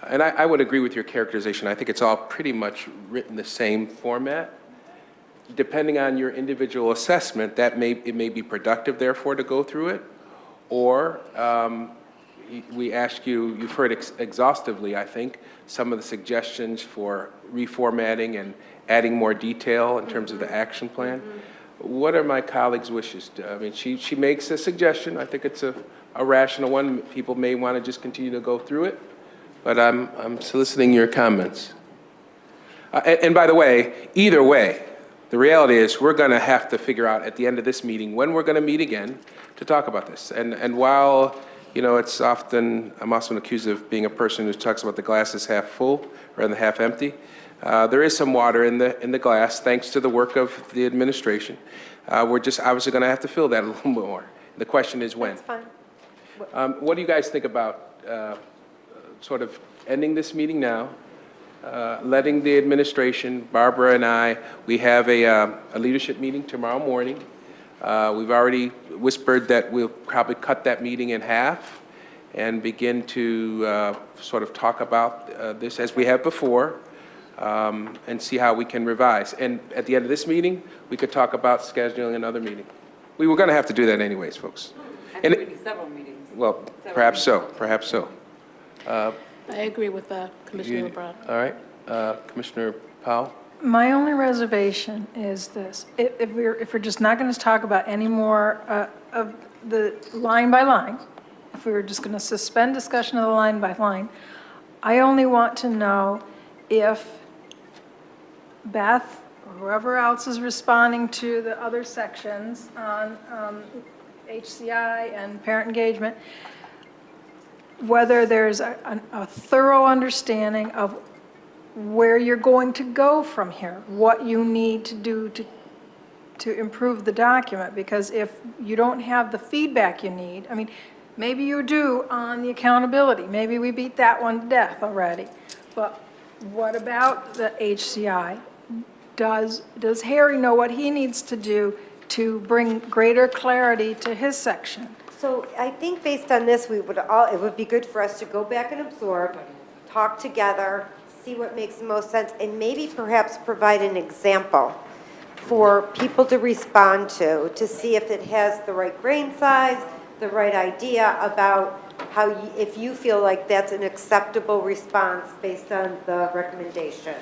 Speaker 4: and I would agree with your characterization, I think it's all pretty much written the same format. Depending on your individual assessment, it may be productive, therefore, to go through it, or we ask you, you've heard exhaustively, I think, some of the suggestions for reformatting and adding more detail in terms of the action plan. What are my colleagues' wishes? I mean, she makes a suggestion. I think it's a rational one. People may want to just continue to go through it, but I'm soliciting your comments. And by the way, either way, the reality is we're going to have to figure out at the end of this meeting when we're going to meet again to talk about this. And while, you know, it's often, I'm often accused of being a person who talks about the glass is half full rather than half empty. There is some water in the glass, thanks to the work of the administration. We're just obviously going to have to fill that a little more. The question is when.
Speaker 8: That's fine.
Speaker 4: What do you guys think about sort of ending this meeting now, letting the administration, Barbara and I, we have a leadership meeting tomorrow morning. We've already whispered that we'll probably cut that meeting in half and begin to sort of talk about this as we have before, and see how we can revise. And at the end of this meeting, we could talk about scheduling another meeting. We were going to have to do that anyways, folks.
Speaker 2: I think we need several meetings.
Speaker 4: Well, perhaps so, perhaps so.
Speaker 13: I agree with Commissioner LeBron.
Speaker 4: All right, Commissioner Powell?
Speaker 6: My only reservation is this. If we're just not going to talk about any more of the line by line, if we were just going to suspend discussion of the line by line, I only want to know if Beth or whoever else is responding to the other sections on HCI and parent engagement, whether there's a thorough understanding of where you're going to go from here, what you need to do to improve the document, because if you don't have the feedback you need, I mean, maybe you do on the accountability, maybe we beat that one to death already, but what about the HCI? Does Harry know what he needs to do to bring greater clarity to his section?
Speaker 8: So I think based on this, it would be good for us to go back and absorb, talk together, see what makes the most sense, and maybe perhaps provide an example for people to respond to see if it has the right grain size, the right idea about how, if you feel like that's an acceptable response based on the recommendation.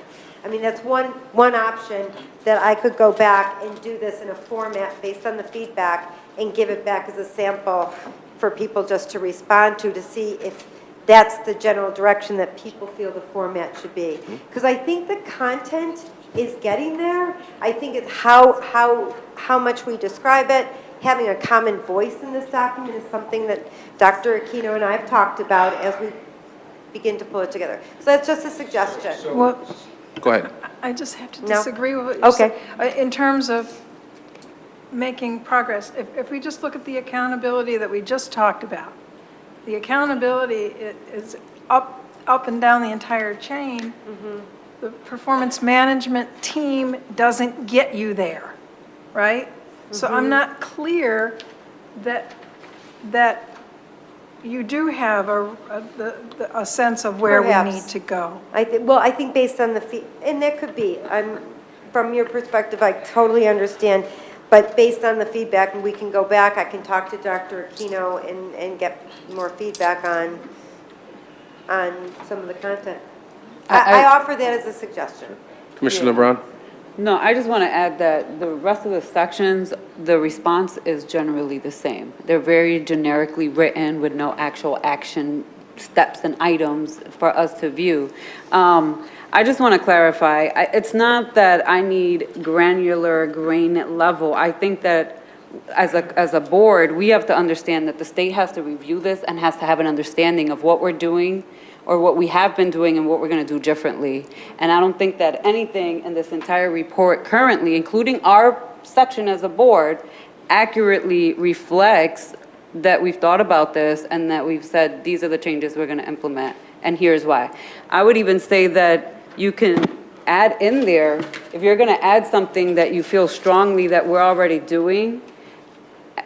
Speaker 8: I mean, that's one option that I could go back and do this in a format based on the feedback and give it back as a sample for people just to respond to see if that's the general direction that people feel the format should be. Because I think the content is getting there. I think it's how much we describe it. Having a common voice in this document is something that Dr. Aquino and I have talked about as we begin to pull it together. So that's just a suggestion.
Speaker 6: Well,
Speaker 4: Go ahead.
Speaker 6: I just have to
Speaker 8: No?
Speaker 6: disagree with what you
Speaker 8: Okay.
Speaker 6: said. In terms of making progress, if we just look at the accountability that we just talked about, the accountability is up and down the entire chain. The performance management team doesn't get you there, right? So I'm not clear that you do have a sense of where we
Speaker 8: Perhaps.
Speaker 6: need to go.
Speaker 8: I think based on the and that could be, from your perspective, I totally understand, but based on the feedback, and we can go back, I can talk to Dr. Aquino and get more feedback on some of the content. I offer that as a suggestion.
Speaker 4: Commissioner LeBron?
Speaker 2: No, I just want to add that the rest of the sections, the response is generally the same. They're very generically written with no actual action steps and items for us to view. I just want to clarify, it's not that I need granular grain level. I think that as a board, we have to understand that the state has to review this and has to have an understanding of what we're doing or what we have been doing and what we're going to do differently. And I don't think that anything in this entire report currently, including our section as a board, accurately reflects that we've thought about this and that we've said these are the changes we're going to implement and here's why. I would even say that you can add in there, if you're going to add something that you feel strongly that we're already doing,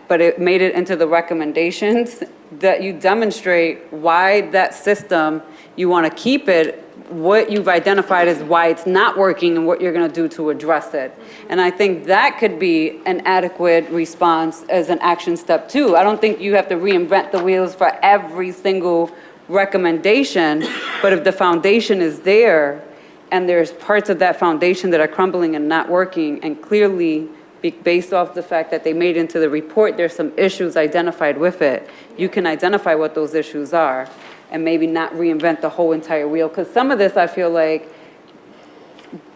Speaker 2: but it made it into the recommendations, that you demonstrate why that system, you want to keep it, what you've identified as why it's not working and what you're going to do to address it. And I think that could be an adequate response as an action step too. I don't think you have to reinvent the wheels for every single recommendation, but if the foundation is there and there's parts of that foundation that are crumbling and not working, and clearly based off the fact that they made into the report, there's some issues identified with it, you can identify what those issues are and maybe not reinvent the whole entire wheel. Because some of this I feel like,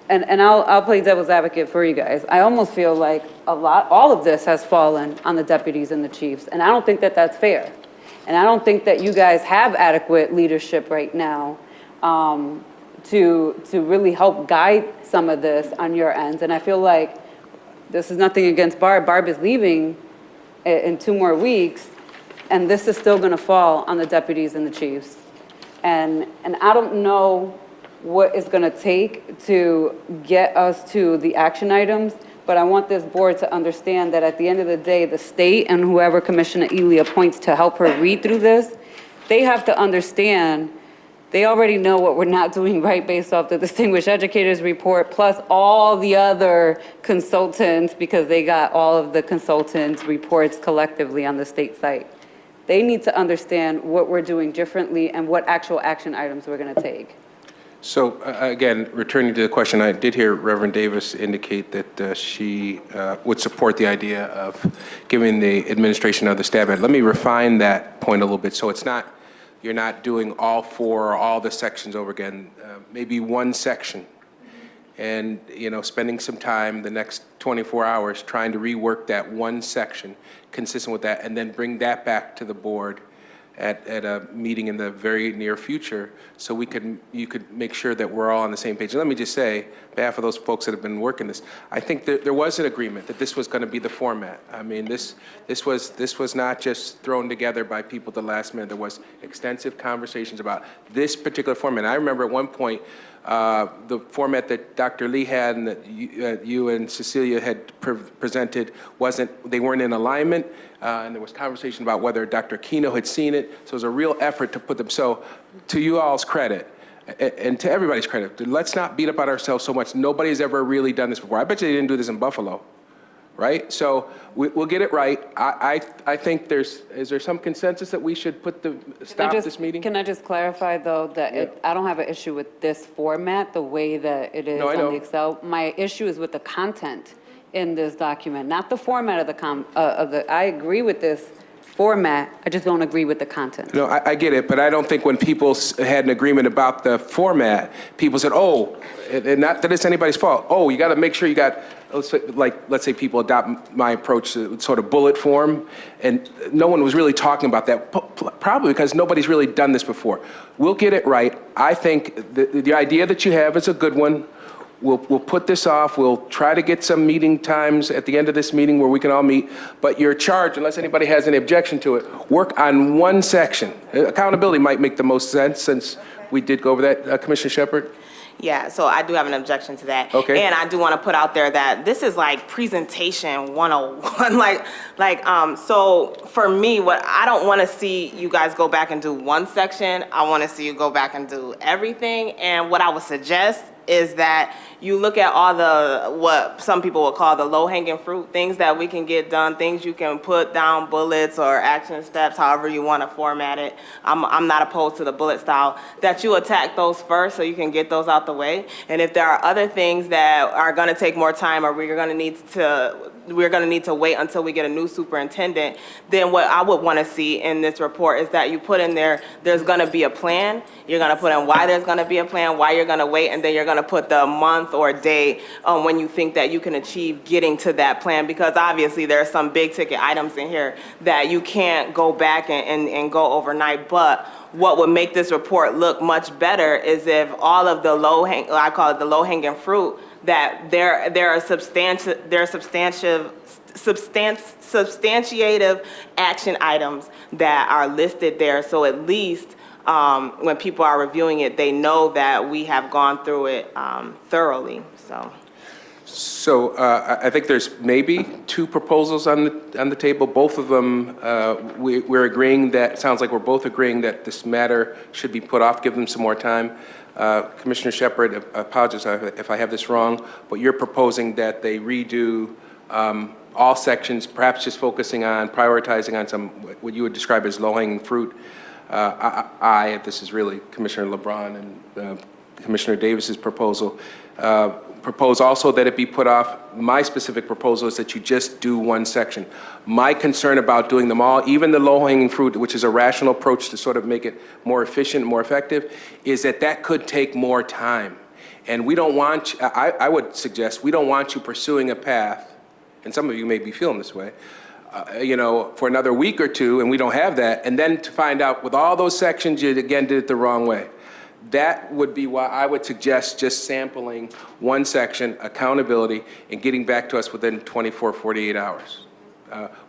Speaker 2: and I'll play devil's advocate for you guys, I almost feel like all of this has fallen on the deputies and the chiefs, and I don't think that that's fair. And I don't think that you guys have adequate leadership right now to really help guide some of this on your ends. And I feel like this is nothing against Barb. Barb is leaving in 2 more weeks, and this is still going to fall on the deputies and the chiefs. And I don't know what it's going to take to get us to the action items, but I want this board to understand that at the end of the day, the state and whoever Commissioner Ely appoints to help her read through this, they have to understand, they already know what we're not doing right based off the Distinguished Educators Report, plus all the other consultants, because they got all of the consultants' reports collectively on the state site. They need to understand what we're doing differently and what actual action items we're going to take.
Speaker 4: So again, returning to the question, I did hear Reverend Davis indicate that she would support the idea of giving the administration of the stab at it. Let me refine that point a little bit. So it's not, you're not doing all 4 or all the sections over again, maybe one section. And, you know, spending some time the next 24 hours trying to rework that one section consistent with that, and then bring that back to the board at a meeting in the very near future, so you could make sure that we're all on the same page. And let me just say, on behalf of those folks that have been working this, I think there was an agreement that this was going to be the format. I mean, this was not just thrown together by people at the last minute. There was extensive conversations about this particular format. I remember at one point, the format that Dr. Lee had and that you and Cecilia had presented they weren't in alignment, and there was conversation about whether Dr. Aquino had seen it. So it was a real effort to put them. So to you all's credit, and to everybody's credit, let's not beat up on ourselves so much. Nobody's ever really done this before. I bet you they didn't do this in Buffalo, right? So we'll get it right. I think is there some consensus that we should stop this meeting?
Speaker 2: Can I just clarify, though, that I don't have an issue with this format, the way that it is on the Excel. My issue is with the content in this document, not the format of the, I agree with this format, I just don't agree with the content.
Speaker 4: No, I get it, but I don't think when people had an agreement about the format, people said, oh, and not that it's anybody's fault, oh, you got to make sure you got, let's say people adopt my approach to sort of bullet form, and no one was really talking about that, probably because nobody's really done this before. We'll get it right. I think the idea that you have is a good one. We'll put this off. We'll try to get some meeting times at the end of this meeting where we can all meet. But your charge, unless anybody has any objection to it, work on one section. Accountability might make the most sense since we did go over that. Commissioner Shepard?
Speaker 1: Yeah, so I do have an objection to that.
Speaker 4: Okay.
Speaker 1: And I do want to put out there that this is like presentation 101. So for me, what I don't want to see you guys go back and do one section. I want to see you go back and do everything. And what I would suggest is that you look at all the, what some people would call the low-hanging fruit, things that we can get done, things you can put down, bullets or action steps, however you want to format it. I'm not opposed to the bullet style, that you attack those first so you can get those out the way. And if there are other things that are going to take more time or we're going to need to wait until we get a new superintendent, then what I would want to see in this report is that you put in there's going to be a plan. You're going to put in why there's going to be a plan, why you're going to wait, and then you're going to put the month or day when you think that you can achieve getting to that plan, because obviously there are some big ticket items in here that you can't go back and go overnight. But what would make this report look much better is if all of the I call it the low-hanging fruit, that there are substantiative action items that are listed there. So at least when people are reviewing it, they know that we have gone through it thoroughly, so.
Speaker 4: So I think there's maybe 2 proposals on the table. Both of them, we're agreeing that, sounds like we're both agreeing that this matter should be put off, give them some more time. Commissioner Shepard, I apologize if I have this wrong, but you're proposing that they redo all sections, perhaps just focusing on, prioritizing on some, what you would describe as low-hanging fruit. This is really Commissioner LeBron and Commissioner Davis's proposal, propose also that it be put off. My specific proposal is that you just do one section. My concern about doing them all, even the low-hanging fruit, which is a rational approach to sort of make it more efficient, more effective, is that that could take more time. And we don't want, I would suggest, we don't want you pursuing a path, and some of you may be feeling this way, for another week or 2, and we don't have that, and then to find out with all those sections, you again did it the wrong way. That would be why I would suggest just sampling one section, accountability, and getting back to us within 24, 48 hours.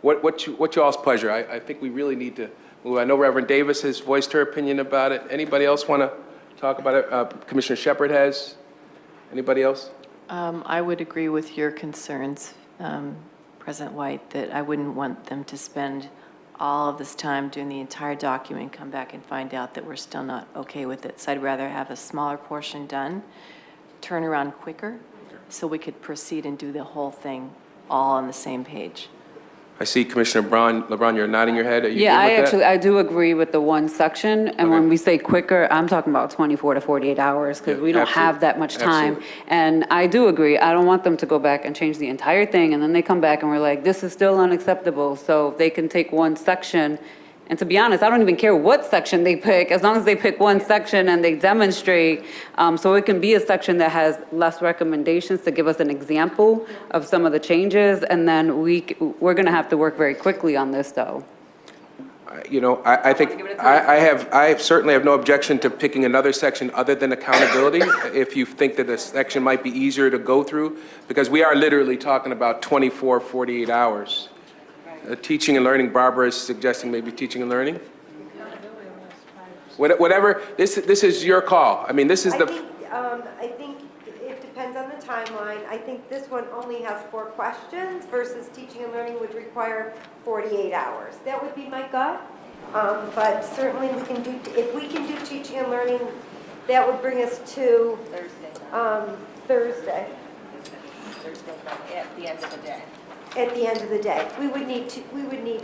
Speaker 4: What y'all's pleasure? I think we really need to move. I know Reverend Davis has voiced her opinion about it. Anybody else want to talk about it? Commissioner Shepard has. Anybody else?
Speaker 12: I would agree with your concerns, President White, that I wouldn't want them to spend all of this time doing the entire document, come back and find out that we're still not okay with it. So I'd rather have a smaller portion done, turn around quicker, so we could proceed and do the whole thing all on the same page.
Speaker 4: I see Commissioner LeBron, you're nodding your head. Are you
Speaker 2: Yeah,
Speaker 4: good with that?
Speaker 2: I do agree with the one section, and when we say quicker, I'm talking about 24 to 48 hours, because
Speaker 4: Yeah,
Speaker 2: we don't
Speaker 4: absolutely.
Speaker 2: have that much time.
Speaker 4: Absolutely.
Speaker 2: And I do agree, I don't want them to go back and change the entire thing, and then they come back and we're like, this is still unacceptable, so they can take one section. And to be honest, I don't even care what section they pick, as long as they pick one section and they demonstrate. So it can be a section that has less recommendations to give us an example of some of the changes, and then we're going to have to work very quickly on this, though.
Speaker 4: I think I certainly have no objection to picking another section other than accountability, if you think that a section might be easier to go through, because we are literally talking about 24, 48 hours. Teaching and learning, Barbara is suggesting maybe teaching and learning? Whatever, this is your call. I mean, this is
Speaker 8: I
Speaker 4: the...
Speaker 8: think it depends on the timeline. I think this one only has 4 questions versus teaching and learning would require 48 hours. That would be my gut. But certainly we can do, if we can do teaching and learning, that would bring us to Thursday.
Speaker 3: At the end of the day.
Speaker 8: At the end of the day, we would need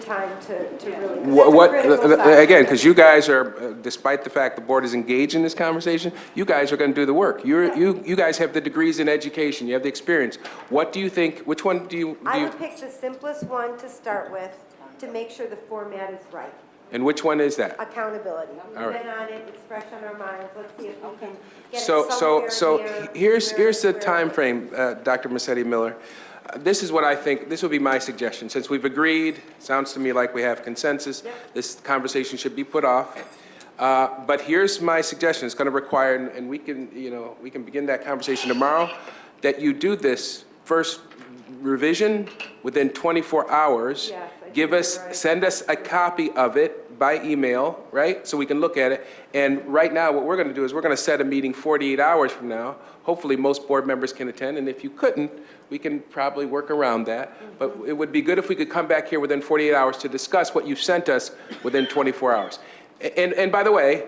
Speaker 8: time to really. 'Cause it's a critical section.
Speaker 4: Again, because you guys are, despite the fact the board is engaged in this conversation, you guys are going to do the work. You guys have the degrees in education, you have the experience. What do you think, which one do you?
Speaker 8: I would pick the simplest one to start with to make sure the format is right.
Speaker 4: And which one is that?
Speaker 8: Accountability.
Speaker 4: All right.
Speaker 8: We've been on it, it's fresh on our minds. Let's see if we can get it
Speaker 4: So
Speaker 8: somewhere near
Speaker 4: here's the
Speaker 8: where-
Speaker 4: time frame, Dr. Massetti Miller. This is what I think, this would be my suggestion. Since we've agreed, sounds to me like we have consensus, this conversation should be put off. But here's my suggestion. It's going to require, and we can begin that conversation tomorrow, that you do this first revision within 24 hours.
Speaker 8: Yes, I think
Speaker 4: Give us,
Speaker 8: you're right.
Speaker 4: send us a copy of it by email, right? So we can look at it. And right now, what we're going to do is we're going to set a meeting 48 hours from now. Hopefully, most board members can attend. And if you couldn't, we can probably work around that. But it would be good if we could come back here within 48 hours to discuss what you've sent us within 24 hours. And by the way,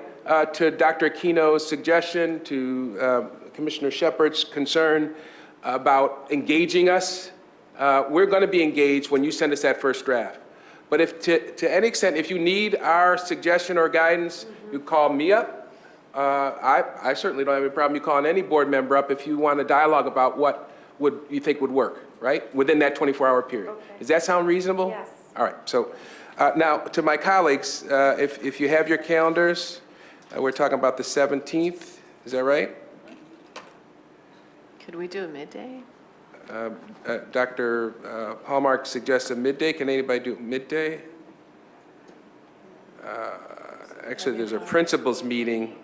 Speaker 4: to Dr. Aquino's suggestion, to Commissioner Shepard's concern about engaging us, we're going to be engaged when you send us that first draft. But if to any extent, if you need our suggestion or guidance, you call me up. I certainly don't have any problem you calling any board member up if you want a dialogue about what you think would work, right? Within that 24-hour period.
Speaker 8: Okay.
Speaker 4: Does that sound reasonable?
Speaker 8: Yes.
Speaker 4: All right. So now to my colleagues, if you have your calendars, we're talking about the 17th. Is that right?
Speaker 12: Could we do a midday?
Speaker 4: Dr. Hallmark suggests a midday. Can anybody do midday? Actually, there's a principals meeting.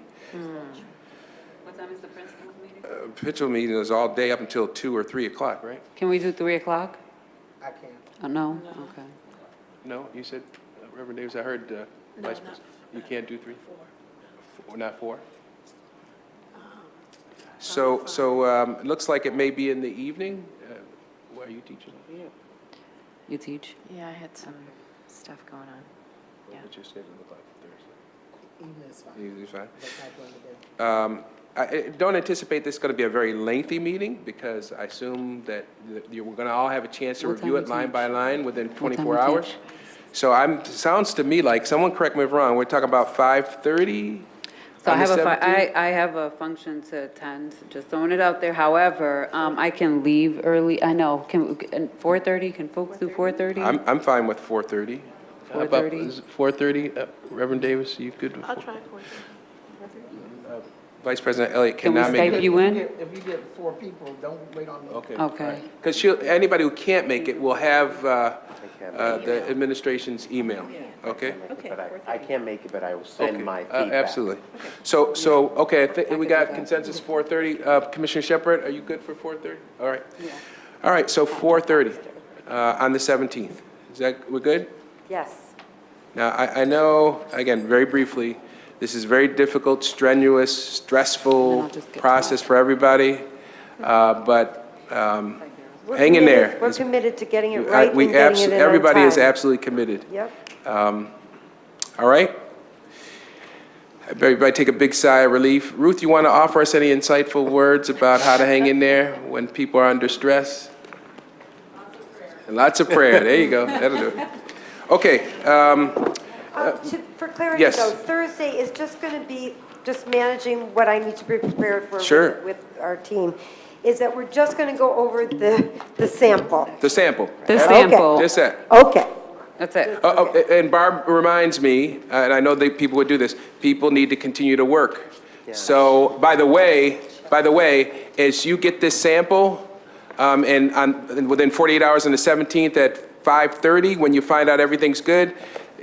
Speaker 2: What time is the principal's meeting?
Speaker 4: Principal meeting is all day up until 2 or 3 o'clock, right?
Speaker 2: Can we do 3 o'clock?
Speaker 10: I can't.
Speaker 2: Oh, no? Okay.
Speaker 4: No, you said, Reverend Davis, I heard Vice President. You can't do 3? Not 4? So, it looks like it may be in the evening. Where are you teaching?
Speaker 2: You teach?
Speaker 12: Yeah, I had some stuff going on. Yeah.
Speaker 4: What's your schedule look like for Thursday?
Speaker 10: Evening is fine.
Speaker 4: Evening is fine.
Speaker 10: But not during the day.
Speaker 4: I don't anticipate this is going to be a very lengthy meeting because I assume that we're going to all have a chance to
Speaker 2: What time
Speaker 4: review
Speaker 2: you
Speaker 4: it line
Speaker 2: teach?
Speaker 4: by line within
Speaker 2: time
Speaker 4: 24
Speaker 2: you
Speaker 4: hours.
Speaker 2: teach?
Speaker 4: So sounds to me like, someone correct me if wrong, we're talking about 5:30?
Speaker 2: So
Speaker 4: on the 17th?
Speaker 2: I have a function to attend, just throwing it out there. However, I can leave early, I know, 4:30, can folks do 4:30?
Speaker 4: I'm fine with 4:30. How about,
Speaker 2: 4:30?
Speaker 4: is it 4:30? Reverend Davis, you good with
Speaker 13: I'll
Speaker 4: 4:30?
Speaker 13: try for it.
Speaker 4: Vice President Elliott
Speaker 2: Can we
Speaker 4: cannot make
Speaker 2: Skype
Speaker 4: it.
Speaker 2: you in?
Speaker 10: If you get 4 people, don't wait on me.
Speaker 4: Okay.
Speaker 2: Okay.
Speaker 4: Because anybody who can't make it will have the administration's email, okay?
Speaker 15: But I can't make it, but I will send my feedback.
Speaker 4: Absolutely. So, okay, I think we got consensus 4:30. Commissioner Shepherd, are you good for 4:30? All right. All right, so 4:30 on the 17th. We're good?
Speaker 8: Yes.
Speaker 4: Now, I know, again, very briefly, this is very difficult, strenuous, stressful process for everybody, but hang in there.
Speaker 8: We're committed to getting it right and
Speaker 4: We
Speaker 8: getting it in on
Speaker 4: Everybody is
Speaker 8: time.
Speaker 4: absolutely committed.
Speaker 8: Yep.
Speaker 4: All right? Everybody take a big sigh of relief. Ruth, you want to offer us any insightful words about how to hang in there when people are under stress? Lots of prayer. There you go. That'll do it. Okay.
Speaker 8: For clarity
Speaker 4: yes.
Speaker 8: though, Thursday is just going to be just managing what I need to be prepared for
Speaker 4: Sure.
Speaker 8: with our team, is that we're just going to go over the sample.
Speaker 4: The sample.
Speaker 2: The sample.
Speaker 4: Just that.
Speaker 8: Okay.
Speaker 2: That's it.
Speaker 4: And Barb reminds me, and I know that people would do this, people need to continue to work. So, by the way, as you get this sample, and within 48 hours on the 17th at 5:30, when you find out everything's good,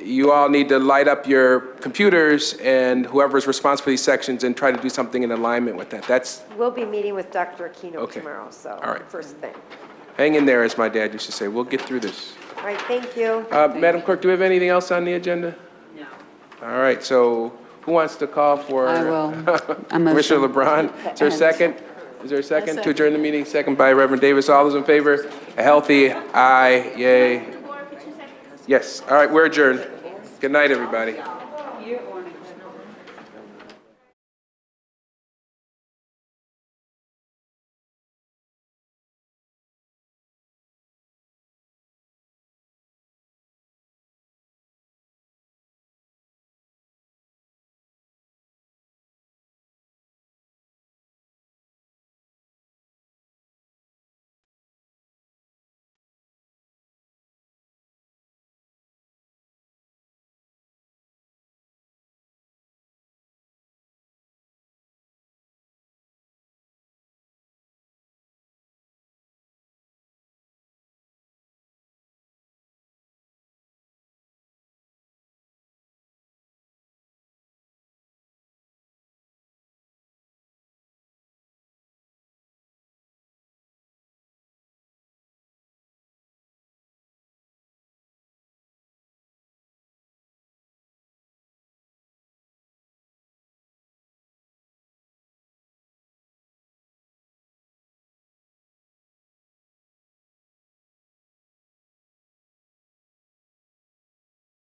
Speaker 4: you all need to light up your computers and whoever's responsible for these sections and try to do something in alignment with that.
Speaker 8: We'll be meeting with Dr. Aquino
Speaker 4: Okay.
Speaker 8: tomorrow, so
Speaker 4: All right.
Speaker 8: first thing.
Speaker 4: Hang in there, as my dad used to say. We'll get through this.
Speaker 8: All right, thank you.
Speaker 4: Madam Clerk, do we have anything else on the agenda? No. All right, so who wants to call for?
Speaker 2: I will.
Speaker 4: Commissioner LeBron, is there a second? Is there a second to adjourn the meeting? Second by Reverend Davis. All those in favor? A healthy aye, yay. Yes, all right, we're adjourned. Good night, everybody.